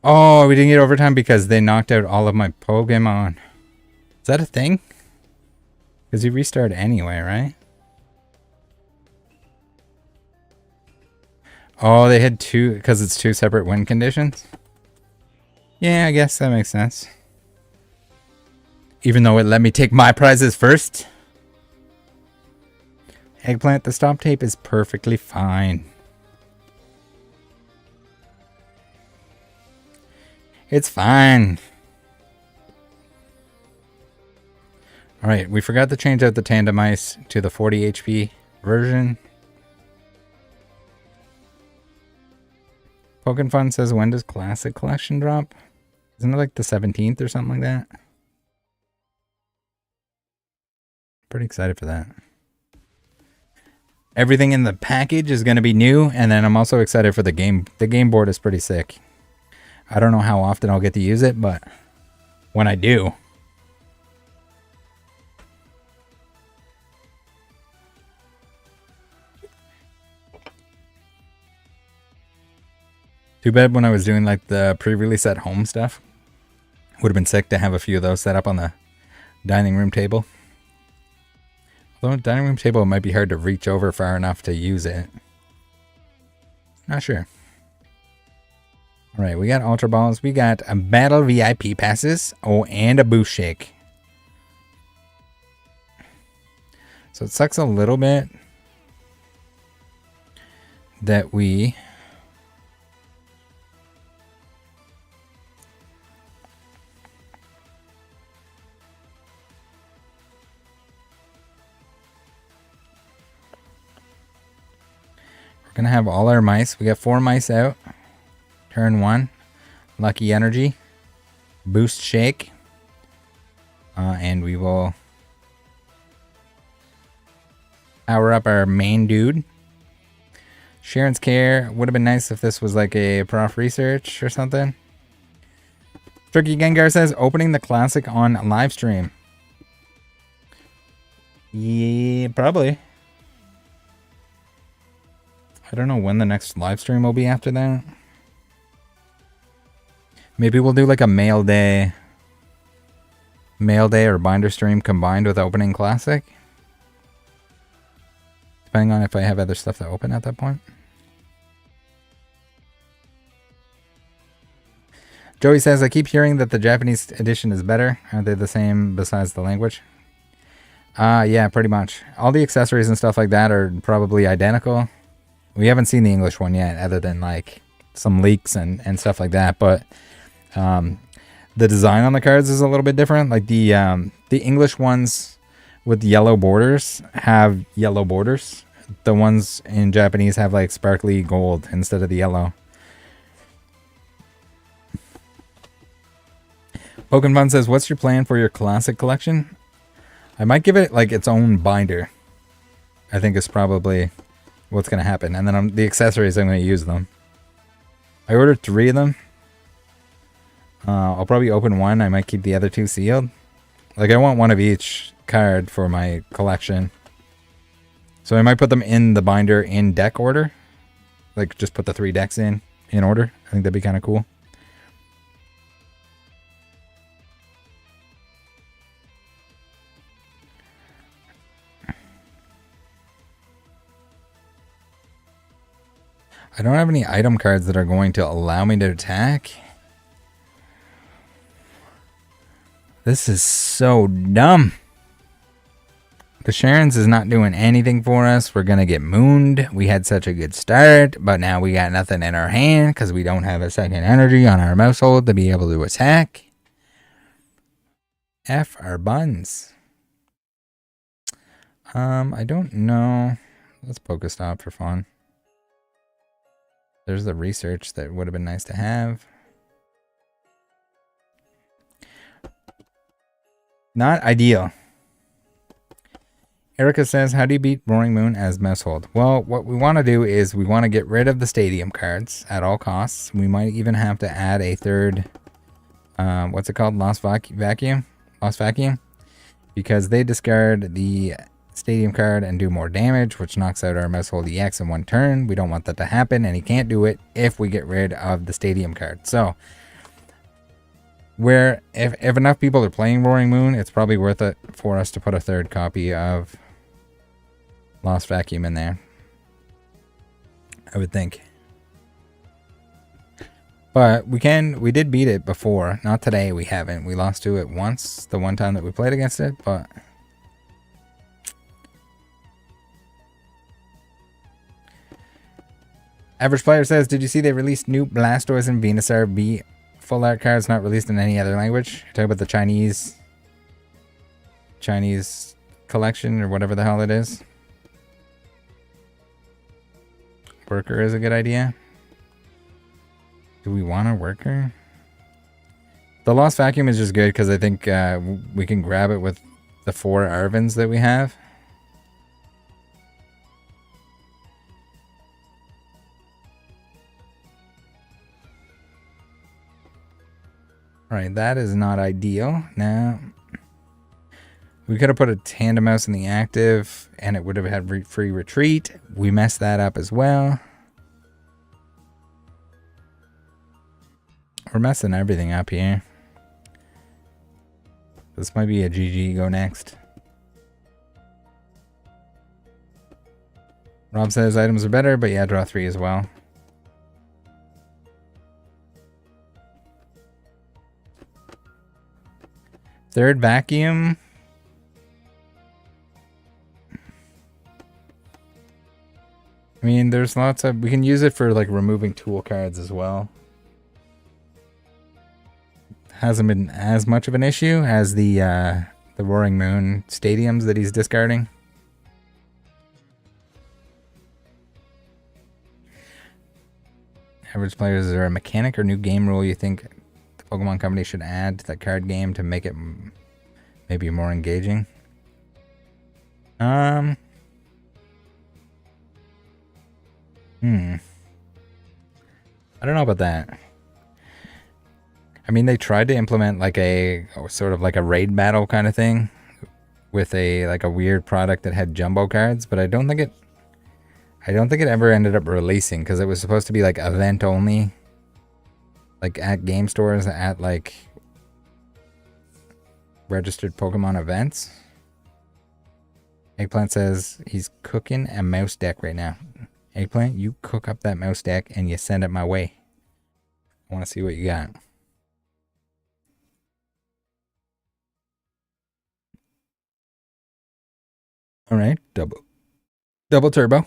Oh, we didn't get overtime because they knocked out all of my Pokemon. Is that a thing? Because you restart anyway, right? Oh, they had two, because it's two separate win conditions? Yeah, I guess that makes sense. Even though it let me take my prizes first. Eggplant, the stop tape is perfectly fine. It's fine. Alright, we forgot to change out the tandem ice to the 40 HP version. Fun says, when does Classic Collection drop? Isn't it like the 17th or something like that? Pretty excited for that. Everything in the package is going to be new, and then I'm also excited for the game. The game board is pretty sick. I don't know how often I'll get to use it, but when I do. Too bad when I was doing like the pre-release at home stuff. Would have been sick to have a few of those set up on the dining room table. Although dining room table might be hard to reach over far enough to use it. Not sure. Alright, we got Ultra Balls. We got a Battle VIP passes. Oh, and a Boost Shake. So it sucks a little bit that we... We're going to have all our mice. We got 4 mice out. Turn 1. Lucky Energy. Boost Shake. And we will power up our main dude. Sharon's Care. Would have been nice if this was like a prof research or something. Tricky Gengar says, opening the classic on live stream. Yeah, probably. I don't know when the next live stream will be after that. Maybe we'll do like a mail day or binder stream combined with opening classic. Depending on if I have other stuff to open at that point. Joey says, I keep hearing that the Japanese edition is better. Are they the same besides the language? Yeah, pretty much. All the accessories and stuff like that are probably identical. We haven't seen the English one yet, other than like some leaks and stuff like that. But the design on the cards is a little bit different. Like the English ones with yellow borders have yellow borders. The ones in Japanese have like sparkly gold instead of the yellow. Pokemon says, what's your plan for your classic collection? I might give it like its own binder. I think is probably what's going to happen. And then the accessories, I'm going to use them. I ordered 3 of them. I'll probably open 1. I might keep the other 2 sealed. Like I want 1 of each card for my collection. So I might put them in the binder in deck order. Like just put the 3 decks in order. I think that'd be kind of cool. I don't have any item cards that are going to allow me to attack. This is so dumb. The Sharon's is not doing anything for us. We're going to get mooned. We had such a good start, but now we got nothing in our hand because we don't have a second energy on our Maushold to be able to attack. F our buns. I don't know. Let's Pokestop for fun. There's the research that would have been nice to have. Not ideal. Erica says, how do you beat Roaring Moon as Maushold? Well, what we want to do is we want to get rid of the stadium cards at all costs. We might even have to add a third, what's it called? Lost Vacuum? Because they discard the stadium card and do more damage, which knocks out our Maushold EX in one turn. We don't want that to happen, and he can't do it if we get rid of the stadium card. So, if enough people are playing Roaring Moon, it's probably worth it for us to put a third copy of Lost Vacuum in there, I would think. But we did beat it before. Not today, we haven't. We lost to it once, the one time that we played against it, but... Average Player says, did you see they released new Blastoise and Venusaur B full art cards not released in any other language? Talk about the Chinese collection or whatever the hell it is. Worker is a good idea. Do we want a worker? The Lost Vacuum is just good because I think we can grab it with the 4 Arvins that we have. Alright, that is not ideal. Now, we could have put a Tandem Mouse in the active and it would have had free retreat. We messed that up as well. We're messing everything up here. This might be a GG go next. Rob says items are better, but yeah, draw 3 as well. Third Vacuum. I mean, there's lots of... We can use it for, like, removing tool cards as well. Hasn't been as much of an issue as the Roaring Moon stadiums that he's discarding. Average Players, is there a mechanic or new game rule you think the Pokemon Company should add to that card game to make it maybe more engaging? I don't know about that. I mean, they tried to implement like a sort of like a raid battle kind of thing with a weird product that had jumbo cards, but I don't think it ever ended up releasing because it was supposed to be like event only, like at game stores, at like registered Pokemon events. Eggplant says he's cooking a mouse deck right now. Eggplant, you cook up that mouse deck and you send it my way. I want to see what you got. All right, double turbo.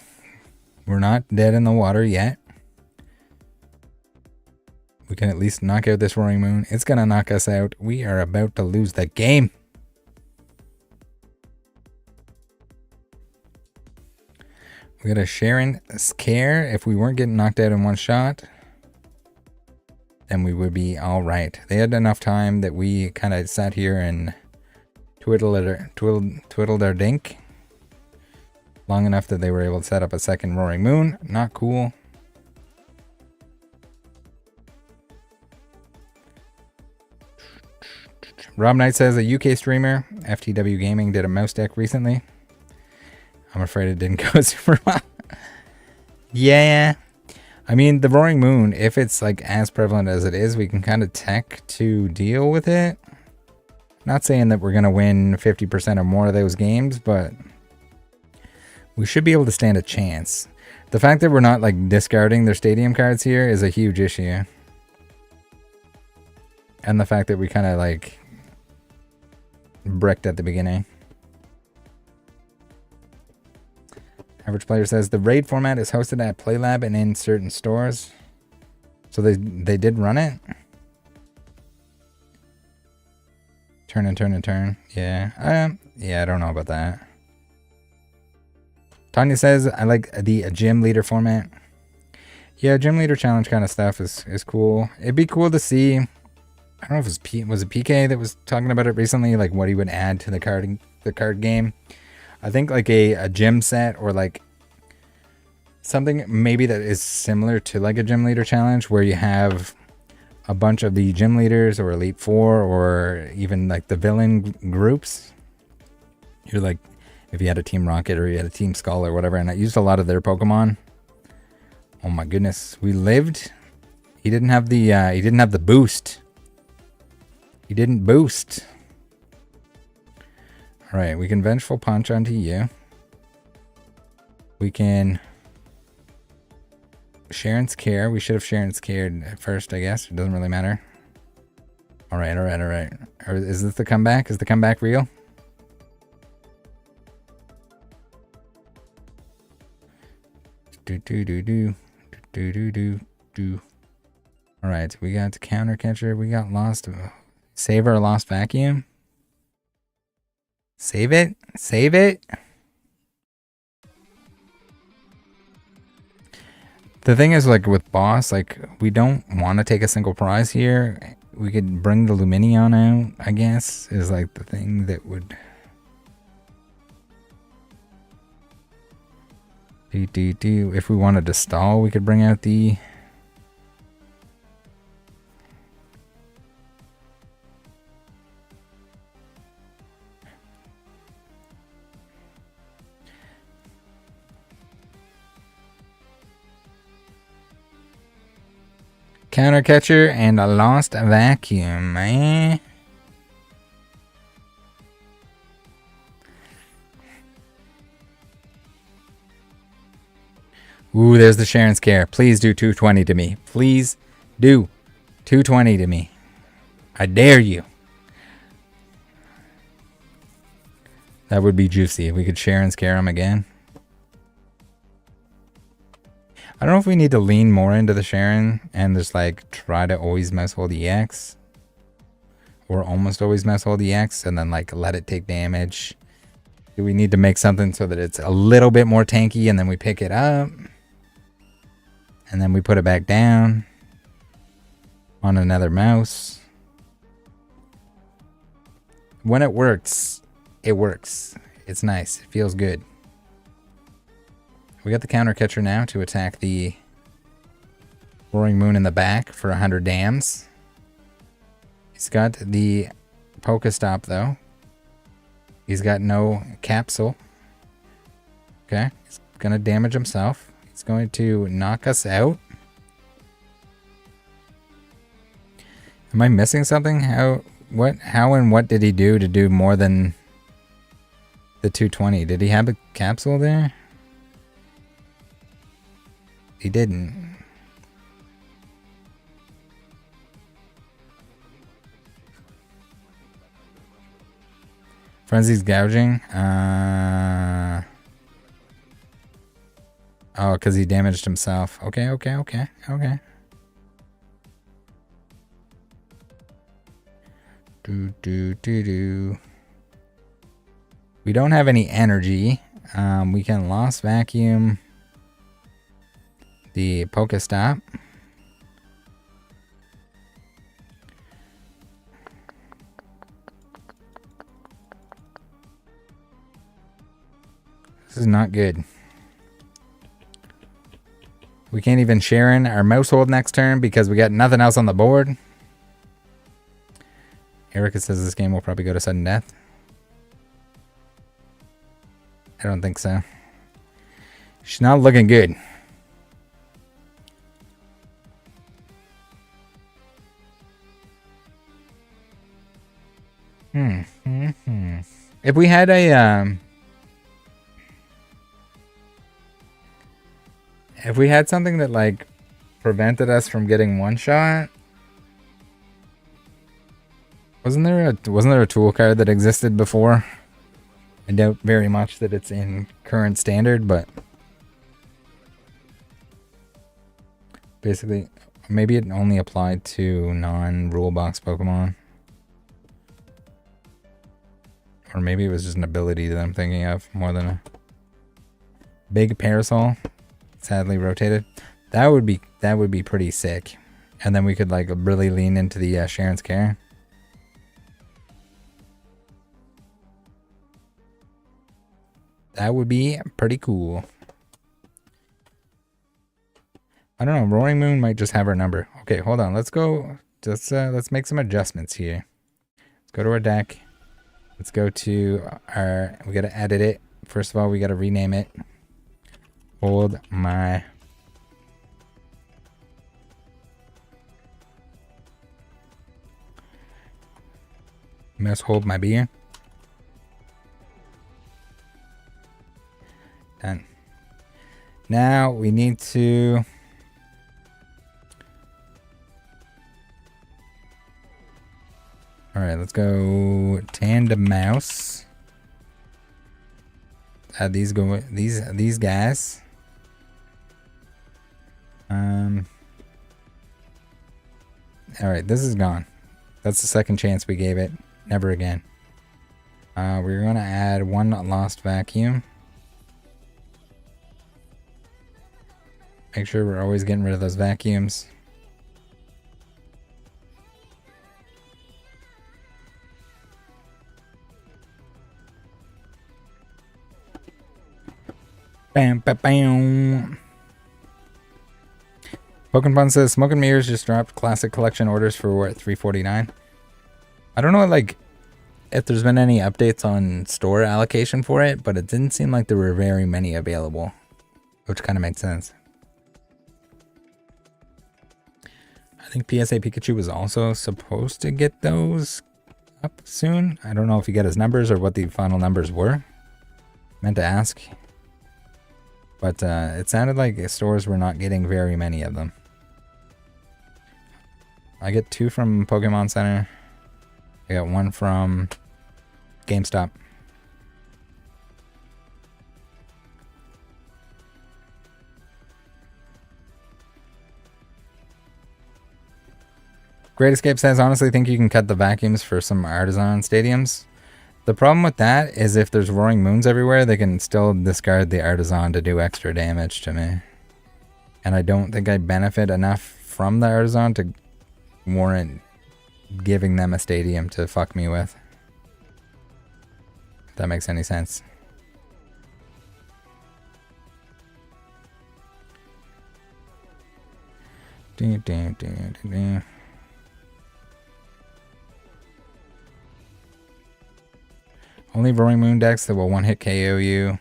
We're not dead in the water yet. We can at least knock out this Roaring Moon. It's gonna knock us out. We are about to lose the game. We got a Sharon Scare. If we weren't getting knocked out in one shot, then we would be all right. They had enough time that we kind of sat here and twiddled our dink long enough that they were able to set up a second Roaring Moon. Not cool. Rob Knight says a UK streamer, FTW Gaming, did a mouse deck recently. I'm afraid it didn't go super well. Yeah. I mean, the Roaring Moon, if it's like as prevalent as it is, we can kind of tech to deal with it. Not saying that we're going to win 50% or more of those games, but we should be able to stand a chance. The fact that we're not like discarding their stadium cards here is a huge issue. And the fact that we kind of like bricked at the beginning. Average Player says the raid format is hosted at PlayLab and in certain stores. So they did run it. Turn and turn and turn. Yeah. Yeah, I don't know about that. Tanya says I like the gym leader format. Yeah, gym leader challenge kind of stuff is cool. It'd be cool to see. I don't know if it was it PK that was talking about it recently, like what he would add to the card game. I think like a gym set or like something maybe that is similar to like a gym leader challenge where you have a bunch of the gym leaders or Elite Four or even like the villain groups. You're like, if you had a Team Rocket or you had a Team Skull or whatever, and I used a lot of their Pokemon. Oh my goodness, we lived. He didn't have the boost. He didn't boost. All right, we can Vengeful Punch onto you. We can Sharon's Care. We should have Sharon's Cared at first, I guess. It doesn't really matter. All right. Is this the comeback? Is the comeback real? Do. All right, we got Counter Catcher. We got Lost. Save our Lost Vacuum. Save it. Save it. The thing is, like, with Boss, like, we don't want to take a single prize here. We could bring the Luminion out, I guess, is, like, the thing that would... If we wanted to stall, we could bring out the... Counter Catcher and a Lost Vacuum, man. Ooh, there's the Sharon's Care. Please do 220 to me. Please do 220 to me. I dare you. That would be juicy. We could Sharon's Care him again. I don't know if we need to lean more into the Sharon and just like try to always Maushold EX. Or almost always Maushold EX and then like let it take damage. Do we need to make something so that it's a little bit more tanky and then we pick it up? And then we put it back down on another mouse. When it works, it works. It's nice. It feels good. We got the Counter Catcher now to attack the Roaring Moon in the back for 100 dams. He's got the Pokestop though. He's got no capsule. Okay, he's gonna damage himself. He's going to knock us out. Am I missing something? How and what did he do to do more than the 220? Did he have a capsule there? He didn't. Frenzy's gouging. Oh, because he damaged himself. Okay. Do. We don't have any energy. We can Lost Vacuum the Pokestop. This is not good. We can't even Sharon our Maushold next turn because we got nothing else on the board. Erica says this game will probably go to sudden death. I don't think so. She's not looking good. If we had a if we had something that like prevented us from getting one shot. Wasn't there a tool card that existed before? I doubt very much that it's in current standard, but basically maybe it only applied to non-rule box Pokemon. Or maybe it was just an ability that I'm thinking of more than a big parasol. Sadly rotated. That would be pretty sick. And then we could like really lean into the Sharon's Care. That would be pretty cool. I don't know. Roaring Moon might just have our number. Okay, hold on. Let's go. Let's make some adjustments here. Let's go to our deck. Let's go to our. We gotta edit it. First of all, we gotta rename it. Hold my. Must hold my beer. Done. Now we need to. All right, let's go Tandem Mouse. Add these guys. All right, this is gone. That's the second chance we gave it. Never again. We're gonna add one Lost Vacuum. Make sure we're always getting rid of those vacuums. Bam, bam, bam. Pokemon says Smoke and Mirrors just dropped classic collection orders for what, $3.49. I don't know like if there's been any updates on store allocation for it, but it didn't seem like there were very many available, which kind of makes sense. I think PSA Pikachu was also supposed to get those up soon. I don't know if he got his numbers or what the final numbers were. Meant to ask. But it sounded like stores were not getting very many of them. I get 2 from Pokemon Center. I got 1 from GameStop. Great Escape says, honestly think you can cut the vacuums for some artisan stadiums. The problem with that is if there's Roaring Moons everywhere, they can still discard the artisan to do extra damage to me. And I don't think I benefit enough from the artisan to warrant giving them a stadium to fuck me with. If that makes any sense. Only Roaring Moon decks that will one-hit KO you.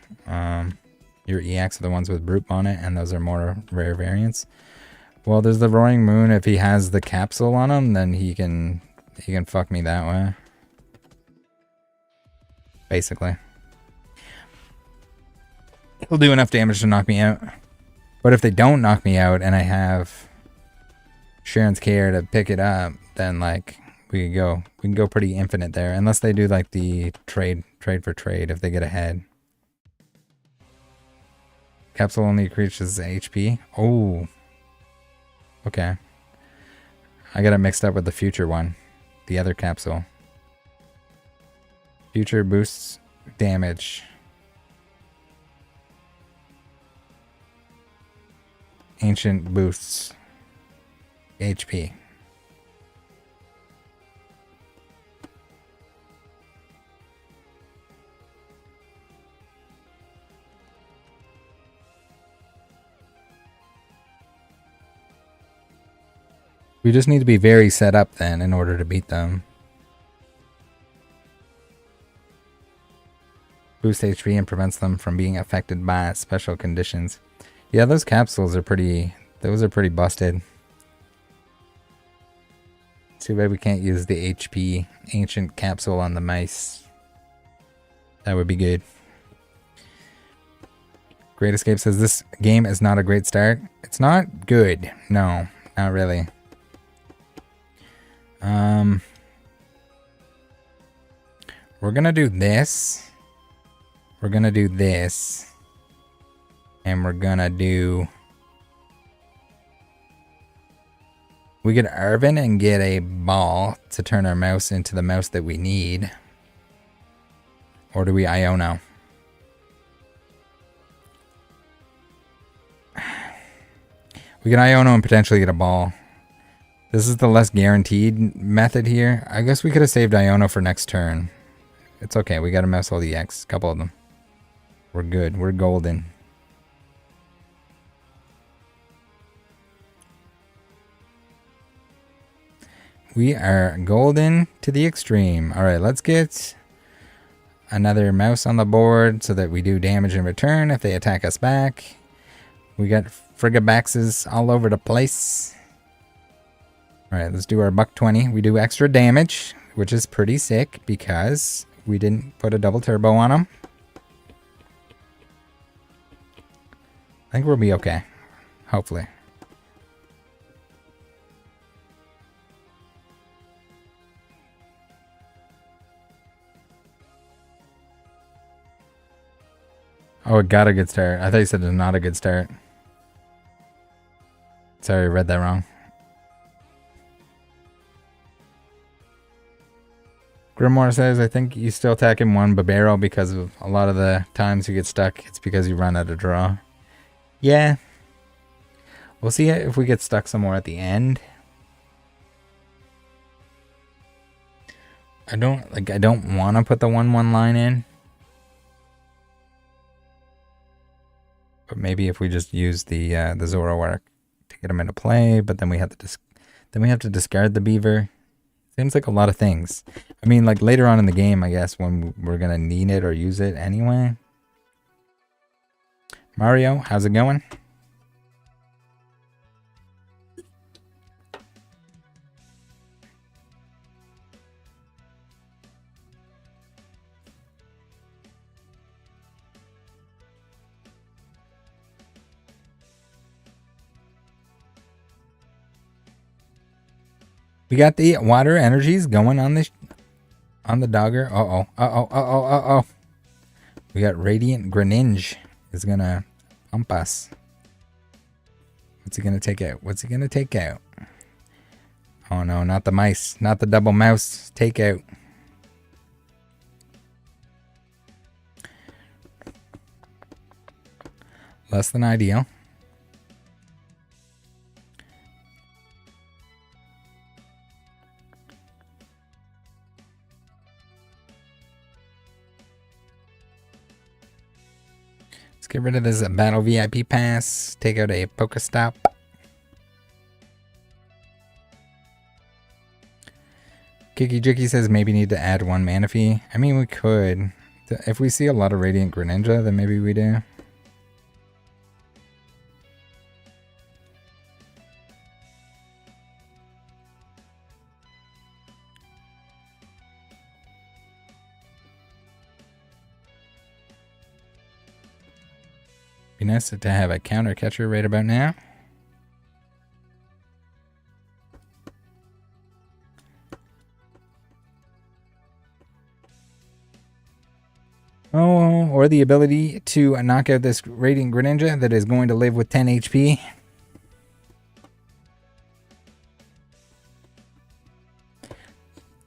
Your EX are the ones with Brute on it, and those are more rare variants. Well, there's the Roaring Moon. If he has the capsule on him, then he can fuck me that way. Basically. He'll do enough damage to knock me out. But if they don't knock me out and I have Sharon's Care to pick it up, then like we can go pretty infinite there. Unless they do like the trade for trade if they get ahead. Capsule only increases HP. Oh. Okay. I got it mixed up with the future one. The other capsule. Future boosts damage. Ancient boosts HP. We just need to be very set up then in order to beat them. Boost HP and prevents them from being affected by special conditions. Yeah, those capsules are pretty... Those are pretty busted. Too bad we can't use the HP ancient capsule on the mice. That would be good. Great Escape says this game is not a great start. It's not good. No, not really. We're gonna do this. We're gonna do this. And we're gonna do... We could Arvin and get a ball to turn our mouse into the mouse that we need. Or do we Iono? We can Iono and potentially get a ball. This is the less guaranteed method here. I guess we could have saved Iono for next turn. It's okay. We got a Maushold EX. A couple of them. We're good. We're golden. We are golden to the extreme. Alright, let's get another mouse on the board so that we do damage in return if they attack us back. We got Frigabaxes all over the place. Alright, let's do our $120. We do extra damage, which is pretty sick because we didn't put a double turbo on them. I think we'll be okay. Hopefully. Oh, it got a good start. I thought you said it's not a good start. Sorry, I read that wrong. Grimoire says, I think you still attack him one Babero because of a lot of the times you get stuck. It's because you run out of draw. Yeah. We'll see if we get stuck somewhere at the end. I don't want to put the 1/1 line in. But maybe if we just use the Zoroark to get him into play, but then we have to discard the Beaver. Seems like a lot of things. I mean, like later on in the game, I guess, when we're gonna need it or use it anyway. Mario, how's it going? We got the water energies going on the dogger. Uh-oh. We got Radiant Greninja is gonna pump us. What's he gonna take out? What's he gonna take out? Oh no, not the mice. Not the double mouse takeout. Less than ideal. Get rid of this battle VIP pass. Take out a Pokestop. Kiki Jiki says maybe need to add one mana fee. I mean, we could. If we see a lot of Radiant Greninja, then maybe we do. Be nice to have a counter catcher right about now. Oh, or the ability to knock out this Radiant Greninja that is going to live with 10 HP.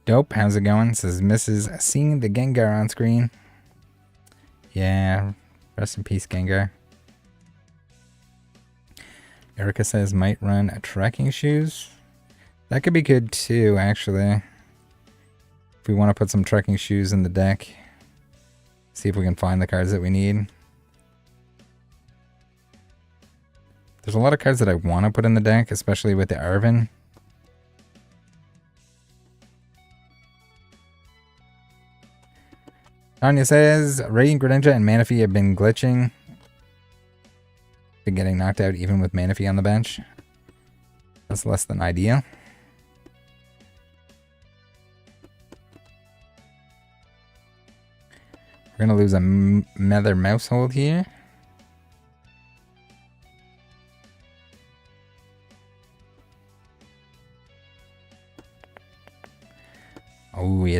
Dope, how's it going? Says Mrs. Seeing the Gengar on screen. Yeah, rest in peace, Gengar. Erica says might run trekking shoes. That could be good too, actually. If we want to put some trekking shoes in the deck. See if we can find the cards that we need. There's a lot of cards that I want to put in the deck, especially with the Arvin. Tanya says Radiant Greninja and Manaphy have been glitching. Been getting knocked out even with Manaphy on the bench. That's less than ideal. We're gonna lose another Maushold here.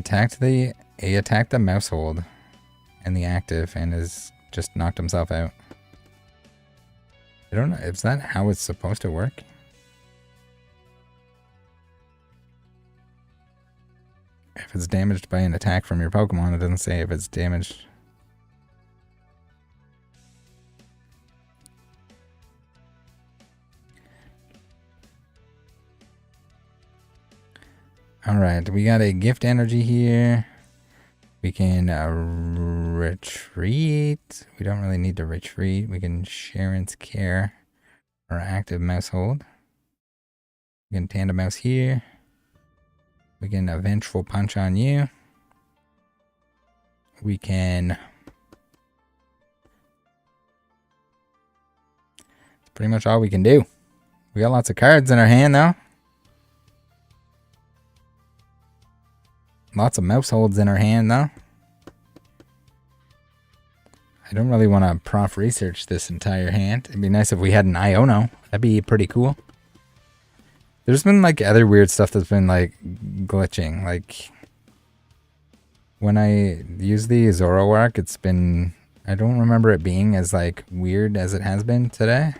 attacked the Maushold and the active and has just knocked himself out. I don't know. Is that how it's supposed to work? If it's damaged by an attack from your Pokemon, it doesn't say if it's damaged. Alright, we got a gift energy here. We can retreat. We don't really need to retreat. We can Sharon's Care or active Maushold. We can Tandem Mouse here. We can a Vengeful Punch on you. We can... That's pretty much all we can do. We got lots of cards in our hand though. Lots of Mausholds in our hand though. I don't really want to prof research this entire hand. It'd be nice if we had an Iono. That'd be pretty cool. There's been like other weird stuff that's been like glitching. Like when I use the Zoroark, it's been, I don't remember it being as like weird as it has been today.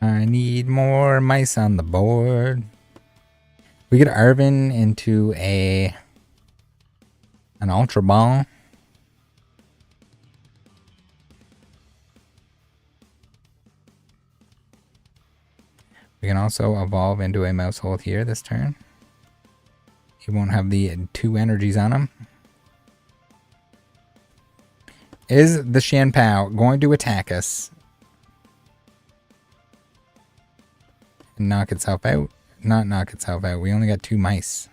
I need more mice on the board. We get Arvin into an Ultra Ball. We can also evolve into a Maushold here this turn. He won't have the 2 energies on him. Is the Chien-Pao going to attack us? And knock itself out? Not knock itself out. We only got 2 mice.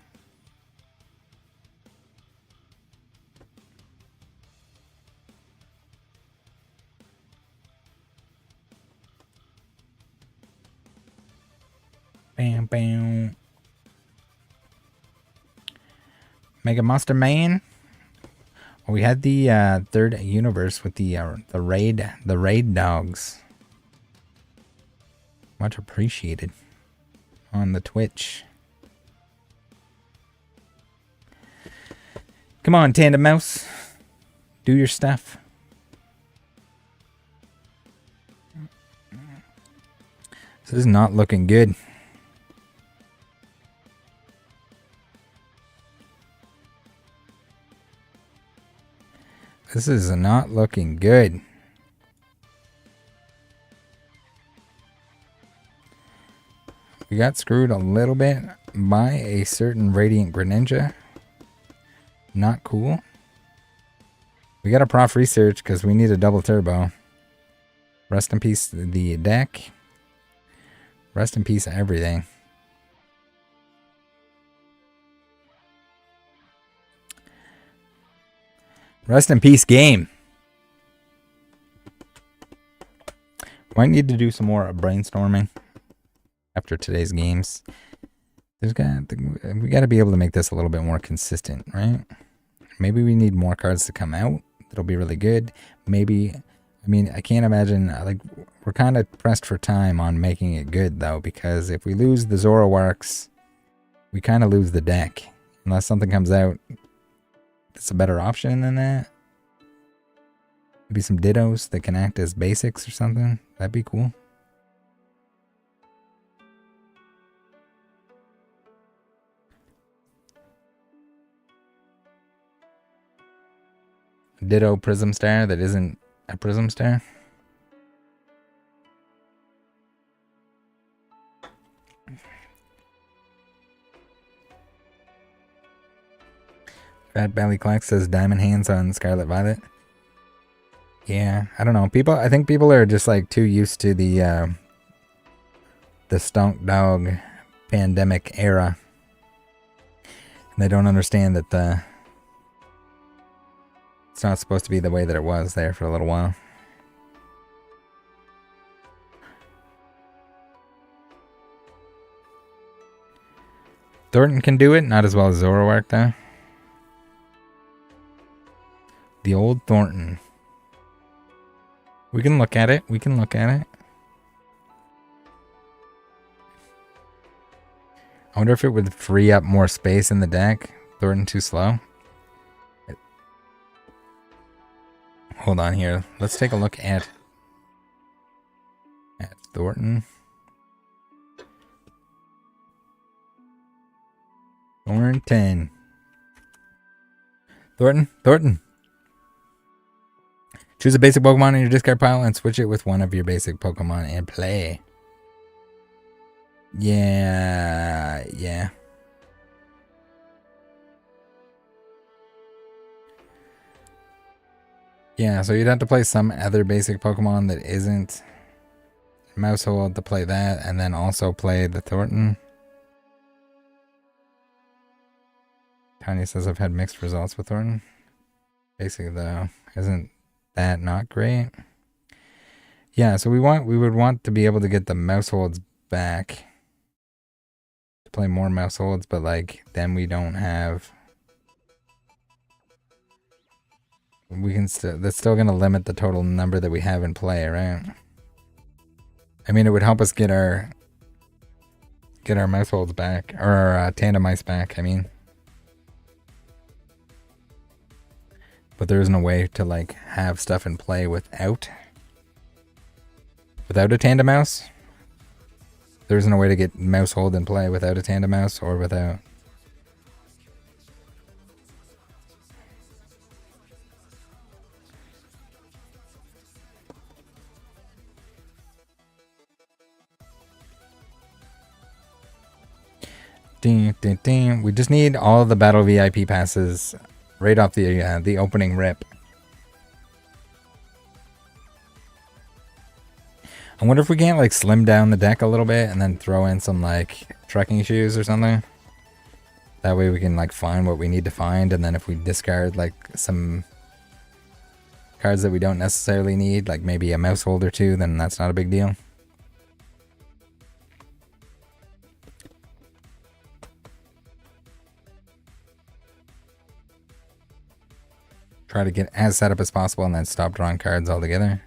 Bam, bam. Mega Monster Man. Well, we had the 3rd universe with the raid dogs. Much appreciated on the Twitch. Come on, Tandem Mouse. Do your stuff. This is not looking good. This is not looking good. We got screwed a little bit by a certain Radiant Greninja. Not cool. We got a prof research because we need a double turbo. Rest in peace the deck. Rest in peace everything. Rest in peace game. Might need to do some more brainstorming after today's games. We got to be able to make this a little bit more consistent, right? Maybe we need more cards to come out. That'll be really good. Maybe, I mean, I can't imagine, like, we're kind of pressed for time on making it good, though, because if we lose the Zoroarks, we kind of lose the deck. Unless something comes out that's a better option than that. Maybe some Dittos that can act as basics or something. That'd be cool. Ditto Prism Star that isn't a Prism Star. Fat Belly Clark says Diamond Hands on Scarlet Violet. Yeah, I don't know. I think people are just like too used to the Stonk Dog pandemic era. And they don't understand that it's not supposed to be the way that it was there for a little while. Thornton can do it, not as well as Zoroark though. The old Thornton. We can look at it. We can look at it. I wonder if it would free up more space in the deck. Thornton too slow. Hold on here. Let's take a look at Thornton. Thornton. Thornton. Choose a basic Pokemon in your discard pile and switch it with one of your basic Pokemon and play. Yeah. Yeah, so you'd have to play some other basic Pokemon that isn't Maushold to play that, and then also play the Thornton. Tanya says I've had mixed results with Thornton. Basically, though, isn't that not great? Yeah, so we would want to be able to get the Mausholds back. To play more Mausholds, but like then we don't have. We can still. That's still gonna limit the total number that we have in play, right? I mean, it would help us get our Mausholds back, or our Tandem Mice back. I mean. But there isn't a way to like have stuff in play without a Tandem Mouse. There isn't a way to get Maushold in play without a Tandem Mouse or without. Ding, ding, ding. We just need all of the battle VIP passes right off the opening rip. I wonder if we can't like slim down the deck a little bit and then throw in some like trekking shoes or something. That way we can like find what we need to find, and then if we discard like some cards that we don't necessarily need, like maybe a Maushold or two, then that's not a big deal. Try to get as set up as possible and then stop drawing cards altogether.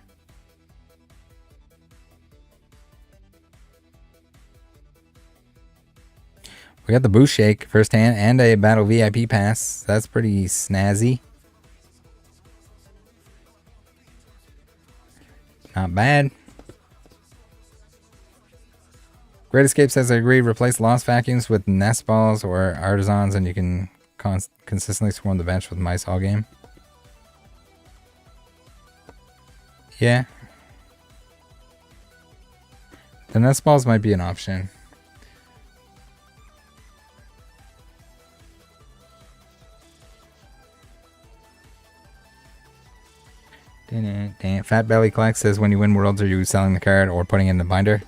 We got the Boost Shake first hand and a Battle VIP pass. That's pretty snazzy. Not bad. Great Escape says, I agree. Replace Lost Vacuums with Nest Balls or Artisans and you can consistently swarm the bench with mice all game. Yeah. The Nest Balls might be an option. Fat Belly Clack says, when you win Worlds, are you selling the card or putting it in the binder?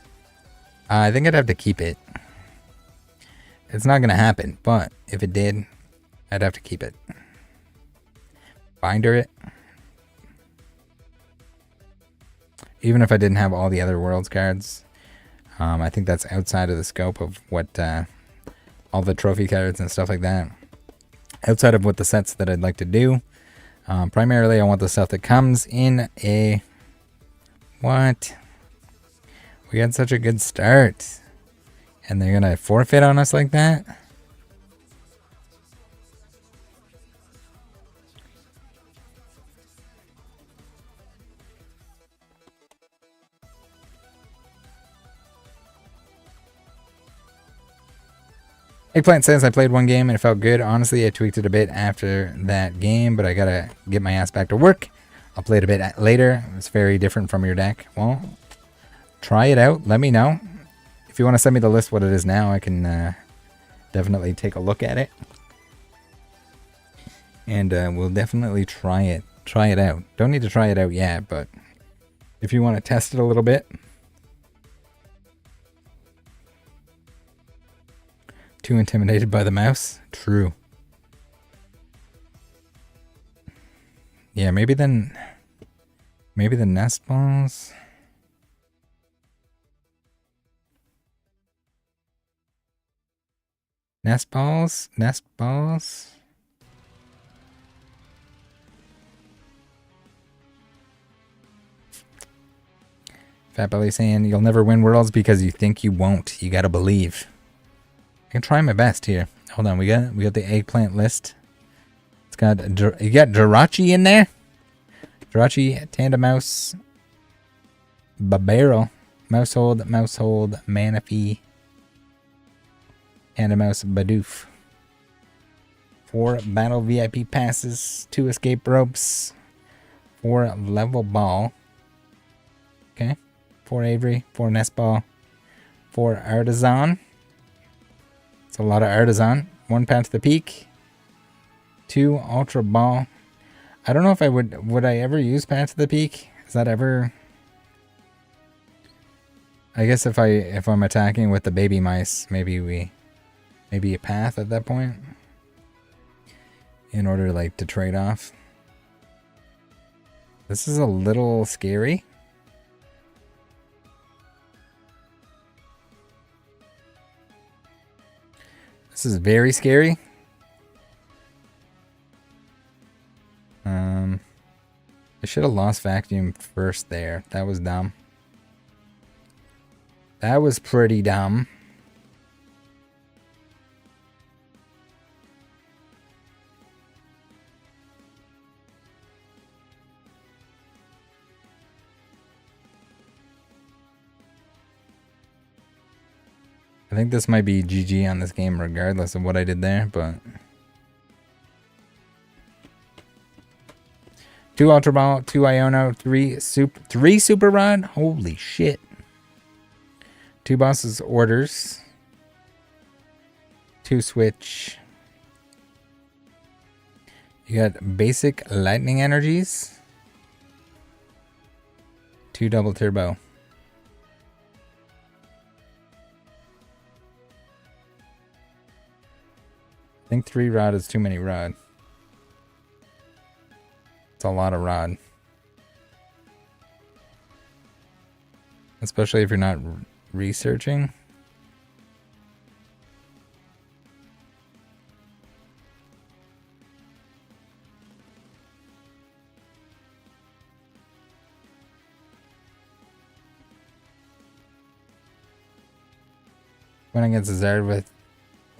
I think I'd have to keep it. It's not going to happen, but if it did, I'd have to keep it. Binder it. Even if I didn't have all the other Worlds cards, I think that's outside of the scope of what all the trophy cards and stuff like that. Outside of what the sets that I'd like to do. Primarily, I want the stuff that comes in a... What? We had such a good start. And they're going to forfeit on us like that? Eggplant says, I played one game and it felt good. Honestly, I tweaked it a bit after that game, but I gotta get my ass back to work. I'll play it a bit later. It's very different from your deck. Well, try it out. Let me know. If you want to send me the list what it is now, I can definitely take a look at it. And we'll definitely try it. Try it out. Don't need to try it out yet, but if you want to test it a little bit. Too intimidated by the mouse? True. Yeah, maybe the Nest Balls. Nest balls. Nest balls. Fat Belly saying you'll never win worlds because you think you won't. You gotta believe. I can try my best here. Hold on, we got the eggplant list. It's got you got Jirachi in there. Jirachi, Tandemouse, Babero, Maushold, Manaphy, Tandemouse, Bidoof. 4 battle VIP passes, 2 escape ropes, 4 level ball. Okay. 4 Avery, 4 Nest Ball, 4 Artisan. It's a lot of Artisan. 1 Path to the Peak, 2 Ultra Ball. I don't know if I would I ever use Path to the Peak? Is that ever? I guess if I'm attacking with the baby mice, maybe a path at that point in order like to trade off. This is a little scary. This is very scary. I should have lost vacuum first there. That was dumb. That was pretty dumb. I think this might be GG on this game regardless of what I did there, but 2 Ultra Ball, 2 Iono, 3 Super Rod. Holy shit. 2 Bosses Orders. 2 Switch. You got basic lightning energies. 2 double turbo. I think 3 rod is too many rod. It's a lot of rod. Especially if you're not researching. Went against Zard with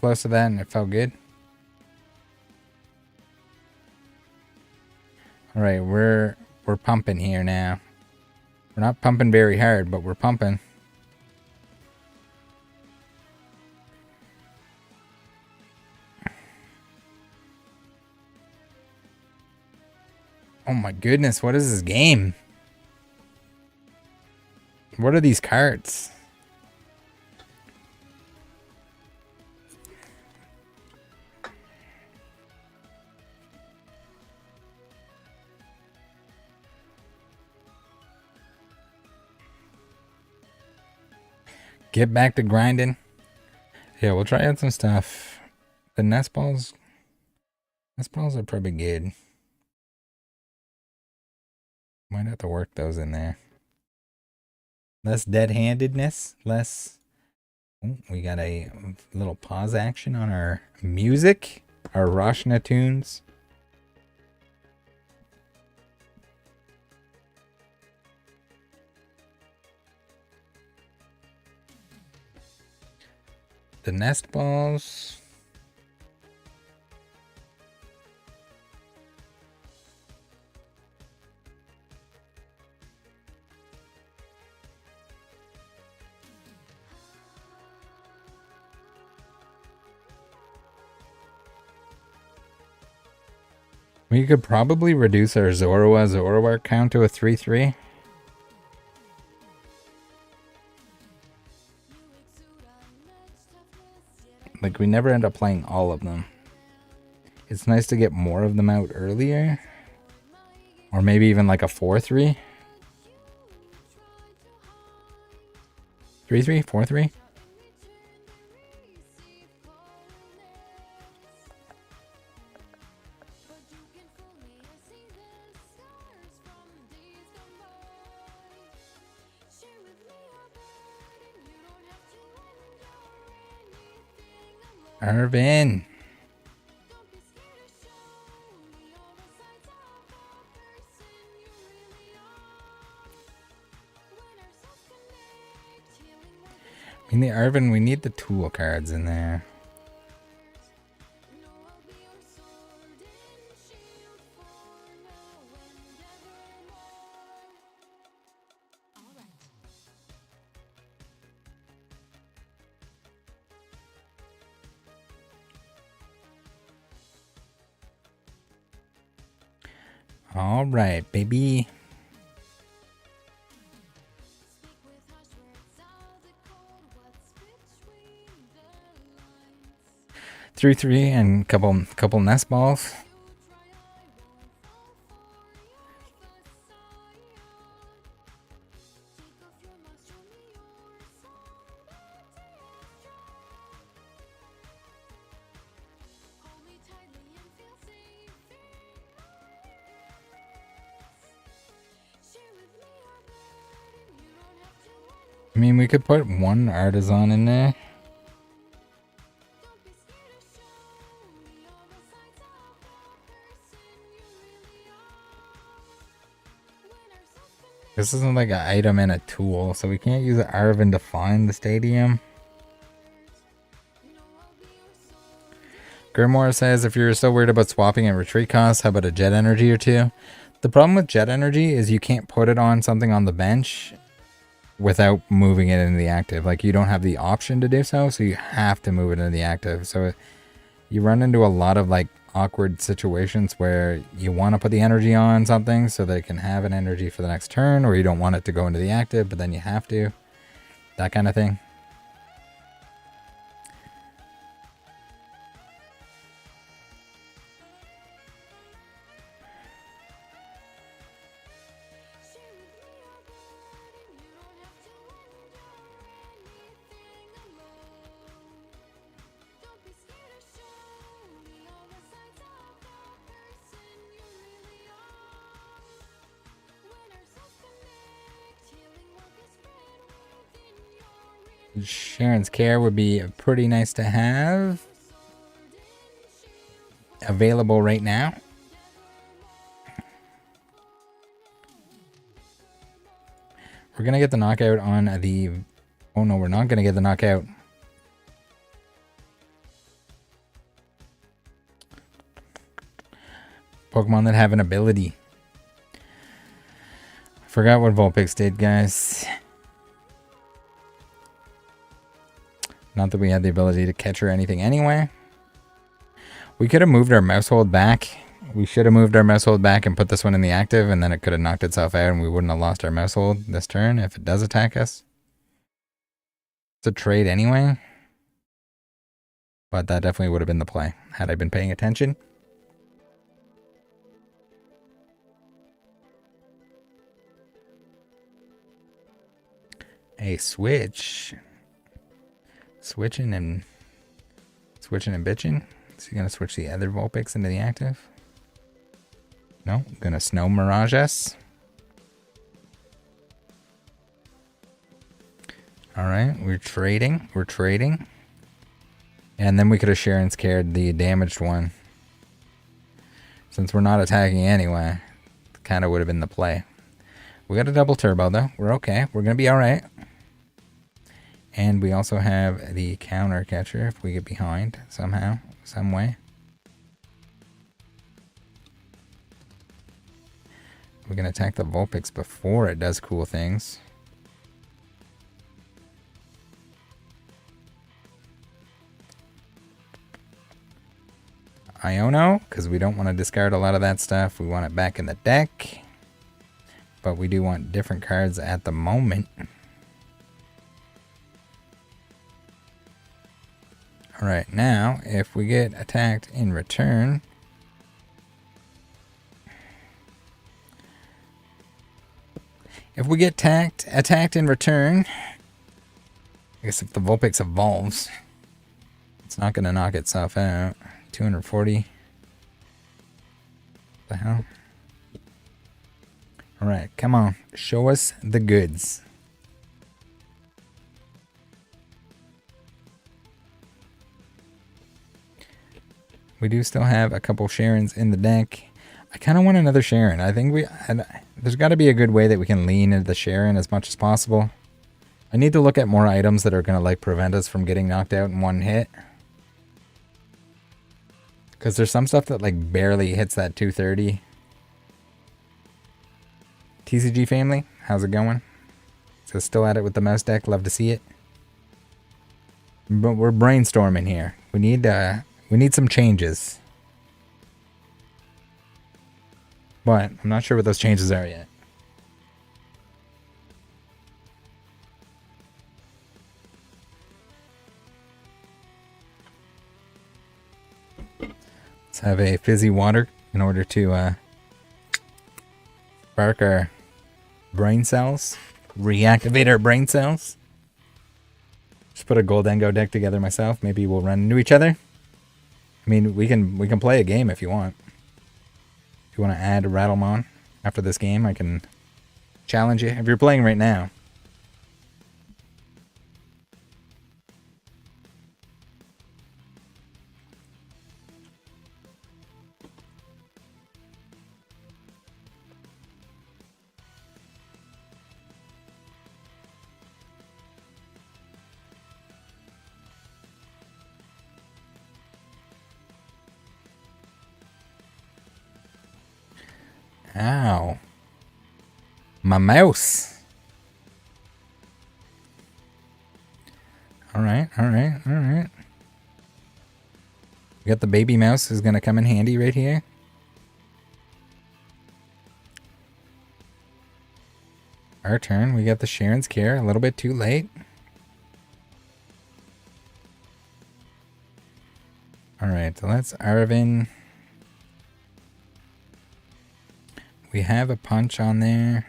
close to that and it felt good. Alright, we're pumping here now. We're not pumping very hard, but we're pumping. Oh my goodness, what is this game? What are these cards? Get back to grinding. Yeah, we'll try out some stuff. The nest balls are probably good. Might have to work those in there. Less dead-handedness, less... Oh, we got a little pause action on our music, our Roshna tunes. The nest balls. We could probably reduce our Zoroark count to a 3-3. Like, we never end up playing all of them. It's nice to get more of them out earlier. Or maybe even like a 4-3. 3-3? 4-3? Irvin. In the Irvin, we need the tool cards in there. All right, baby. Three and couple nest balls. I mean, we could put one artisan in there. This isn't like an item and a tool, so we can't use Arvin to find the stadium. Grimoire says, if you're still worried about swapping and retreat costs, how about a jet energy or two? The problem with jet energy is you can't put it on something on the bench without moving it into the active. Like, you don't have the option to do so, so you have to move it into the active. So you run into a lot of like awkward situations where you want to put the energy on something so they can have an energy for the next turn, or you don't want it to go into the active, but then you have to. That kind of thing. Sharon's Care would be pretty nice to have. Available right now. We're going to get the knockout on the... Oh no, we're not going to get the knockout. Pokemon that have an ability. I forgot what Vulpix did, guys. Not that we had the ability to catch or anything anyway. We could have moved our Maushold back. We should have moved our Maushold back and put this one in the active, and then it could have knocked itself out and we wouldn't have lost our Maushold this turn if it does attack us. It's a trade anyway. But that definitely would have been the play had I been paying attention. A switch. Switching and bitching. So you're gonna switch the other Vulpix into the active? No, gonna Snow Mirage us. Alright, we're trading. And then we could have Sharon's Cared the damaged one. Since we're not attacking anyway, kind of would have been the play. We got a double turbo though. We're okay. We're gonna be alright. And we also have the counter catcher if we get behind somehow, some way. We're going to attack the Vulpix before it does cool things. Iono, because we don't want to discard a lot of that stuff. We want it back in the deck. But we do want different cards at the moment. Alright, now, if we get attacked in return... If we get attacked in return... I guess if the Vulpix evolves... It's not going to knock itself out. 240. What the hell? Alright, come on. Show us the goods. we do still have a couple Sharons in the deck. I kind of want another Charon. I think there's got to be a good way that we can lean into the Charon as much as possible. I need to look at more items that are going to like prevent us from getting knocked out in one hit. Because there's some stuff that like barely hits that 230. TCG family, how's it going? So still at it with the mouse deck. Love to see it. But we're brainstorming here. We need some changes. But I'm not sure what those changes are yet. Let's have a fizzy water in order to spark our brain cells. Reactivate our brain cells. Just put a Goldengo deck together myself. Maybe we'll run into each other. I mean, we can play a game if you want. If you want to add Rattlemon after this game, I can challenge you. If you're playing right now. Ow. My mouse. Alright. We got the baby mouse who's going to come in handy right here. Our turn. We got the Sharon's Care. A little bit too late. Alright, so let's Arvin. We have a punch on there.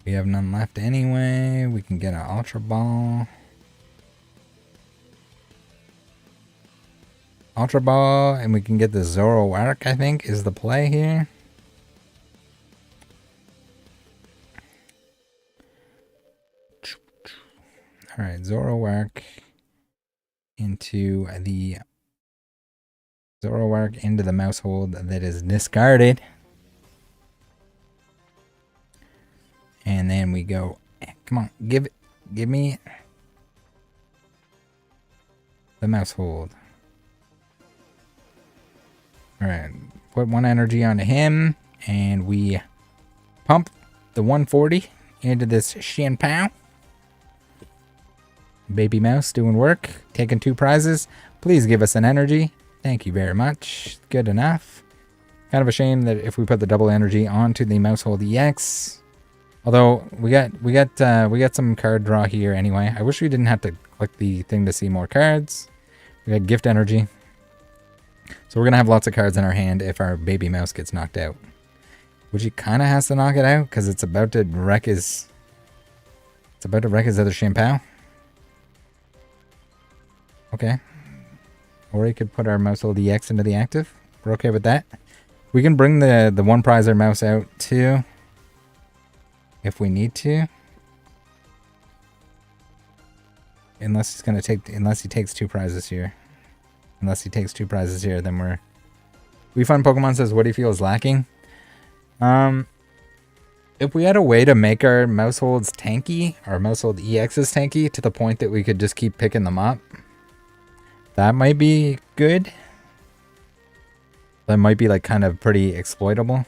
We have none left anyway. We can get an Ultra Ball. Ultra Ball, and we can get the Zoroark, I think, is the play here. Alright, Zoroark into the Maushold that is discarded. And then we go, come on, give me the Maushold. Alright, put one energy onto him, and we pump the 140 into this Chien-Pao. Baby mouse doing work, taking 2 prizes. Please give us an energy. Thank you very much. Good enough. Kind of a shame that if we put the double energy onto the Maushold EX. Although we got some card draw here anyway. I wish we didn't have to click the thing to see more cards. We got gift energy. So we're gonna have lots of cards in our hand if our baby mouse gets knocked out. Which he kinda has to knock it out because it's about to wreck his other Chien-Pao. Okay. Or he could put our Maushold EX into the active. We're okay with that. We can bring the one prizer mouse out too. If we need to. Unless he takes 2 prizes here. Unless he takes 2 prizes here, then we're... We Fun Pokemon says, what do you feel is lacking? If we had a way to make our Mausholds tanky, our Maushold EXs tanky, to the point that we could just keep picking them up, that might be good. That might be like kind of pretty exploitable.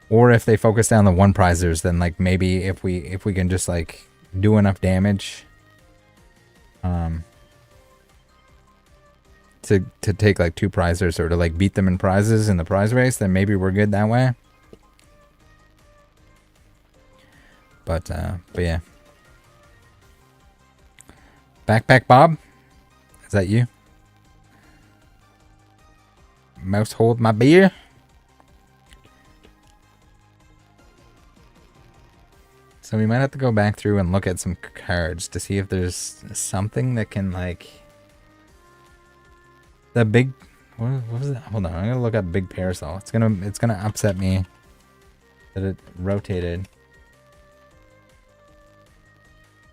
Or if they focus down the one prizers, then like maybe if we can just like do enough damage to take like 2 prizers or to like beat them in prizes in the prize race, then maybe we're good that way. But yeah. Backpack Bob? Is that you? Maushold my beer? So we might have to go back through and look at some cards to see if there's something that can like... The big... What was it? Hold on, I'm gonna look up Big Parasol. It's gonna upset me that it rotated.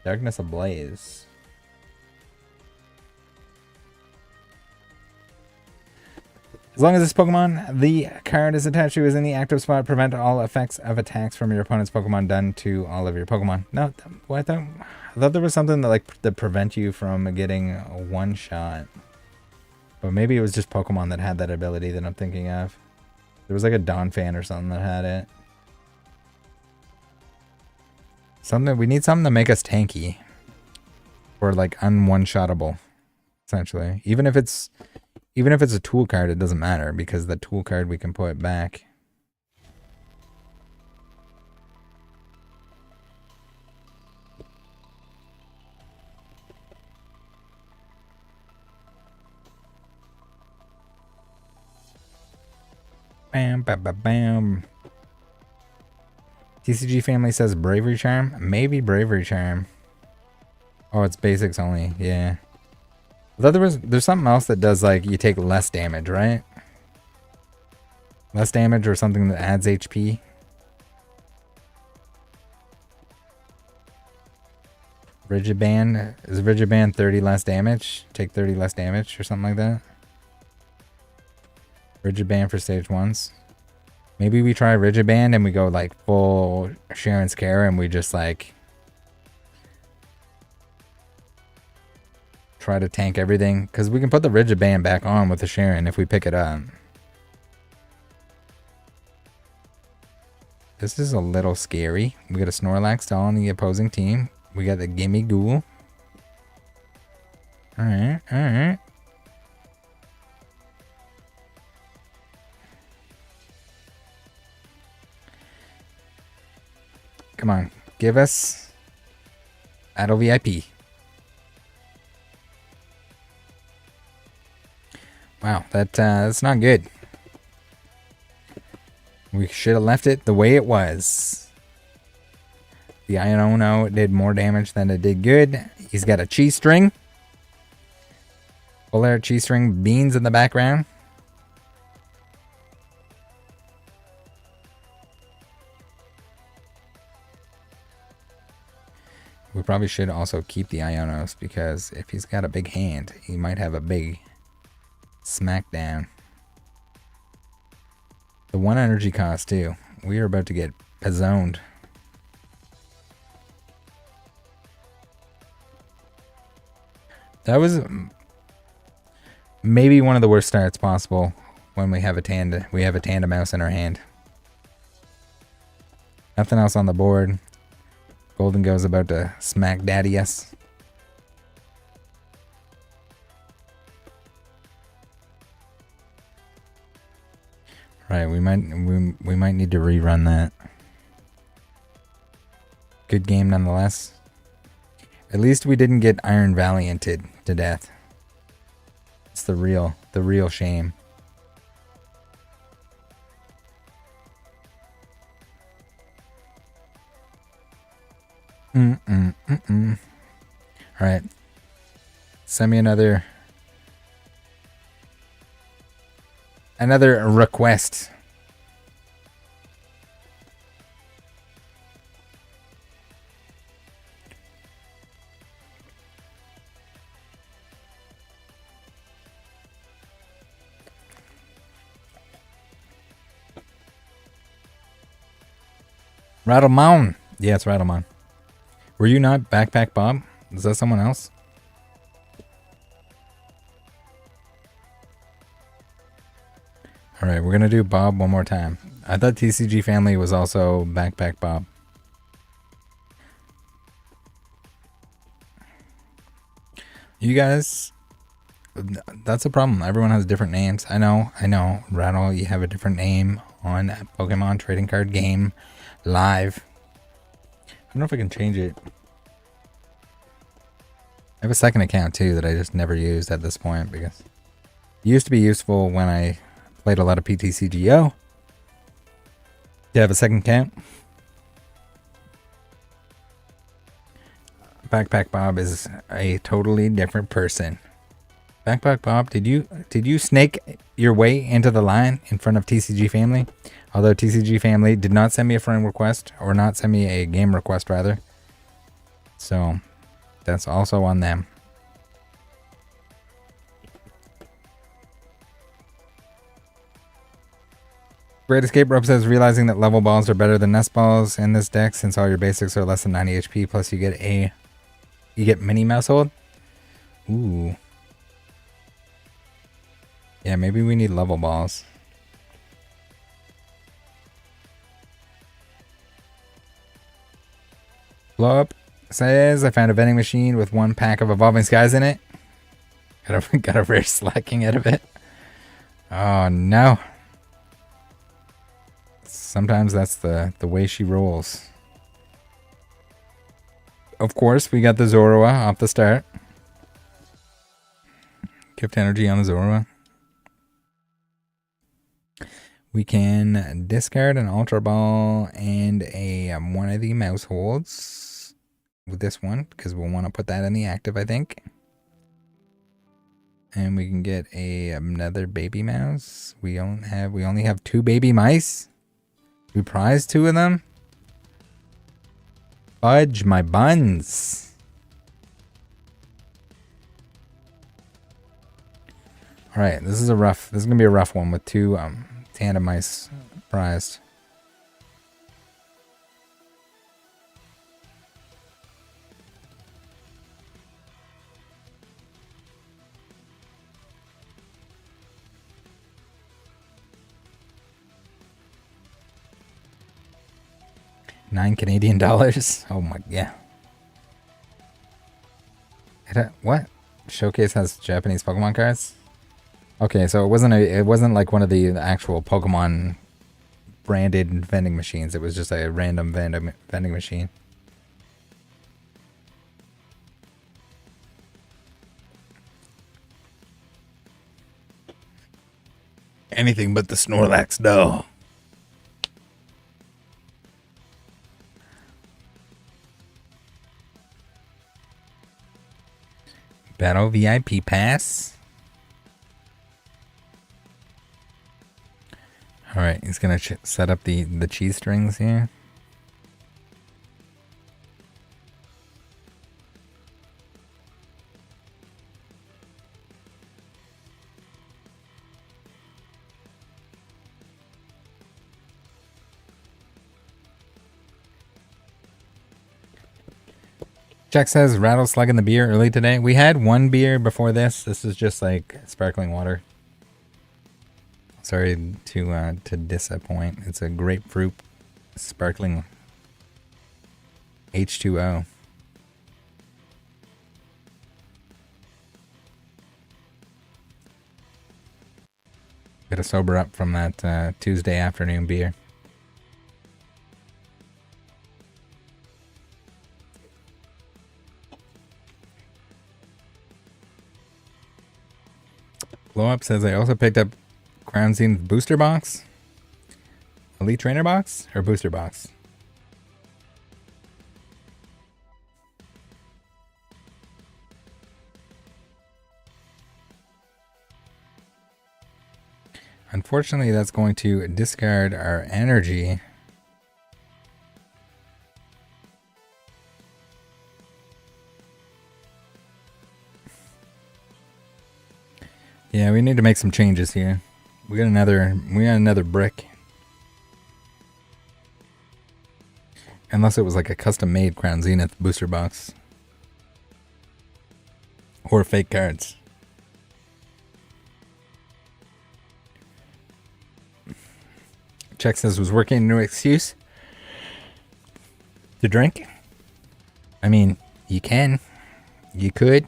Darkness Ablaze. As long as this Pokemon the card is attached to is in the active spot, prevent all effects of attacks from your opponent's Pokemon done to all of your Pokemon. No, what? I thought there was something that that prevent you from getting a one shot. But maybe it was just Pokemon that had that ability that I'm thinking of. There was like a Dawn fan or something that had it. We need something to make us tanky. Or like un-one-shottable, essentially. Even if it's a tool card, it doesn't matter because the tool card we can put it back. Bam, bam, bam, bam. TCG family says Bravery Charm. Maybe Bravery Charm. Oh, it's basics only. Yeah. I thought there's something else that does like you take less damage, right? Less damage or something that adds HP. Rigid Band. Is Rigid Band 30 less damage? Take 30 less damage or something like that? Rigid Band for stage 1s. Maybe we try Rigid Band and we go like full Sharon's Care and we just like try to tank everything. Because we can put the Rigid Band back on with the Sharon if we pick it up. This is a little scary. We got a Snorlax doll on the opposing team. We got the Gimme Ghoul. Alright, alright. Come on, give us lv.x. Wow, that's not good. We should have left it the way it was. The Iono did more damage than it did good. He's got a cheese string. Full air cheese string beans in the background. We probably should also keep the Ionos because if he's got a big hand, he might have a big smackdown. The 1 energy cost too. We are about to get pizzoned. That was maybe one of the worst starts possible when we have a Tanda Mouse in our hand. Nothing else on the board. Golden Go's about to smack daddy us. Right, we might need to rerun that. Good game nonetheless. At least we didn't get Iron Valianted to death. It's the real shame. Alright. Send me another request. Rattlemon. Yeah, it's Rattlemon. Were you not Backpack Bob? Is that someone else? Alright, we're going to do Bob one more time. I thought TCG Family was also Backpack Bob. You guys, that's a problem. Everyone has different names. I know. Rattle, you have a different name on Pokemon Trading Card Game Live. I don't know if I can change it. I have a second account too that I just never used at this point because it used to be useful when I played a lot of PTCGO. Do you have a second account? Backpack Bob is a totally different person. Backpack Bob, did you snake your way into the line in front of TCG Family? Although TCG Family did not send me a friend request, or not send me a game request rather. So that's also on them. Great Escape Rope says realizing that level balls are better than nest balls in this deck since all your basics are less than 90 HP. Plus you get mini Maushold. Ooh. Yeah, maybe we need level balls. Blow Up says I found a vending machine with 1 pack of Evolving Skies in it. Got a rare slacking out of it. Oh no. Sometimes that's the way she rolls. Of course, we got the Zorua off the start. Gift energy on the Zorua. We can discard an Ultra Ball and a one of the Mausholds with this one because we'll want to put that in the active, I think. And we can get another baby mouse. We only have 2 baby mice. We prize 2 of them. Fudge my buns. All right, this is gonna be a rough one with 2 tandem mice prized. $9 Canadian. Oh my, yeah. What? Showcase has Japanese Pokemon cards? Okay, so it wasn't like one of the actual Pokemon branded vending machines. It was just a random vending machine. Anything but the Snorlax, no. Battle VIP pass. All right, he's gonna set up the cheese strings here. Jack says Rattle slugging the beer early today. We had 1 beer before this. This is just like sparkling water. Sorry to disappoint. It's a grapefruit sparkling H2O. Gotta sober up from that Tuesday afternoon beer. Blow Up says I also picked up Crown Zenith booster box. Elite trainer box or booster box? Unfortunately, that's going to discard our energy. Yeah, we need to make some changes here. We got another brick. Unless it was like a custom-made Crown Zenith booster box. Or fake cards. Check says was working no excuse to drink. I mean, you can. You could.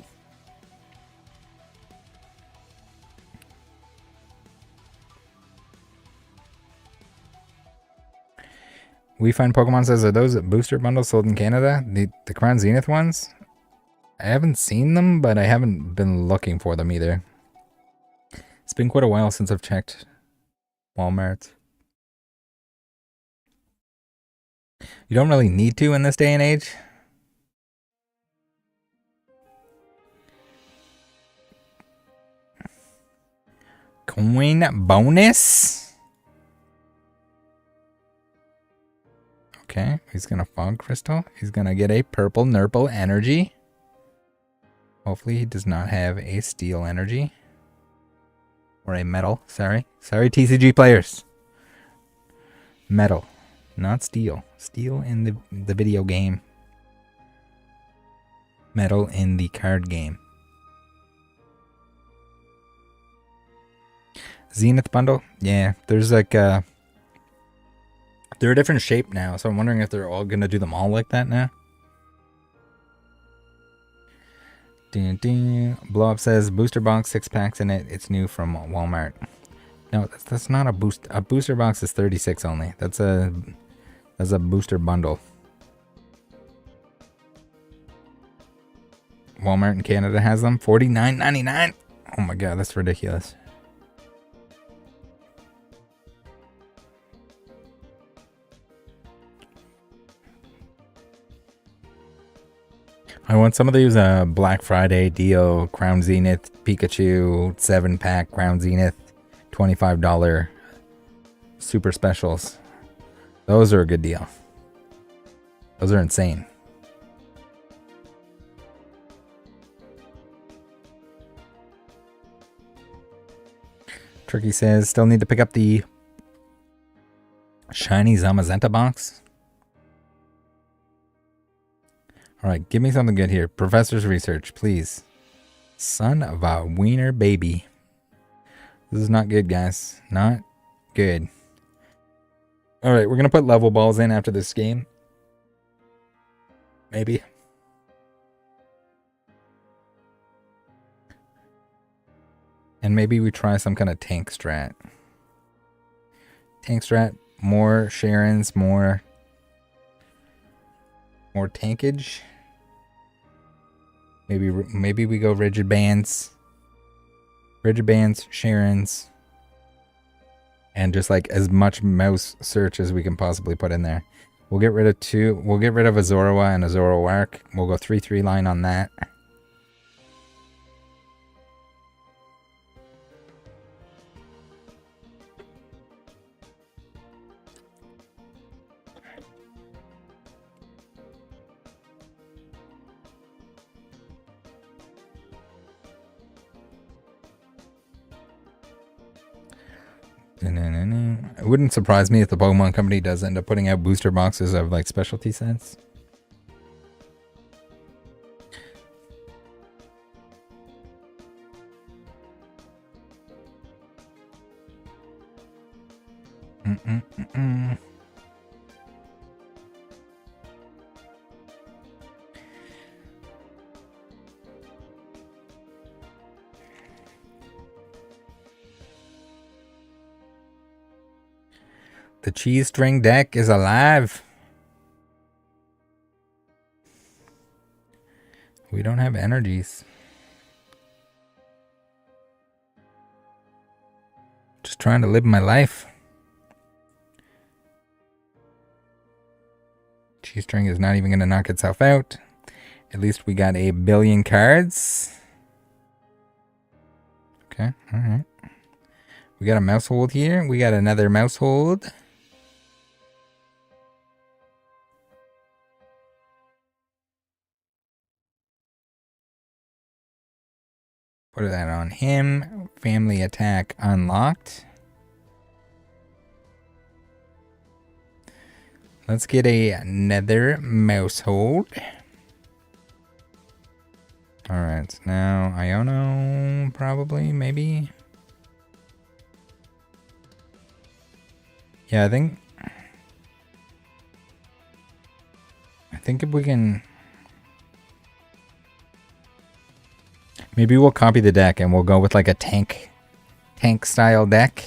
We Find Pokemon says, are those booster bundles sold in Canada? The Crown Zenith ones? I haven't seen them, but I haven't been looking for them either. It's been quite a while since I've checked Walmart. You don't really need to in this day and age. Coin bonus? Okay, he's gonna Fog Crystal. He's gonna get a purple Nurple energy. Hopefully he does not have a steel energy. Or a metal, sorry. Sorry, TCG players. Metal, not steel. Steel in the video game. Metal in the card game. Zenith bundle? Yeah, there's like they're a different shape now, so I'm wondering if they're all gonna do them all like that now. Blow Up says booster box 6 packs in it. It's new from Walmart. No, that's not a boost. A booster box is 36 only. That's a booster bundle. Walmart in Canada has them. $49.99. Oh my god, that's ridiculous. I want some of these Black Friday deal Crown Zenith Pikachu 7-pack Crown Zenith $25 super specials. Those are a good deal. Those are insane. Tricky says, still need to pick up the shiny Zamazenta box. Alright, give me something good here. Professor's research, please. Son of a wiener baby. This is not good, guys. Not good. Alright, we're going to put level balls in after this game. Maybe. And maybe we try some kind of tank strat. Tank strat, more Sharons, more tankage. Maybe we go rigid bands, Sharons, and just like as much mouse search as we can possibly put in there. We'll get rid of two. We'll get rid of a Zoroark and a Zoroark. We'll go 3/3 line on that. It wouldn't surprise me if the Pokemon Company does end up putting out booster boxes of like specialty sets. The cheese string deck is alive. We don't have energies. Just trying to live my life. Cheese string is not even going to knock itself out. At least we got a billion cards. Okay, alright. We got a Maushold here. We got another Maushold. Put that on him. Family attack unlocked. Let's get another Maushold. Alright, now Iono, probably, maybe. Yeah, I think if we can... Maybe we'll copy the deck and we'll go with like a tank style deck.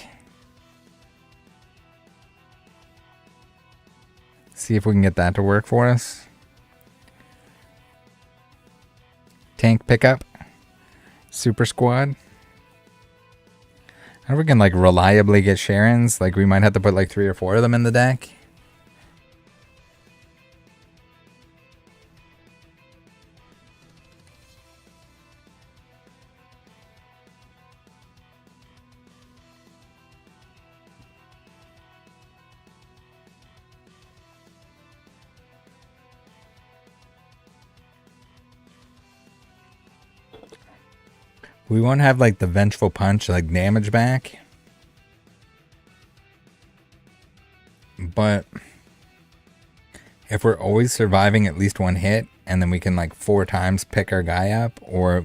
See if we can get that to work for us. Tank pickup. Super squad. I don't know if we can like reliably get Sharons. Like we might have to put like 3 or 4 of them in the deck. We won't have like the Vengeful Punch like damage back. But if we're always surviving at least one hit, and then we can like 4 times pick our guy up, or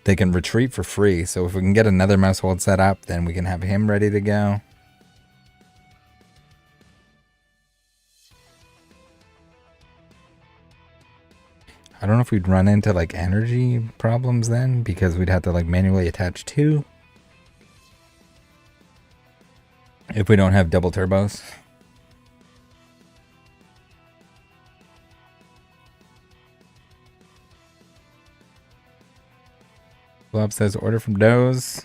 they can retreat for free. So if we can get another Maushold set up, then we can have him ready to go. I don't know if we'd run into like energy problems then, because we'd have to like manually attach 2. If we don't have double turbos. Blob says order from Doze.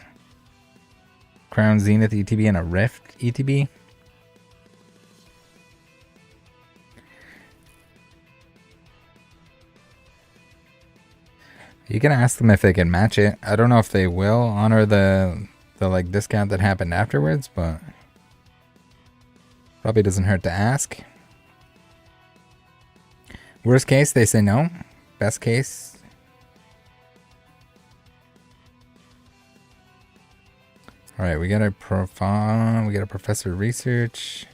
Crown Zenith ETB and a Rift ETB. You can ask them if they can match it. I don't know if they will honor the like discount that happened afterwards, but probably doesn't hurt to ask. Worst case, they say no. Best case. All right, we got a profile. We got a professor research.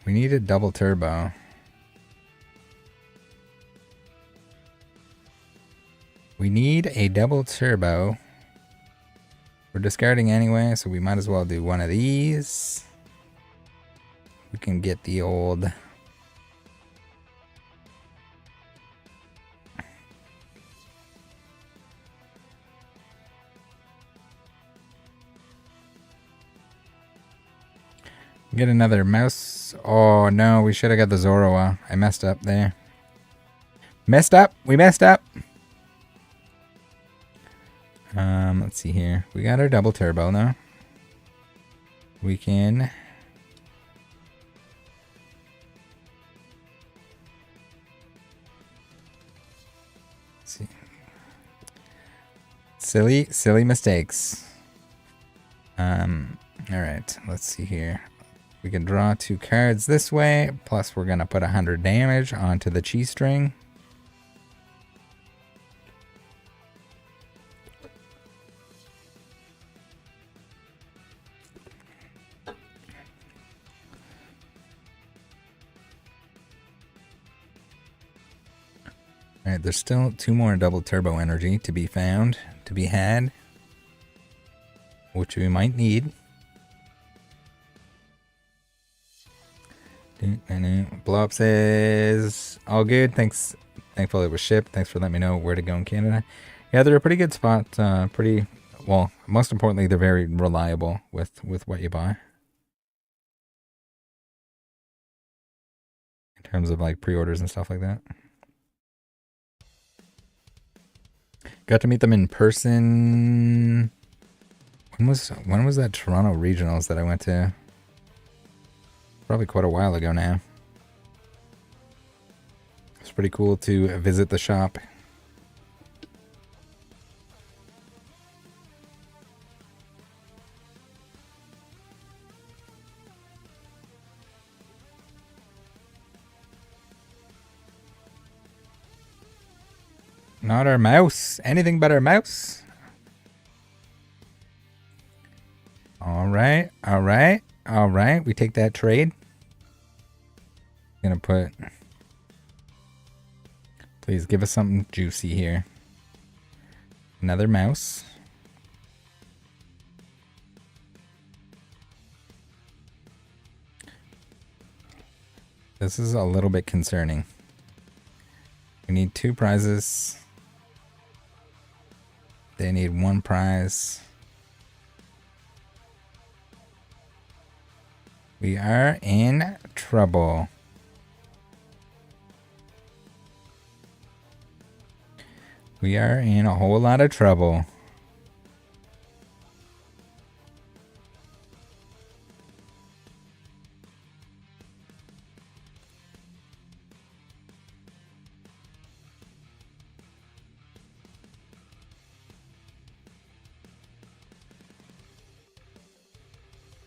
We need a double turbo. We need a double turbo. We're discarding anyway, so we might as well do one of these. We can get the old... Get another mouse. Oh no, we should have got the Zoroa. I messed up there. Messed up. We messed up. Let's see here. We got our double turbo now. We can... Let's see. Silly mistakes. Alright, let's see here. We can draw 2 cards this way, plus we're going to put 100 damage onto the chi string. Alright, there's still 2 more double turbo energy to be found, to be had, which we might need. Blow up says all good. Thanks. Thankfully it was shipped. Thanks for letting me know where to go in Canada. Yeah, they're a pretty good spot. Pretty well. Most importantly, they're very reliable with what you buy in terms of like pre-orders and stuff like that. Got to meet them in person. When was that Toronto Regionals that I went to? Probably quite a while ago now. It's pretty cool to visit the shop. Not our mouse. Anything but our mouse. All right. All right. All right. We take that trade. Gonna put... Please give us something juicy here. Another mouse. This is a little bit concerning. We need 2 prizes. They need 1 prize. We are in trouble. We are in a whole lot of trouble.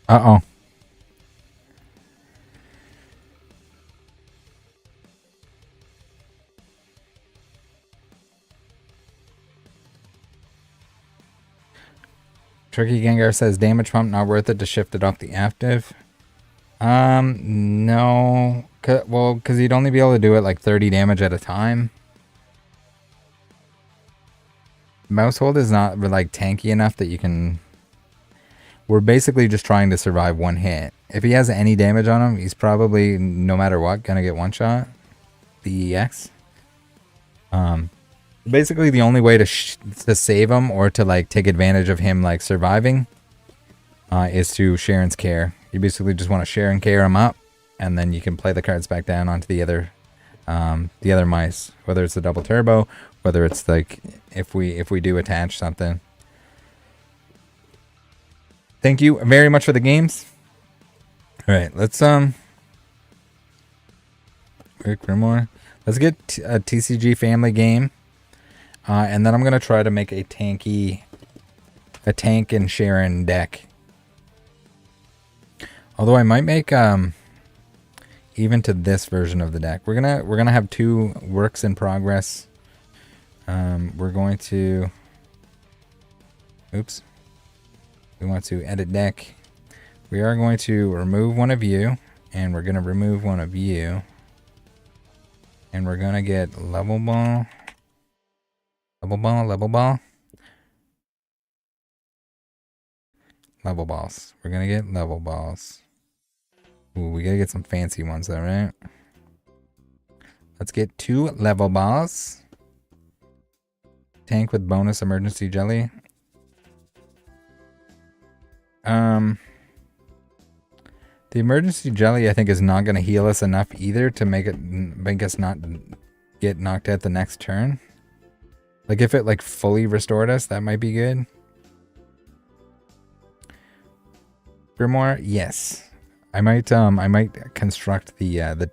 Uh-oh. Tricky Gengar says damage pump not worth it to shift it off the active. No. Well, because you'd only be able to do it like 30 damage at a time. Maushold is not like tanky enough that you can... We're basically just trying to survive one hit. If he has any damage on him, he's probably, no matter what, gonna get one shot. The EX. Basically the only way to save him or to like take advantage of him like surviving is to share and care. You basically just want to share and care him up, and then you can play the cards back down onto the other mice, whether it's the double turbo, whether it's like if we do attach something. Thank you very much for the games. All right, let's Rick Grimore. Let's get a TCG family game, and then I'm gonna try to make a tank and Sharon deck. Although I might make even to this version of the deck. We're gonna have two works in progress. We're going to we want to edit deck. We are going to remove one of you, and we're gonna remove one of you. And we're gonna get level ball. Level balls. We're gonna get level balls. Ooh, we gotta get some fancy ones though, right? Let's get 2 level balls. Tank with bonus emergency jelly. The emergency jelly I think is not gonna heal us enough either to make us not get knocked out the next turn. Like if it like fully restored us, that might be good. Grimoire, yes. I might construct the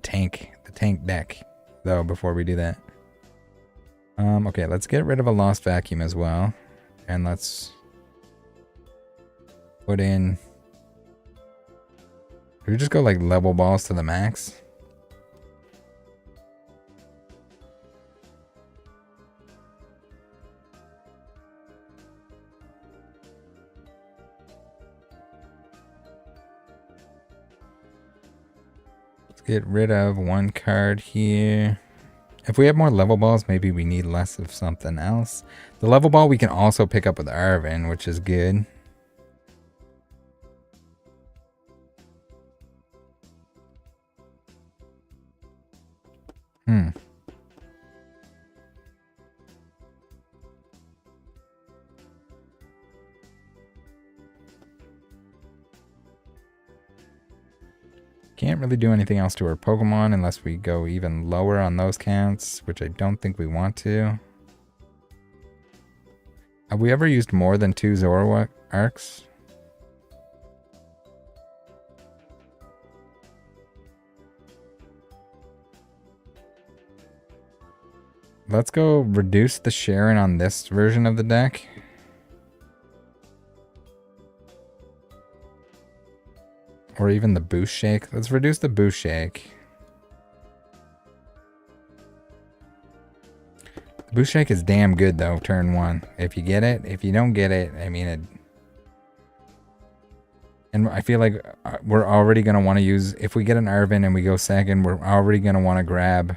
tank deck though before we do that. Okay, let's get rid of a lost vacuum as well, and let's put in. Should we just go like level balls to the max? Get rid of one card here. If we have more level balls, maybe we need less of something else. The level ball we can also pick up with Arvin, which is good. Can't really do anything else to our Pokemon unless we go even lower on those counts, which I don't think we want to. Have we ever used more than 2 Zoroarks? Let's go reduce the Sharon on this version of the deck. Or even the Boost Shake. Let's reduce the Boost Shake. The Boost Shake is damn good though, turn 1. If you get it. If you don't get it, I mean it. And I feel like we're already going to want to use... If we get an Arvin and we go second, we're already going to want to grab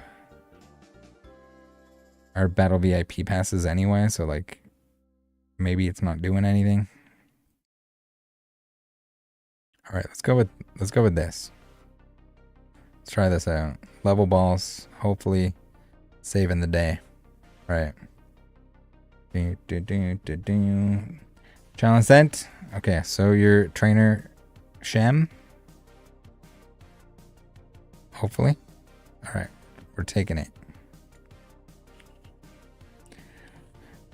our Battle VIP passes anyway. So like, maybe it's not doing anything. All right, let's go with this. Let's try this out. Level balls, hopefully saving the day. All right. Challenge sent. Okay, so your trainer Shem. Hopefully. All right, we're taking it.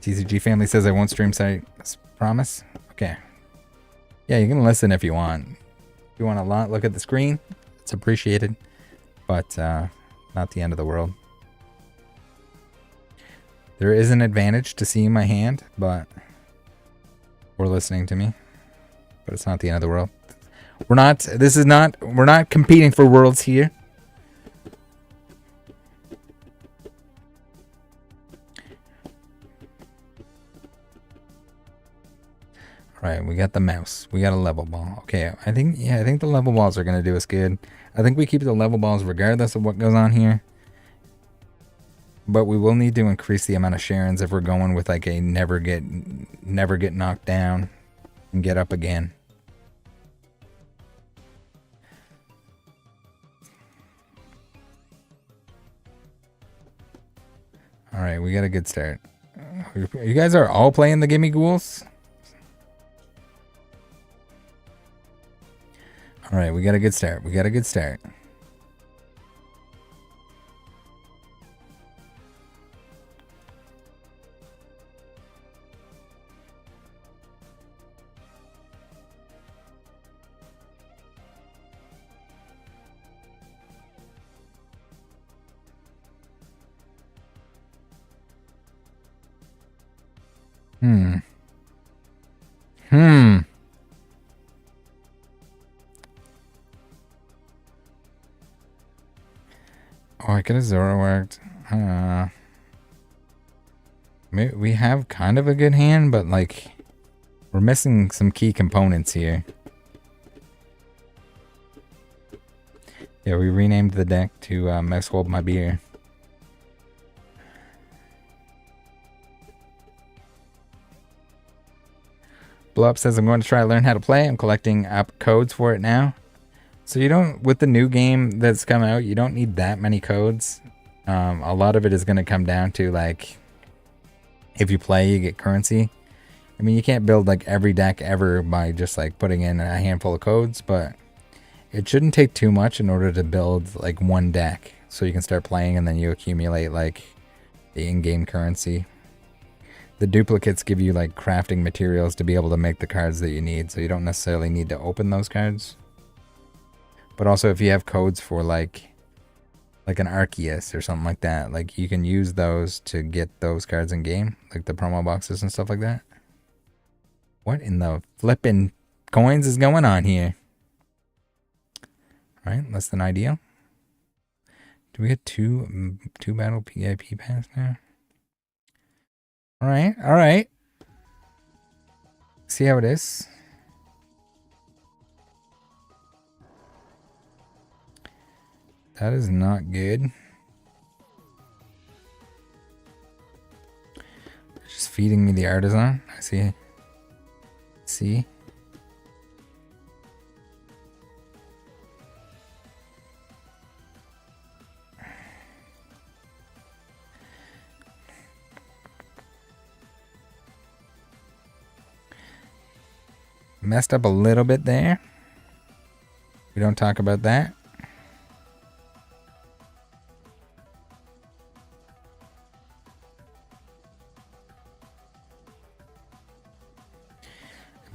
TCG family says I won't stream site. Promise. Okay. Yeah, you can listen if you want. If you want to look at the screen, it's appreciated, but not the end of the world. There is an advantage to seeing my hand, or listening to me, but it's not the end of the world. We're not competing for worlds here. Right, we got the mouse. We got a level ball. Okay, I think the level balls are gonna do us good. I think we keep the level balls regardless of what goes on here. But we will need to increase the amount of Sharons if we're going with like a never get knocked down and get up again. Alright, we got a good start. You guys are all playing the Gimme Ghouls? Alright, we got a good start. We got a good start. Oh, I could have Zoroarked. We have kind of a good hand, but like we're missing some key components here. Yeah, we renamed the deck to Maushold My Beer. Blow Up says, I'm going to try to learn how to play. I'm collecting app codes for it now. So you don't, with the new game that's come out, you don't need that many codes. A lot of it is going to come down to like, if you play, you get currency. I mean, you can't build like every deck ever by just like putting in a handful of codes, but it shouldn't take too much in order to build like one deck. So you can start playing and then you accumulate like the in-game currency. The duplicates give you like crafting materials to be able to make the cards that you need. So you don't necessarily need to open those cards. But also if you have codes for like an Arceus or something like that, like you can use those to get those cards in game, like the promo boxes and stuff like that. What in the flippin' coins is going on here? All right, less than ideal. Do we get two battle PIP pass now? All right, all right. See how it is. That is not good. Just feeding me the artisan. I see. See? Messed up a little bit there. We don't talk about that.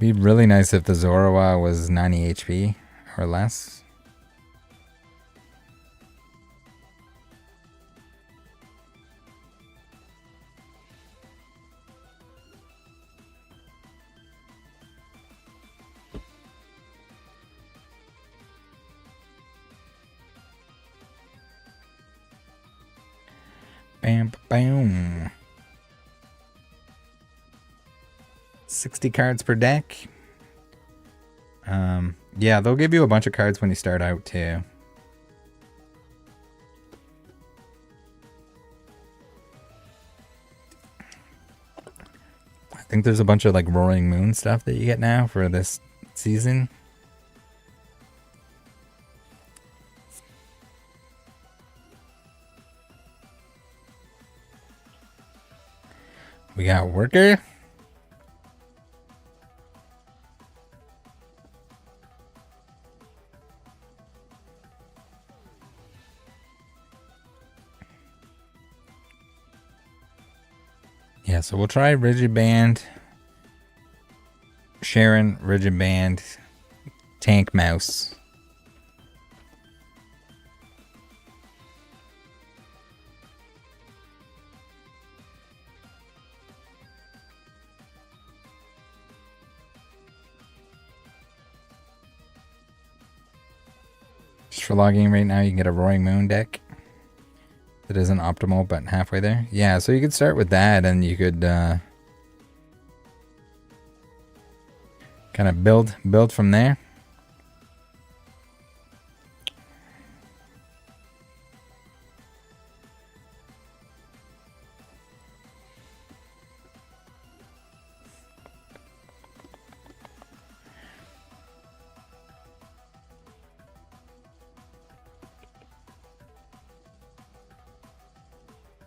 It'd be really nice if the Zorua was 90 HP or less. Bam, bam. 60 cards per deck. Yeah, they'll give you a bunch of cards when you start out too. I think there's a bunch of like Roaring Moon stuff that you get now for this season. We got Worker. Yeah, so we'll try Rigid Band, Sharon, Rigid Band, Tank Mouse. Just for logging right now, you can get a Roaring Moon deck. It isn't optimal, but halfway there. Yeah, so you could start with that, and you could kind of build from there.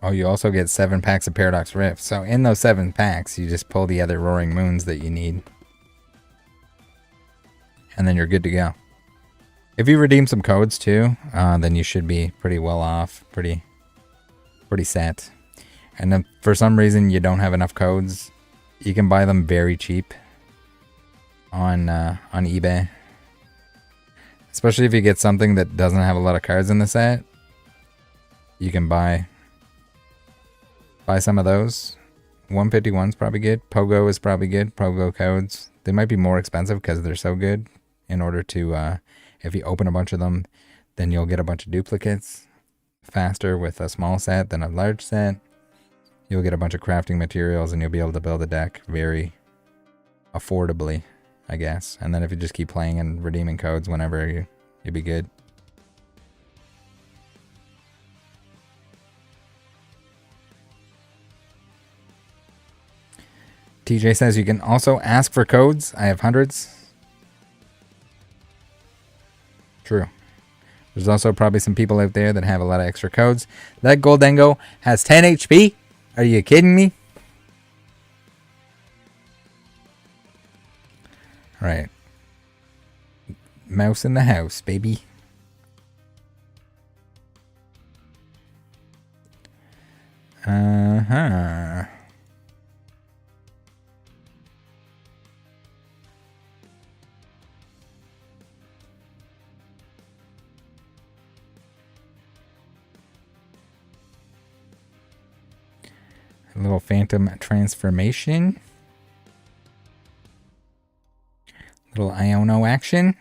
Oh, you also get 7 packs of Paradox Rift. So in those 7 packs, you just pull the other Roaring Moons that you need. And then you're good to go. If you redeem some codes too, then you should be pretty well off. Pretty set. And if for some reason you don't have enough codes, you can buy them very cheap on eBay. Especially if you get something that doesn't have a lot of cards in the set. You can buy some of those. 151 is probably good. Pogo is probably good. Pogo codes. They might be more expensive because they're so good. In order to, if you open a bunch of them, then you'll get a bunch of duplicates faster with a small set than a large set. You'll get a bunch of crafting materials and you'll be able to build a deck very affordably, I guess. And then if you just keep playing and redeeming codes whenever, you'll be good. TJ says you can also ask for codes. I have hundreds. True. There's also probably some people out there that have a lot of extra codes. That Goldengo has 10 HP? Are you kidding me? Alright. Mouse in the house, baby. Uh-huh. A little phantom transformation. Little Iono action.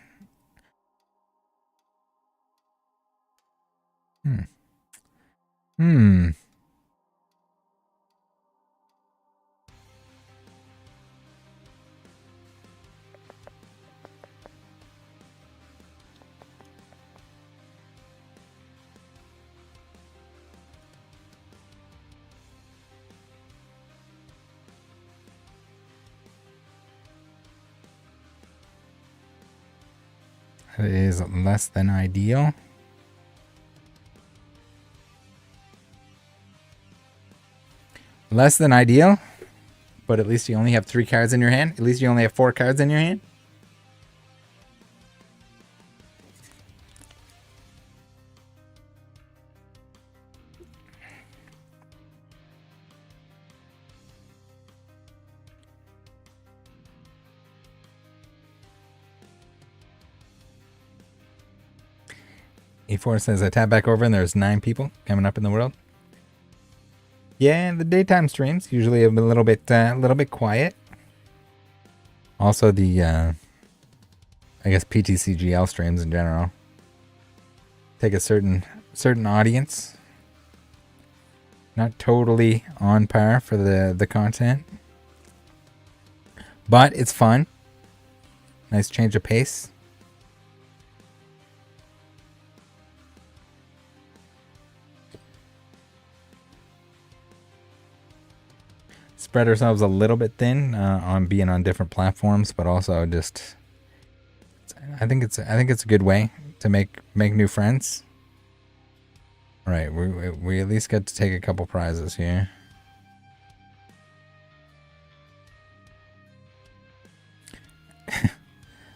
That is less than ideal. Less than ideal, but at least you only have 3 cards in your hand. At least you only have 4 cards in your hand. E4 says I tap back over and there's 9 people coming up in the world. Yeah, the daytime streams usually have been a little bit quiet. Also the I guess PTCGL streams in general take a certain audience. Not totally on par for the content. But it's fun. Nice change of pace. Spread ourselves a little bit thin on being on different platforms, but also just I think it's a good way to make new friends. All right, we at least get to take a couple prizes here.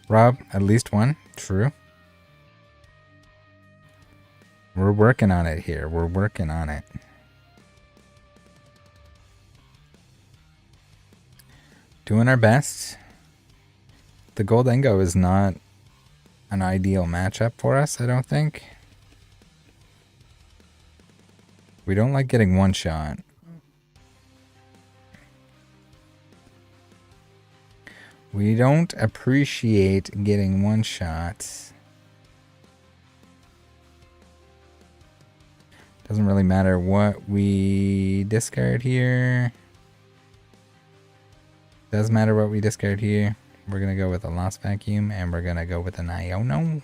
Rob, at least one. True. We're working on it here. We're working on it. Doing our best. The Goldengo is not an ideal matchup for us, I don't think. We don't like getting one shot. We don't appreciate getting one shot. Doesn't really matter what we discard here. Doesn't matter what we discard here. We're going to go with a Lost Vacuum, and we're going to go with an Iono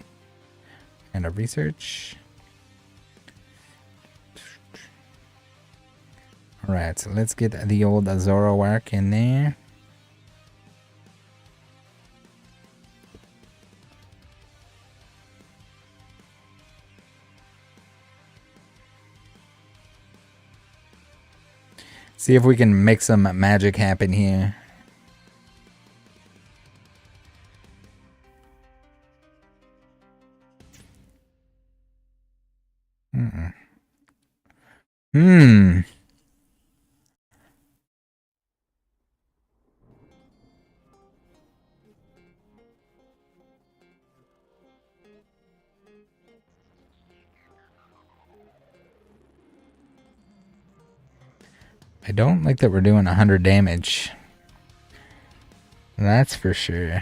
and a Research. Alright, so let's get the old Zoroark in there. See if we can make some magic happen here. I don't like that we're doing 100 damage. That's for sure.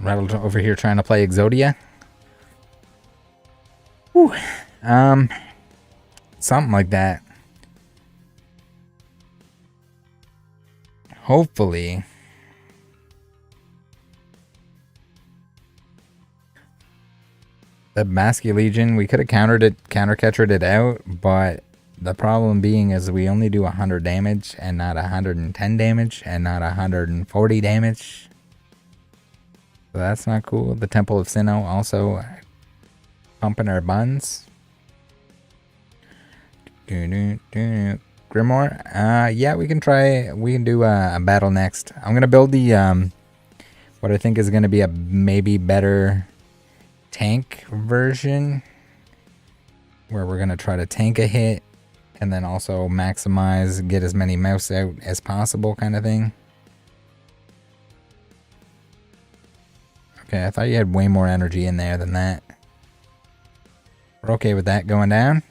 Rattle over here trying to play Exodia. Whew. Something like that. Hopefully. The Basky Legion, we could have counter-catchered it out, but the problem being is we only do 100 damage and not 110 damage and not 140 damage. So that's not cool. The Temple of Sinnoh also pumping our buns. Grimoire? Yeah, we can try. We can do a battle next. I'm going to build the, what I think is going to be a maybe better tank version. Where we're going to try to tank a hit. And then also maximize, get as many mouse out as possible kind of thing. Okay, I thought you had way more energy in there than that. We're okay with that going down.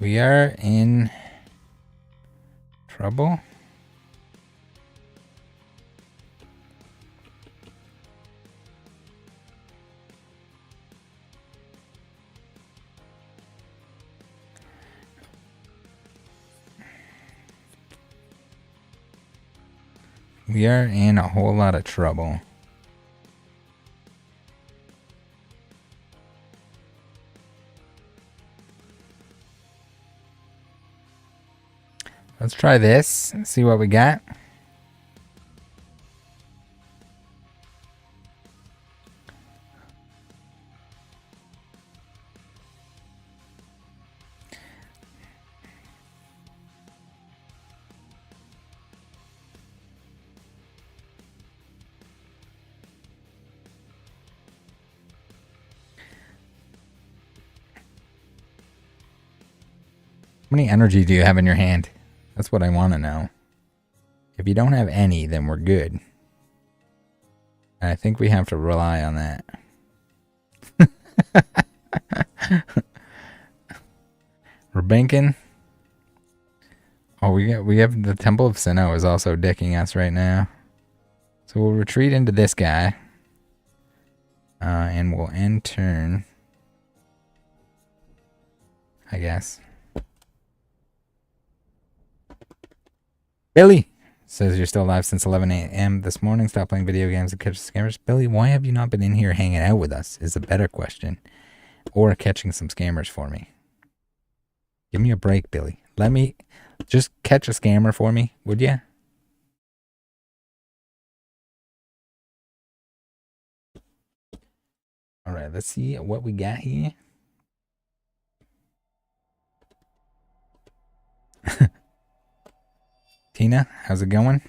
We are in trouble. We are in a whole lot of trouble. Let's try this and see what we got. How many energy do you have in your hand? That's what I want to know. If you don't have any, then we're good. And I think we have to rely on that. We're banking. Oh, we have the Temple of Sinnoh is also dicking us right now. So we'll retreat into this guy. And we'll end turn. I guess. Billy says you're still alive since 11 a.m. this morning. Stop playing video games and catch scammers. Billy, why have you not been in here hanging out with us is a better question. Or catching some scammers for me. Give me a break, Billy. Let me just catch a scammer for me, would you? All right, let's see what we got here. Tina, how's it going?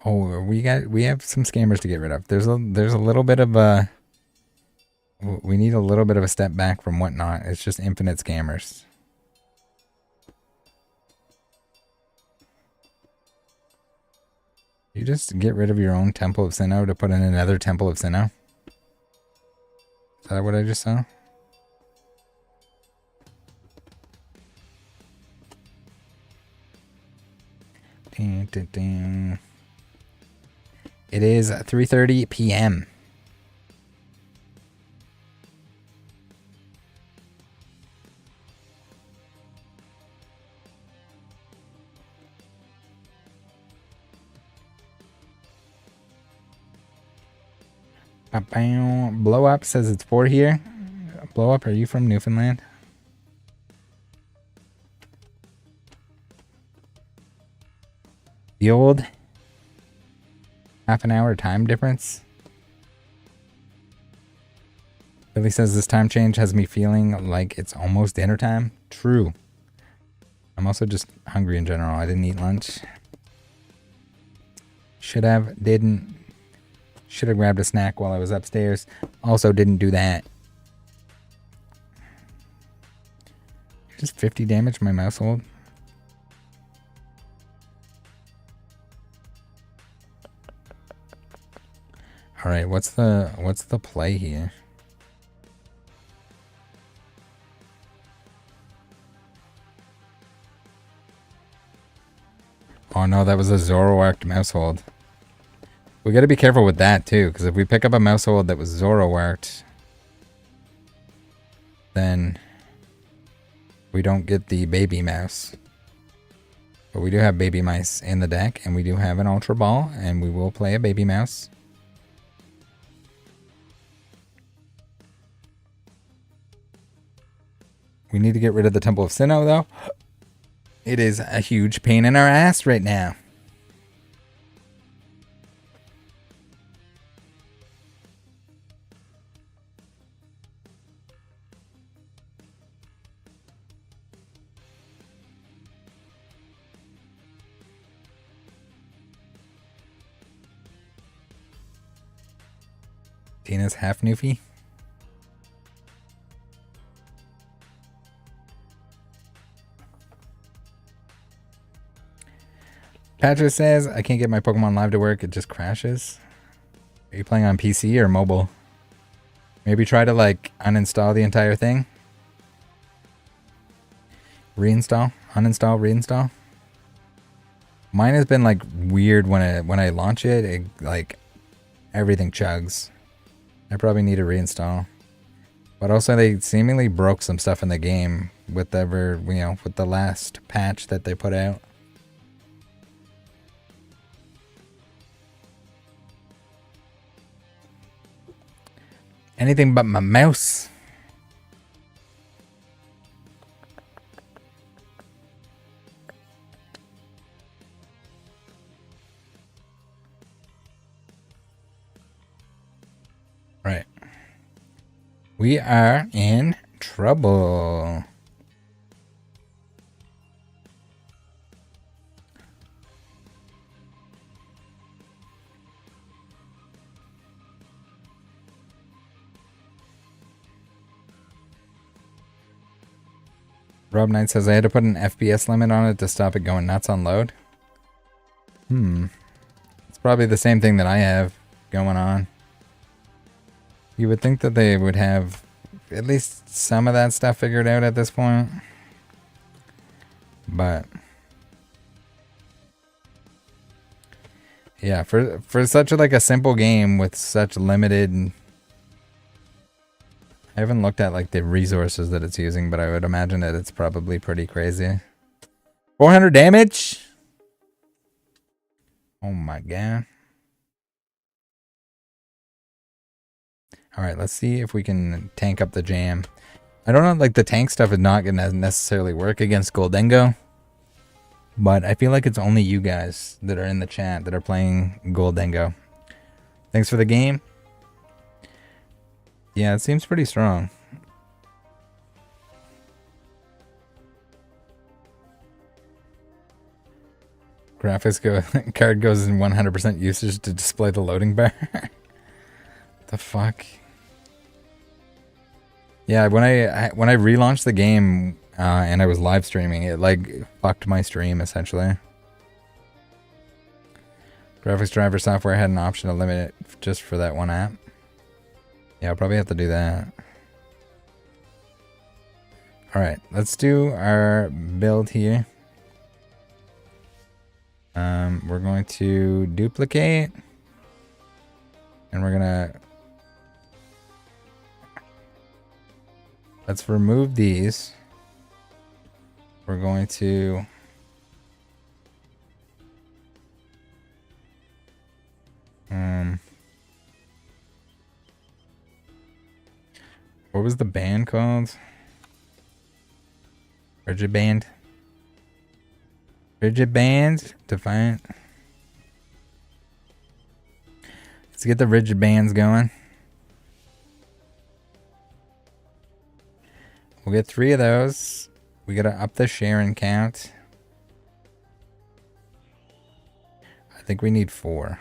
Oh, we have some scammers to get rid of. There's a little bit of a we need a little bit of a step back from whatnot. It's just infinite scammers. You just get rid of your own Temple of Sinnoh to put in another Temple of Sinnoh? Is that what I just saw? Ding, ding, ding. It is 3:30 p.m. Blow Up says it's 4 here. Blow Up, are you from Newfoundland? The old half an hour time difference. Billy says this time change has me feeling like it's almost dinner time. True. I'm also just hungry in general. I didn't eat lunch. Should have, didn't. Should have grabbed a snack while I was upstairs. Also didn't do that. Just 50 damage my Maushold. All right, what's the play here? Oh no, that was a Zoroark Maushold. We got to be careful with that too, because if we pick up a Maushold that was Zoroarked, then we don't get the baby mouse. But we do have baby mice in the deck, and we do have an Ultra Ball, and we will play a baby mouse. We need to get rid of the Temple of Sinnoh, though. It is a huge pain in our ass right now. Tina's half Newfie. Patrick says, I can't get my Pokemon Live to work. It just crashes. Are you playing on PC or mobile? Maybe try to like uninstall the entire thing. Reinstall, uninstall, reinstall. Mine has been like weird when I launch it. It like everything chugs. I probably need to reinstall. But also they seemingly broke some stuff in the game with with the last patch that they put out. Anything but my mouse. Right. We are in trouble. Rob Knight says I had to put an FPS limit on it to stop it going nuts on load. It's probably the same thing that I have going on. You would think that they would have at least some of that stuff figured out at this point. But yeah, for such a simple game with such limited, I haven't looked at like the resources that it's using, but I would imagine that it's probably pretty crazy. 400 damage? Oh my god. Alright, let's see if we can tank up the jam. I don't know, like the tank stuff is not going to necessarily work against Goldengo. But I feel like it's only you guys that are in the chat that are playing Goldengo. Thanks for the game. Yeah, it seems pretty strong. Graphics card goes in 100% usage to display the loading bar. The fuck? Yeah, when I relaunched the game and I was live streaming, it like fucked my stream essentially. Graphics driver software had an option to limit it just for that one app. Yeah, I'll probably have to do that. Alright, let's do our build here. We're going to duplicate. And we're gonna... Let's remove these. We're going to... What was the band called? Rigid band? Rigid band? Defiant. Let's get the rigid bands going. We'll get 3 of those. We gotta up the sharing count. I think we need 4.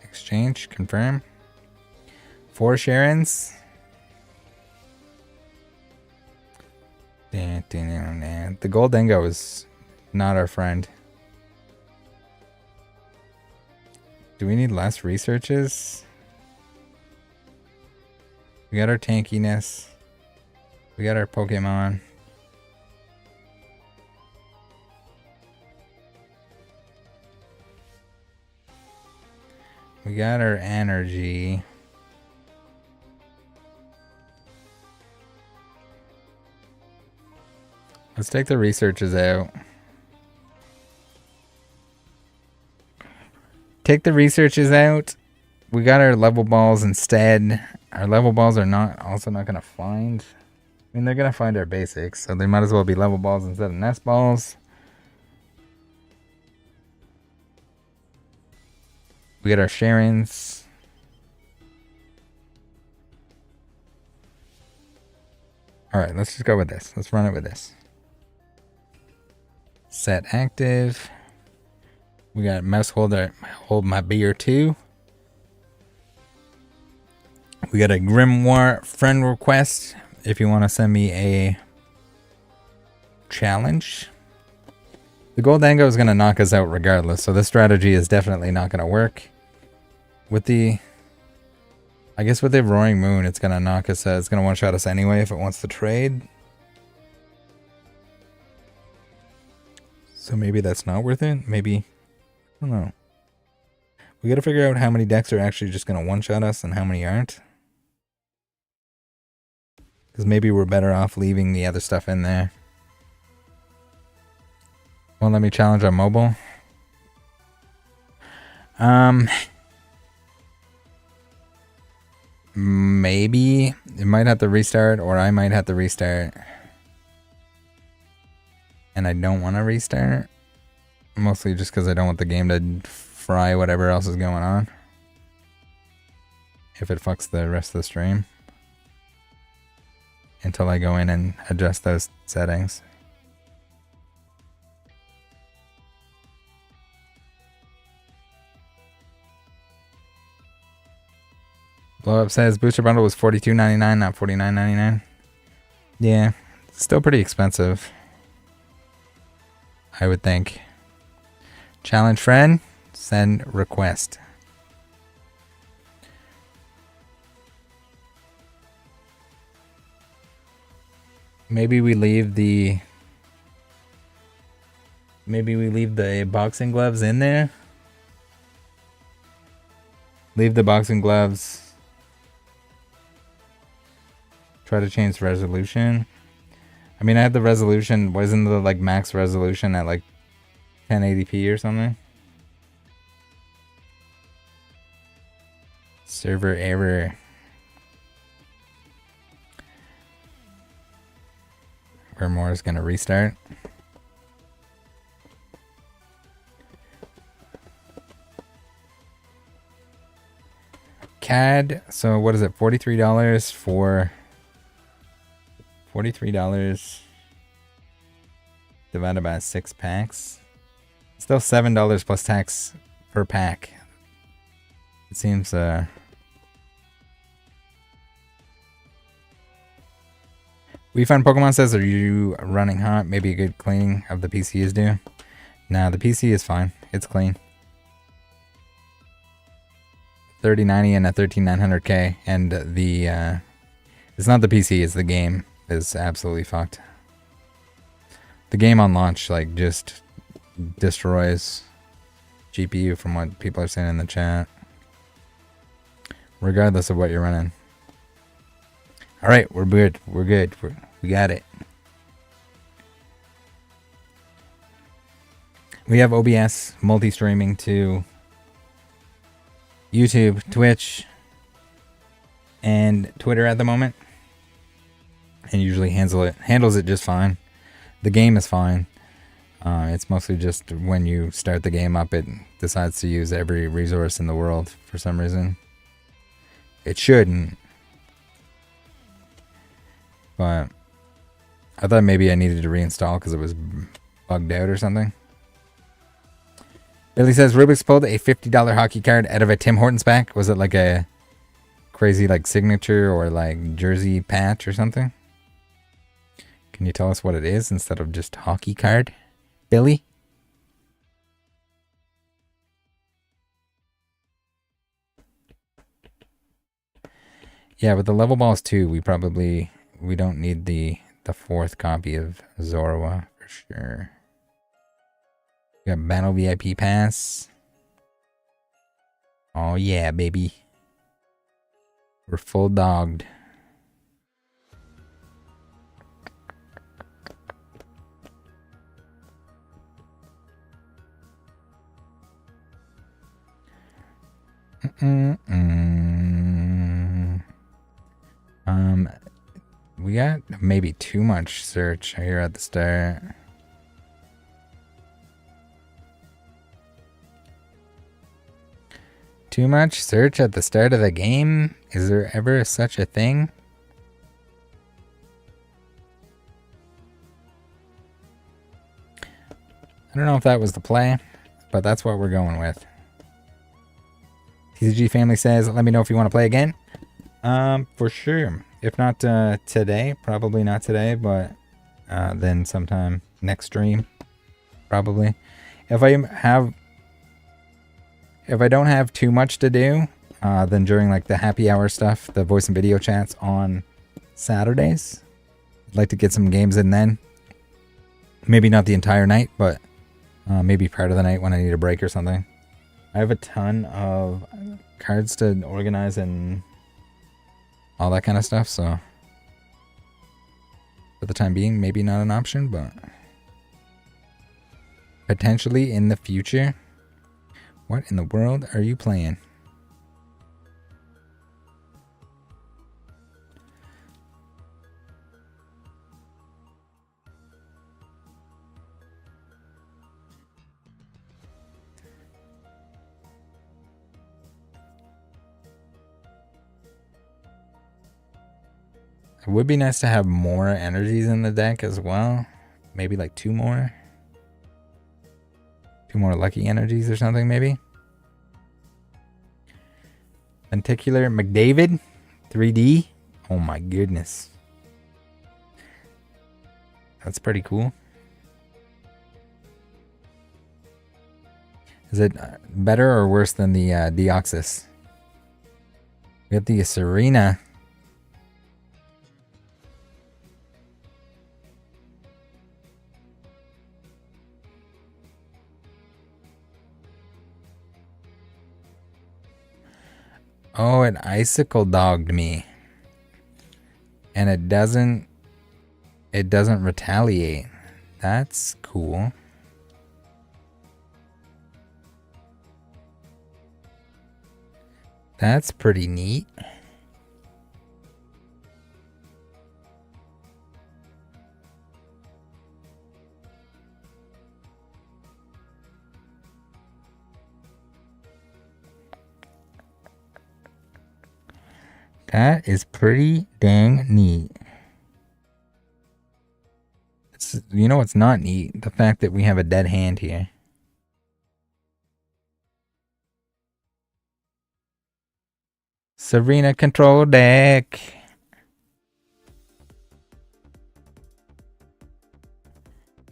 Exchange, confirm. 4 Sharons. The gold dingo is not our friend. Do we need less researches? We got our tankiness. We got our Pokemon. We got our energy. Let's take the researches out. Take the researches out. We got our level balls instead. Our level balls are also not going to find. I mean, they're going to find our basics. So they might as well be level balls instead of nest balls. We got our Sharons. Alright, let's just go with this. Let's run it with this. Set active. We got Maushold that hold my beer too. We got a Grimoire friend request if you want to send me a challenge. The gold dango is going to knock us out regardless, so this strategy is definitely not going to work. With the... I guess with the Roaring Moon, it's going to knock us out. It's going to one-shot us anyway if it wants to trade. So maybe that's not worth it? Maybe... I don't know. We got to figure out how many decks are actually just going to one-shot us and how many aren't. Because maybe we're better off leaving the other stuff in there. Won't let me challenge on mobile. Maybe it might have to restart, or I might have to restart. And I don't want to restart. Mostly just because I don't want the game to fry whatever else is going on. If it fucks the rest of the stream. Until I go in and adjust those settings. Blow Up says booster bundle was $42.99, not $49.99. Yeah, still pretty expensive. I would think. Challenge friend, send request. Maybe we leave the boxing gloves in there. Leave the boxing gloves. Try to change the resolution. I mean, I had the resolution. Wasn't the like max resolution at like 1080p or something? Server error. Where more is gonna restart. CAD. So what is it? $43 for. $43 divided by 6 packs. Still $7 plus tax per pack. It seems We Find Pokemon says, are you running hot? Maybe a good cleaning of the PC is due. Nah, the PC is fine. It's clean. 3090 and a 13900K, and the it's not the PC, it's the game is absolutely fucked. The game on launch like just destroys GPU from what people are saying in the chat, regardless of what you're running. All right, we're good. We're good. We got it. We have OBS multi-streaming to YouTube, Twitch, and Twitter at the moment, and usually handles it just fine. The game is fine. It's mostly just when you start the game up, it decides to use every resource in the world for some reason. It shouldn't. But I thought maybe I needed to reinstall because it was bugged out or something. Billy says, Rubik's pulled a $50 hockey card out of a Tim Hortons pack. Was it like a crazy like signature or like jersey patch or something? Can you tell us what it is instead of just hockey card, Billy? Yeah, with the level balls too, we don't need the fourth copy of Zorua for sure. We got Battle VIP Pass. Oh yeah, baby. We're full dogged. We got maybe too much search here at the start. Too much search at the start of the game? Is there ever such a thing? I don't know if that was the play, but that's what we're going with. TCG Family says, let me know if you want to play again. For sure. If not today, probably not today, but then sometime next stream, probably. If I don't have too much to do, then during like the happy hour stuff, the voice and video chats on Saturdays, I'd like to get some games in then. Maybe not the entire night, but maybe part of the night when I need a break or something. I have a ton of cards to organize and all that kind of stuff, so for the time being, maybe not an option, but potentially in the future. What in the world are you playing? It would be nice to have more energies in the deck as well. Maybe like two more. Two more lucky energies or something, maybe. Lenticular McDavid 3D. Oh my goodness. That's pretty cool. Is it better or worse than the Deoxys? We got the Serena. Oh, it icicle dogged me. And it doesn't retaliate. That's cool. That's pretty neat. That is pretty dang neat. You know what's not neat? The fact that we have a dead hand here. Serena control deck.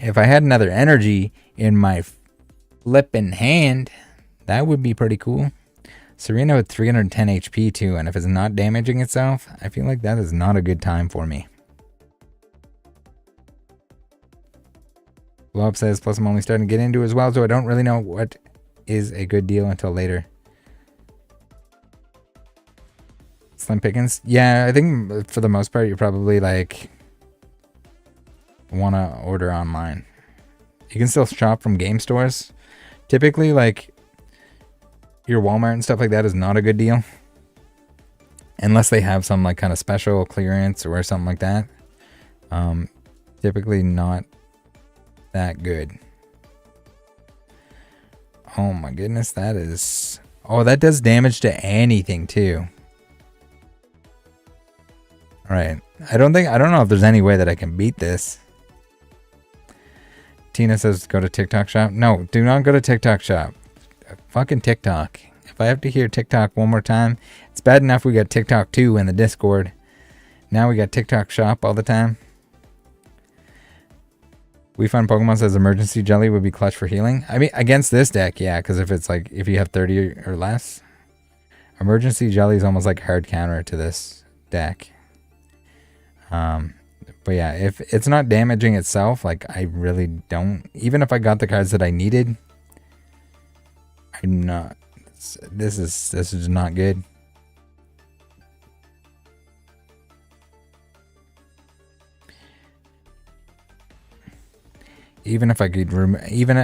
If I had another energy in my flipping hand, that would be pretty cool. Serena with 310 HP too, and if it's not damaging itself, I feel like that is not a good time for me. Blow Up says, plus I'm only starting to get into it as well, so I don't really know what is a good deal until later. Slim Pickens? Yeah, I think for the most part, you're probably like want to order online. You can still shop from game stores. Typically, like your Walmart and stuff like that is not a good deal. Unless they have some like kind of special clearance or something like that. Typically not that good. Oh my goodness, that is... Oh, that does damage to anything too. Alright. I don't know if there's any way that I can beat this. Tina says go to TikTok shop. No, do not go to TikTok shop. Fucking TikTok. If I have to hear TikTok one more time, it's bad enough we got TikTok 2 in the Discord. Now we got TikTok shop all the time. We Find Pokemon says emergency jelly would be clutch for healing. I mean, against this deck, yeah, because if it's like, if you have 30 or less, emergency jelly is almost like hard counter to this deck. But yeah, if it's not damaging itself, like I really don't, even if I got the cards that I needed, I'm not, this is not good. Even if I could even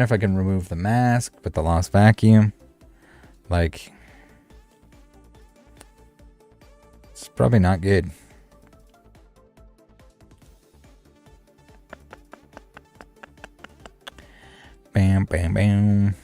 if I can remove the mask with the lost vacuum, like it's probably not good. Bam, bam, bam.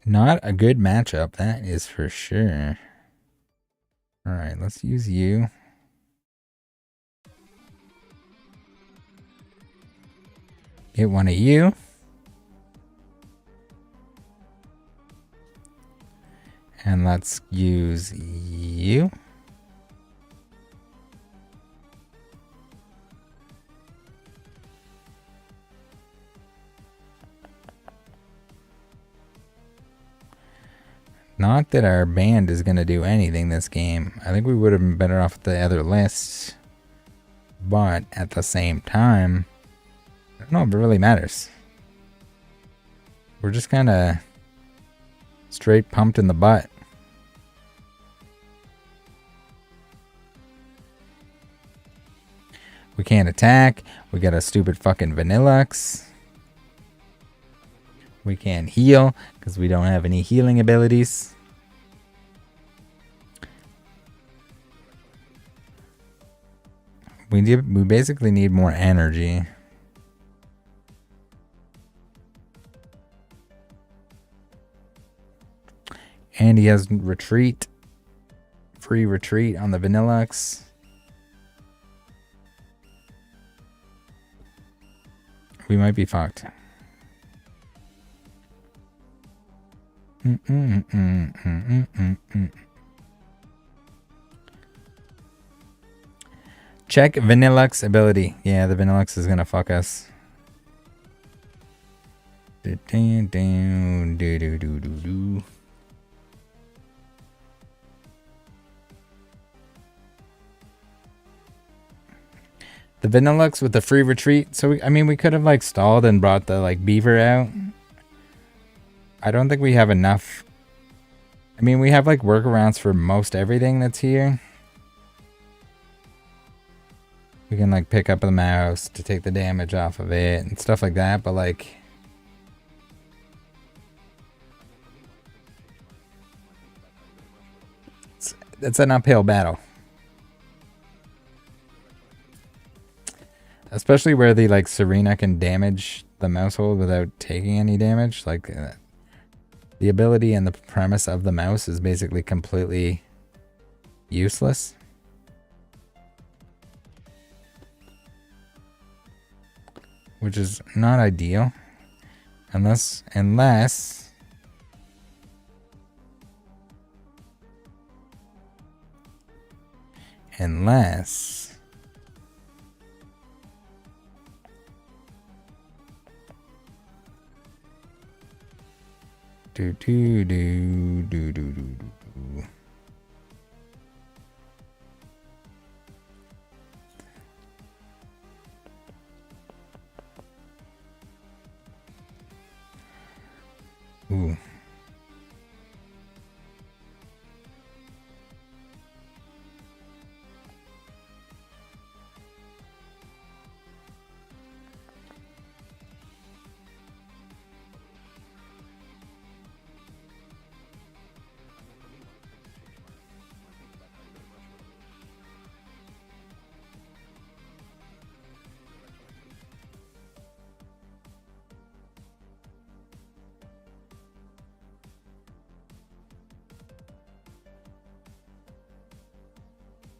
Not a good matchup, that is for sure. Alright, let's use you. Get one of you. And let's use you. Not that our band is going to do anything this game. I think we would have been better off with the other lists. But at the same time, I don't know if it really matters. We're just kind of straight pumped in the butt. We can't attack. We got a stupid fucking Vanillux. We can't heal because we don't have any healing abilities. We basically need more energy. And he has retreat. Free retreat on the Vanillux. We might be fucked. Check Vanillux ability. Yeah, the Vanillux is gonna fuck us. The Vanillux with the free retreat. So I mean, we could have like stalled and brought the like beaver out. I don't think we have enough. I mean, we have like workarounds for most everything that's here. We can like pick up the mouse to take the damage off of it and stuff like that, but like it's an uphill battle. Especially where the like Serena can damage the Maushold without taking any damage. Like the ability and the premise of the mouse is basically completely useless. Which is not ideal. Unless do. Ooh.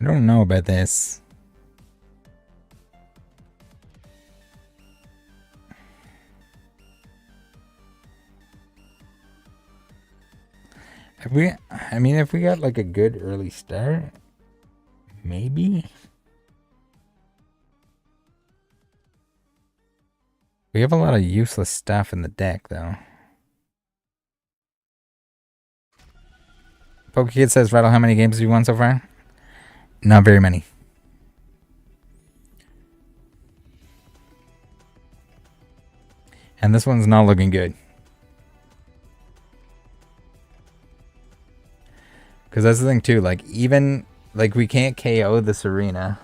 I don't know about this. I mean, if we got like a good early start, maybe. We have a lot of useless stuff in the deck, though. Pokekid says, Rattle, how many games have you won so far? Not very many. And this one's not looking good. Because that's the thing, too. Like, even... Like, we can't KO the Serena.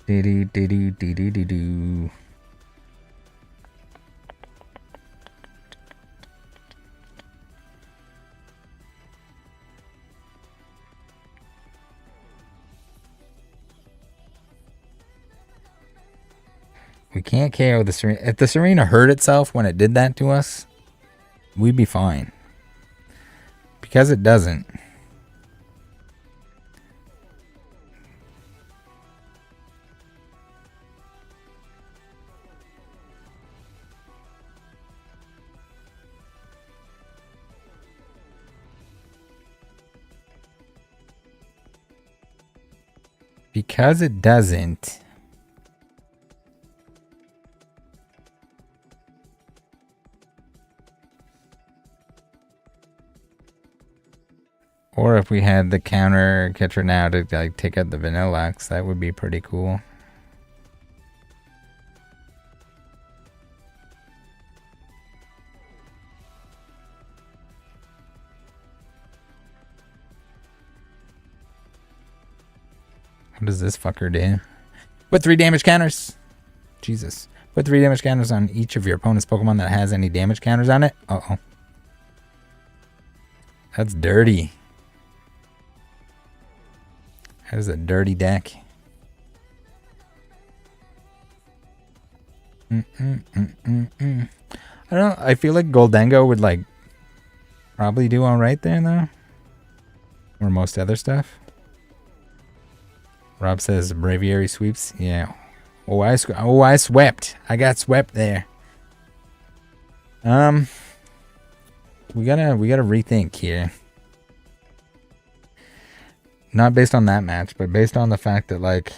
Do-do-do-do-do-do-do. We can't KO the Serena. If the Serena hurt itself when it did that to us, we'd be fine. Because it doesn't. Because it doesn't. Or if we had the counter catcher now to like take out the Vanilla-X, that would be pretty cool. What does this fucker do? Put 3 damage counters. Jesus. Put 3 damage counters on each of your opponent's Pokemon that has any damage counters on it. Uh-oh. That's dirty. That is a dirty deck. I feel like Goldengo would like probably do alright there though. Or most other stuff. Rob says Braviary sweeps. Yeah. Oh, I swept. I got swept there. We gotta rethink here. Not based on that match, but based on the fact that like,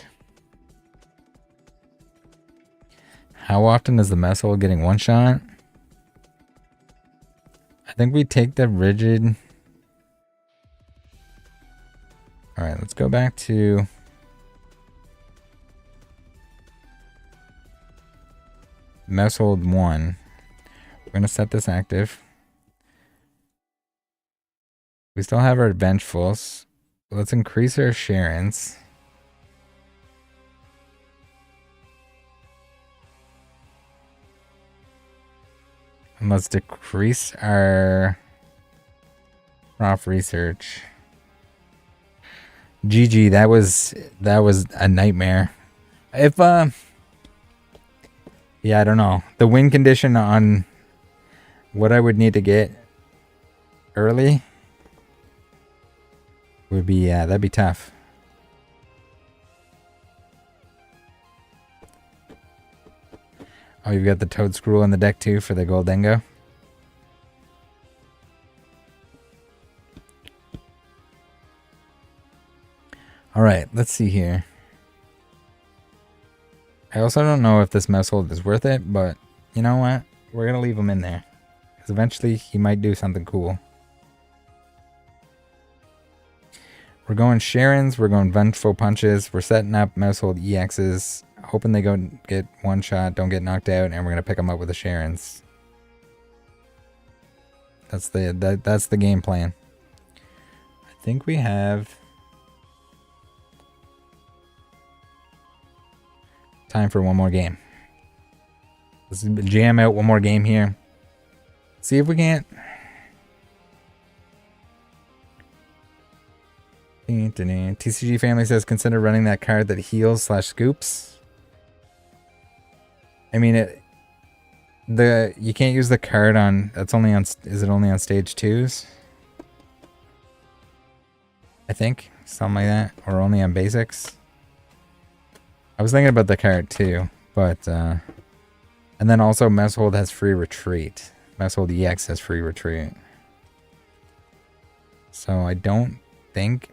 how often is the Maushold getting one shot? I think we take the rigid. All right, let's go back to Maushold 1. We're going to set this active. We still have our Vengefulls. Let's increase our Sharons. And let's decrease our prof research. GG, that was a nightmare. If yeah, I don't know. The win condition on what I would need to get early would be, yeah, that'd be tough. Oh, you've got the Toedscruel in the deck too for the Goldengo. Alright, let's see here. I also don't know if this Maushold is worth it, but you know what? We're going to leave him in there. Because eventually he might do something cool. We're going Sharons, we're going Vengeful Punches, we're setting up Maushold EXs, hoping they go get one shot, don't get knocked out, and we're going to pick them up with the Sharons. That's the game plan. I think we have time for one more game. Let's jam out one more game here. See if we can't. TCG family says consider running that card that heals / scoops. I mean you can't use the card on, that's only on, is it only on stage 2s? I think something like that, or only on basics. I was thinking about the card too, but and then also Maushold has free retreat. Maushold EX has free retreat. So I don't think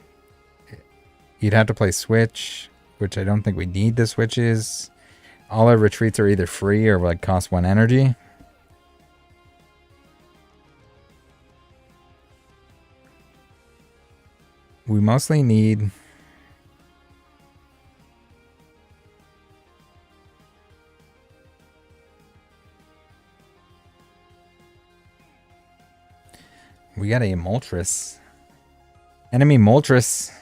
you'd have to play Switch, which I don't think we need the switches. All our retreats are either free or like cost 1 energy. We mostly need we got a Moltres. Enemy Moltres.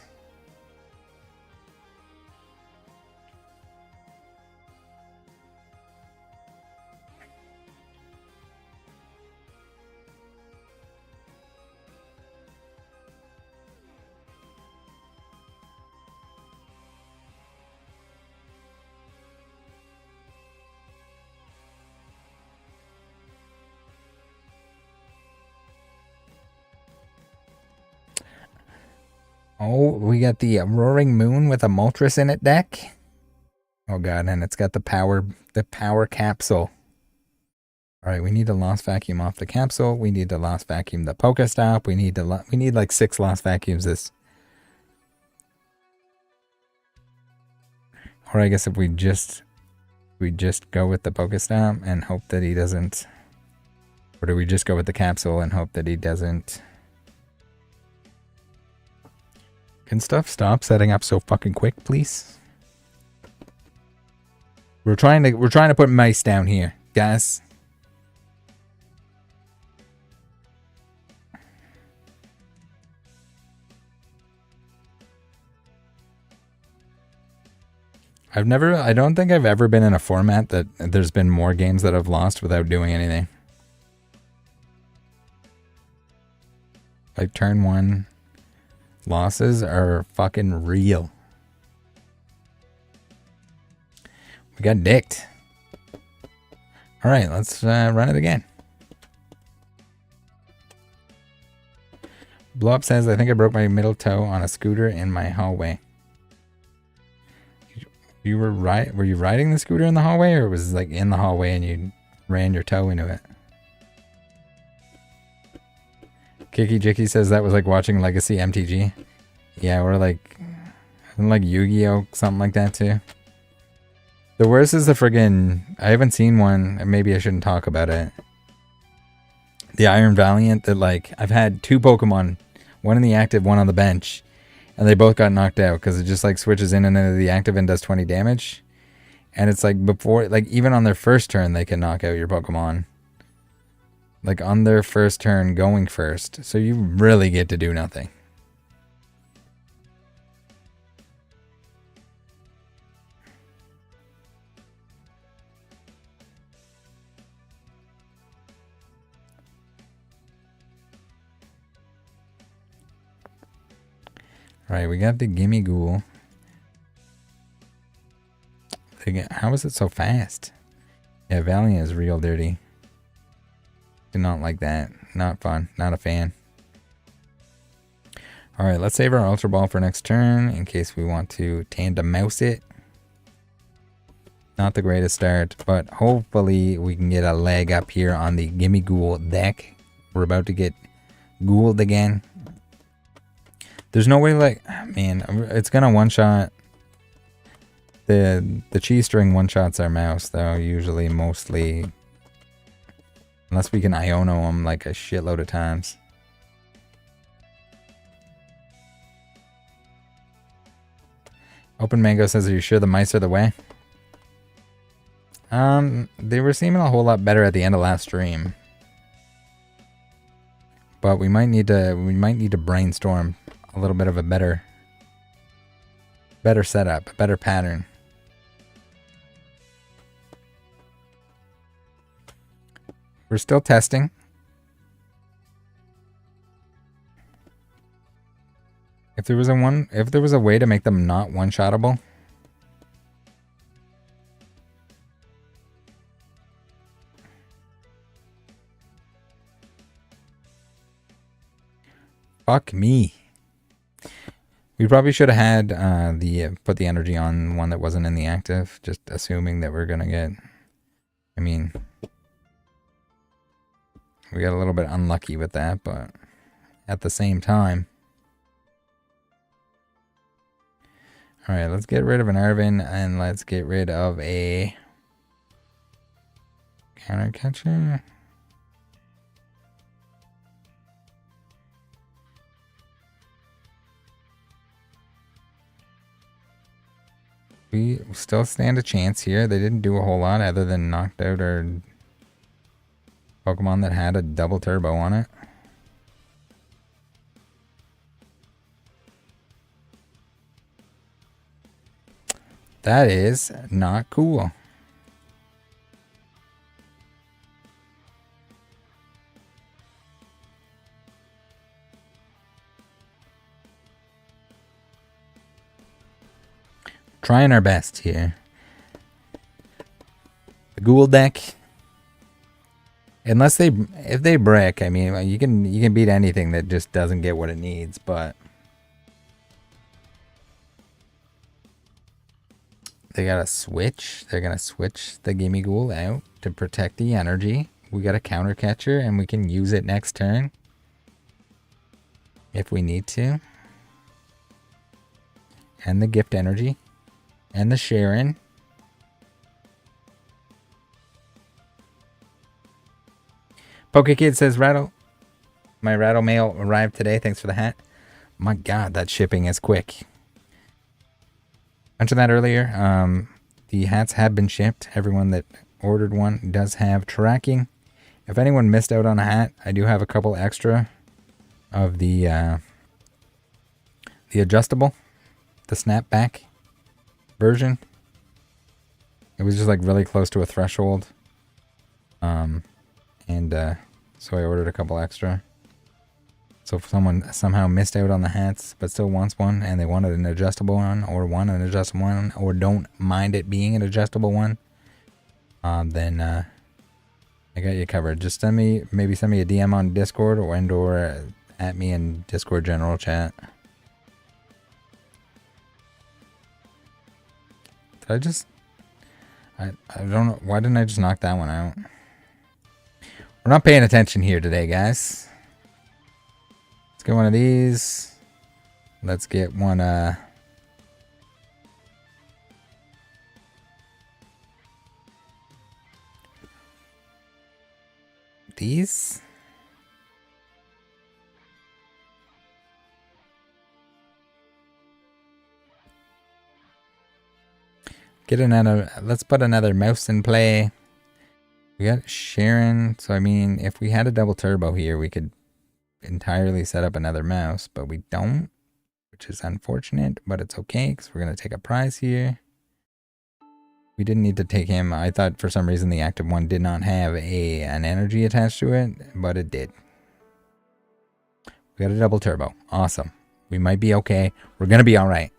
Oh, we got the Roaring Moon with a Moltres in it deck. Oh god, and it's got the power capsule. Alright, we need to Lost Vacuum off the capsule. We need to Lost Vacuum the Pokestop. We need like 6 Lost Vacuums this. Or I guess if we just go with the Pokestop and hope that he doesn't. Or do we just go with the capsule and hope that he doesn't? Can stuff stop setting up so fucking quick, please? We're trying to put mice down here, guys. I don't think I've ever been in a format that there's been more games that I've lost without doing anything. Like turn 1 losses are fucking real. We got dicked. Alright, let's run it again. Blow Up says, I think I broke my middle toe on a scooter in my hallway. Were you riding the scooter in the hallway, or was it like in the hallway and you ran your toe into it? Kiki Jicky says that was like watching Legacy MTG. Yeah, or like Yu-Gi-Oh! Something like that too. The worst is the friggin', I haven't seen one, and maybe I shouldn't talk about it. The Iron Valiant that like, I've had 2 Pokemon, one in the active, one on the bench. And they both got knocked out because it just like switches in and out of the active and does 20 damage. And it's like before, like even on their first turn, they can knock out your Pokemon. Like on their first turn going first. So you really get to do nothing. Right, we got the Gimme Ghoul. How is it so fast? Yeah, Valiant is real dirty. Do not like that. Not fun. Not a fan. Alright, let's save our Ultra Ball for next turn in case we want to Tandem Mouse it. Not the greatest start, but hopefully we can get a leg up here on the Gimme Ghoul deck. We're about to get ghouled again. There's no way, like, man, it's gonna one-shot. The cheese string one-shots our mouse, though, usually, mostly. Unless we can Iono them like a shitload of times. Open Mango says, are you sure the mice are the way? They were seeming a whole lot better at the end of last stream. But we might need to brainstorm a little bit of a better setup, a better pattern. We're still testing. If there was a way to make them not one-shottable. Fuck me. We probably should have had put the energy on one that wasn't in the active, just assuming that we're gonna get. I mean, we got a little bit unlucky with that, but at the same time. Alright, let's get rid of an Arvin and let's get rid of a counter catcher. We still stand a chance here. They didn't do a whole lot other than knocked out our Pokemon that had a double turbo on it. That is not cool. Trying our best here. The Ghoul deck. If they brick, I mean, you can beat anything that just doesn't get what it needs, but they gotta switch. They're gonna switch the Gimme Ghoul out to protect the energy. We got a counter catcher and we can use it next turn if we need to. And the gift energy. And the Sharon. PokeKid says, my Rattle mail arrived today. Thanks for the hat. My God, that shipping is quick. Mentioned that earlier. The hats have been shipped. Everyone that ordered one does have tracking. If anyone missed out on a hat, I do have a couple extra of the adjustable, the snapback version. It was just like really close to a threshold. So I ordered a couple extra. So if someone somehow missed out on the hats but still wants one and they wanted an adjustable one or want an adjustable one or don't mind it being an adjustable one, then I got you covered. Just maybe send me a DM on Discord or at me in Discord general chat. I don't know. Why didn't I just knock that one out? We're not paying attention here today, guys. Let's get one of these. Let's get one, these. Get another, let's put another mouse in play. We got Sharon, so I mean, if we had a double turbo here, we could entirely set up another mouse, but we don't, which is unfortunate, but it's okay, because we're going to take a prize here. We didn't need to take him. I thought for some reason the active one did not have an energy attached to it, but it did. We got a double turbo. Awesome. We might be okay. We're going to be all right.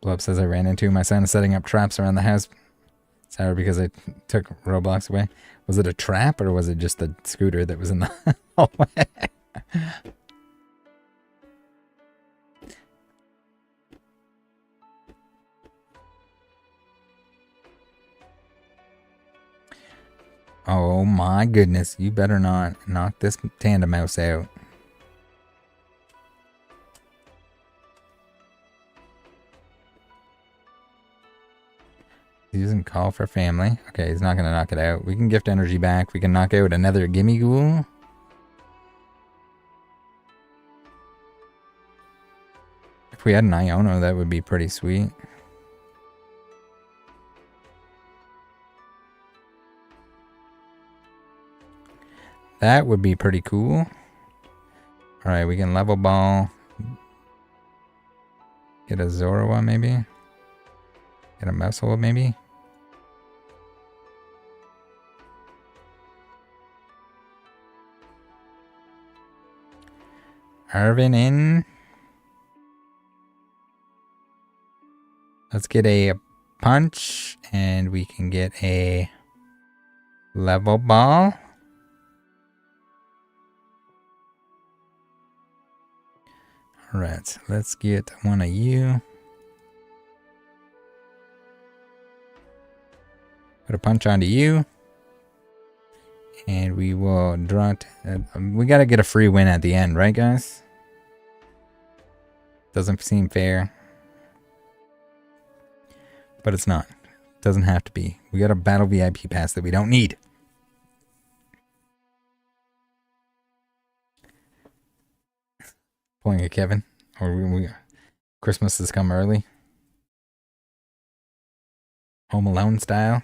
Blow Up says I ran into my son setting up traps around the house. Sorry, because I took Roblox away. Was it a trap or was it just the scooter that was in the hallway? Oh my goodness, you better not knock this tandem mouse out. Using call for family. Okay, he's not going to knock it out. We can gift energy back. We can knock out another gimme ghoul. If we had an Iono, that would be pretty sweet. That would be pretty cool. Alright, we can level ball. Get a Zorua maybe. Get a Maushold maybe. Arvin in. Let's get a punch and we can get a level ball. Alright, let's get one of you. Put a punch onto you. And we will draw it. We gotta get a free win at the end, right guys? Doesn't seem fair. But it's not. Doesn't have to be. We got a battle VIP pass that we don't need. Pulling a Kevin. Or Christmas has come early. Home Alone style.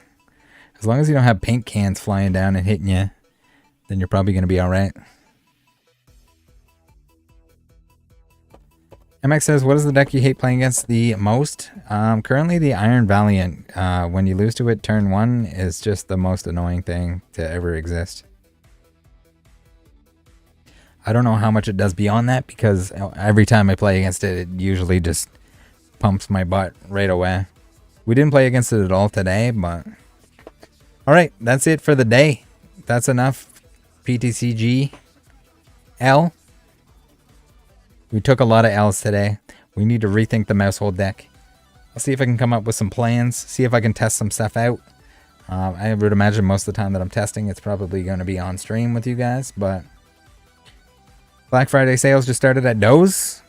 As long as you don't have paint cans flying down and hitting you, then you're probably going to be alright. MX says, what is the deck you hate playing against the most? Currently the Iron Valiant. When you lose to it turn 1 is just the most annoying thing to ever exist. I don't know how much it does beyond that because every time I play against it, it usually just pumps my butt right away. We didn't play against it at all today, but... Alright, that's it for the day. That's enough. PTCG L. We took a lot of L's today. We need to rethink the Maushold deck. I'll see if I can come up with some plans. See if I can test some stuff out. I would imagine most of the time that I'm testing, it's probably going to be on stream with you guys. But Black Friday sales just started at Doze.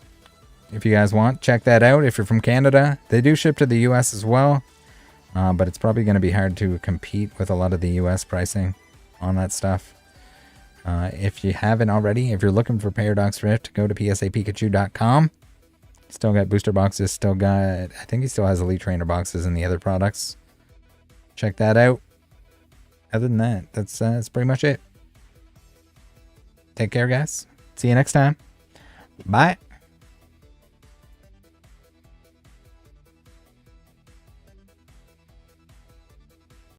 If you guys want, check that out. If you're from Canada, they do ship to the US as well. But it's probably going to be hard to compete with a lot of the US pricing on that stuff. If you haven't already, if you're looking for Paradox Rift, go to psapikachu.com. Still got booster boxes, still got, I think he still has Elite Trainer boxes and the other products. Check that out. Other than that, that's pretty much it. Take care, guys. See you next time. Bye.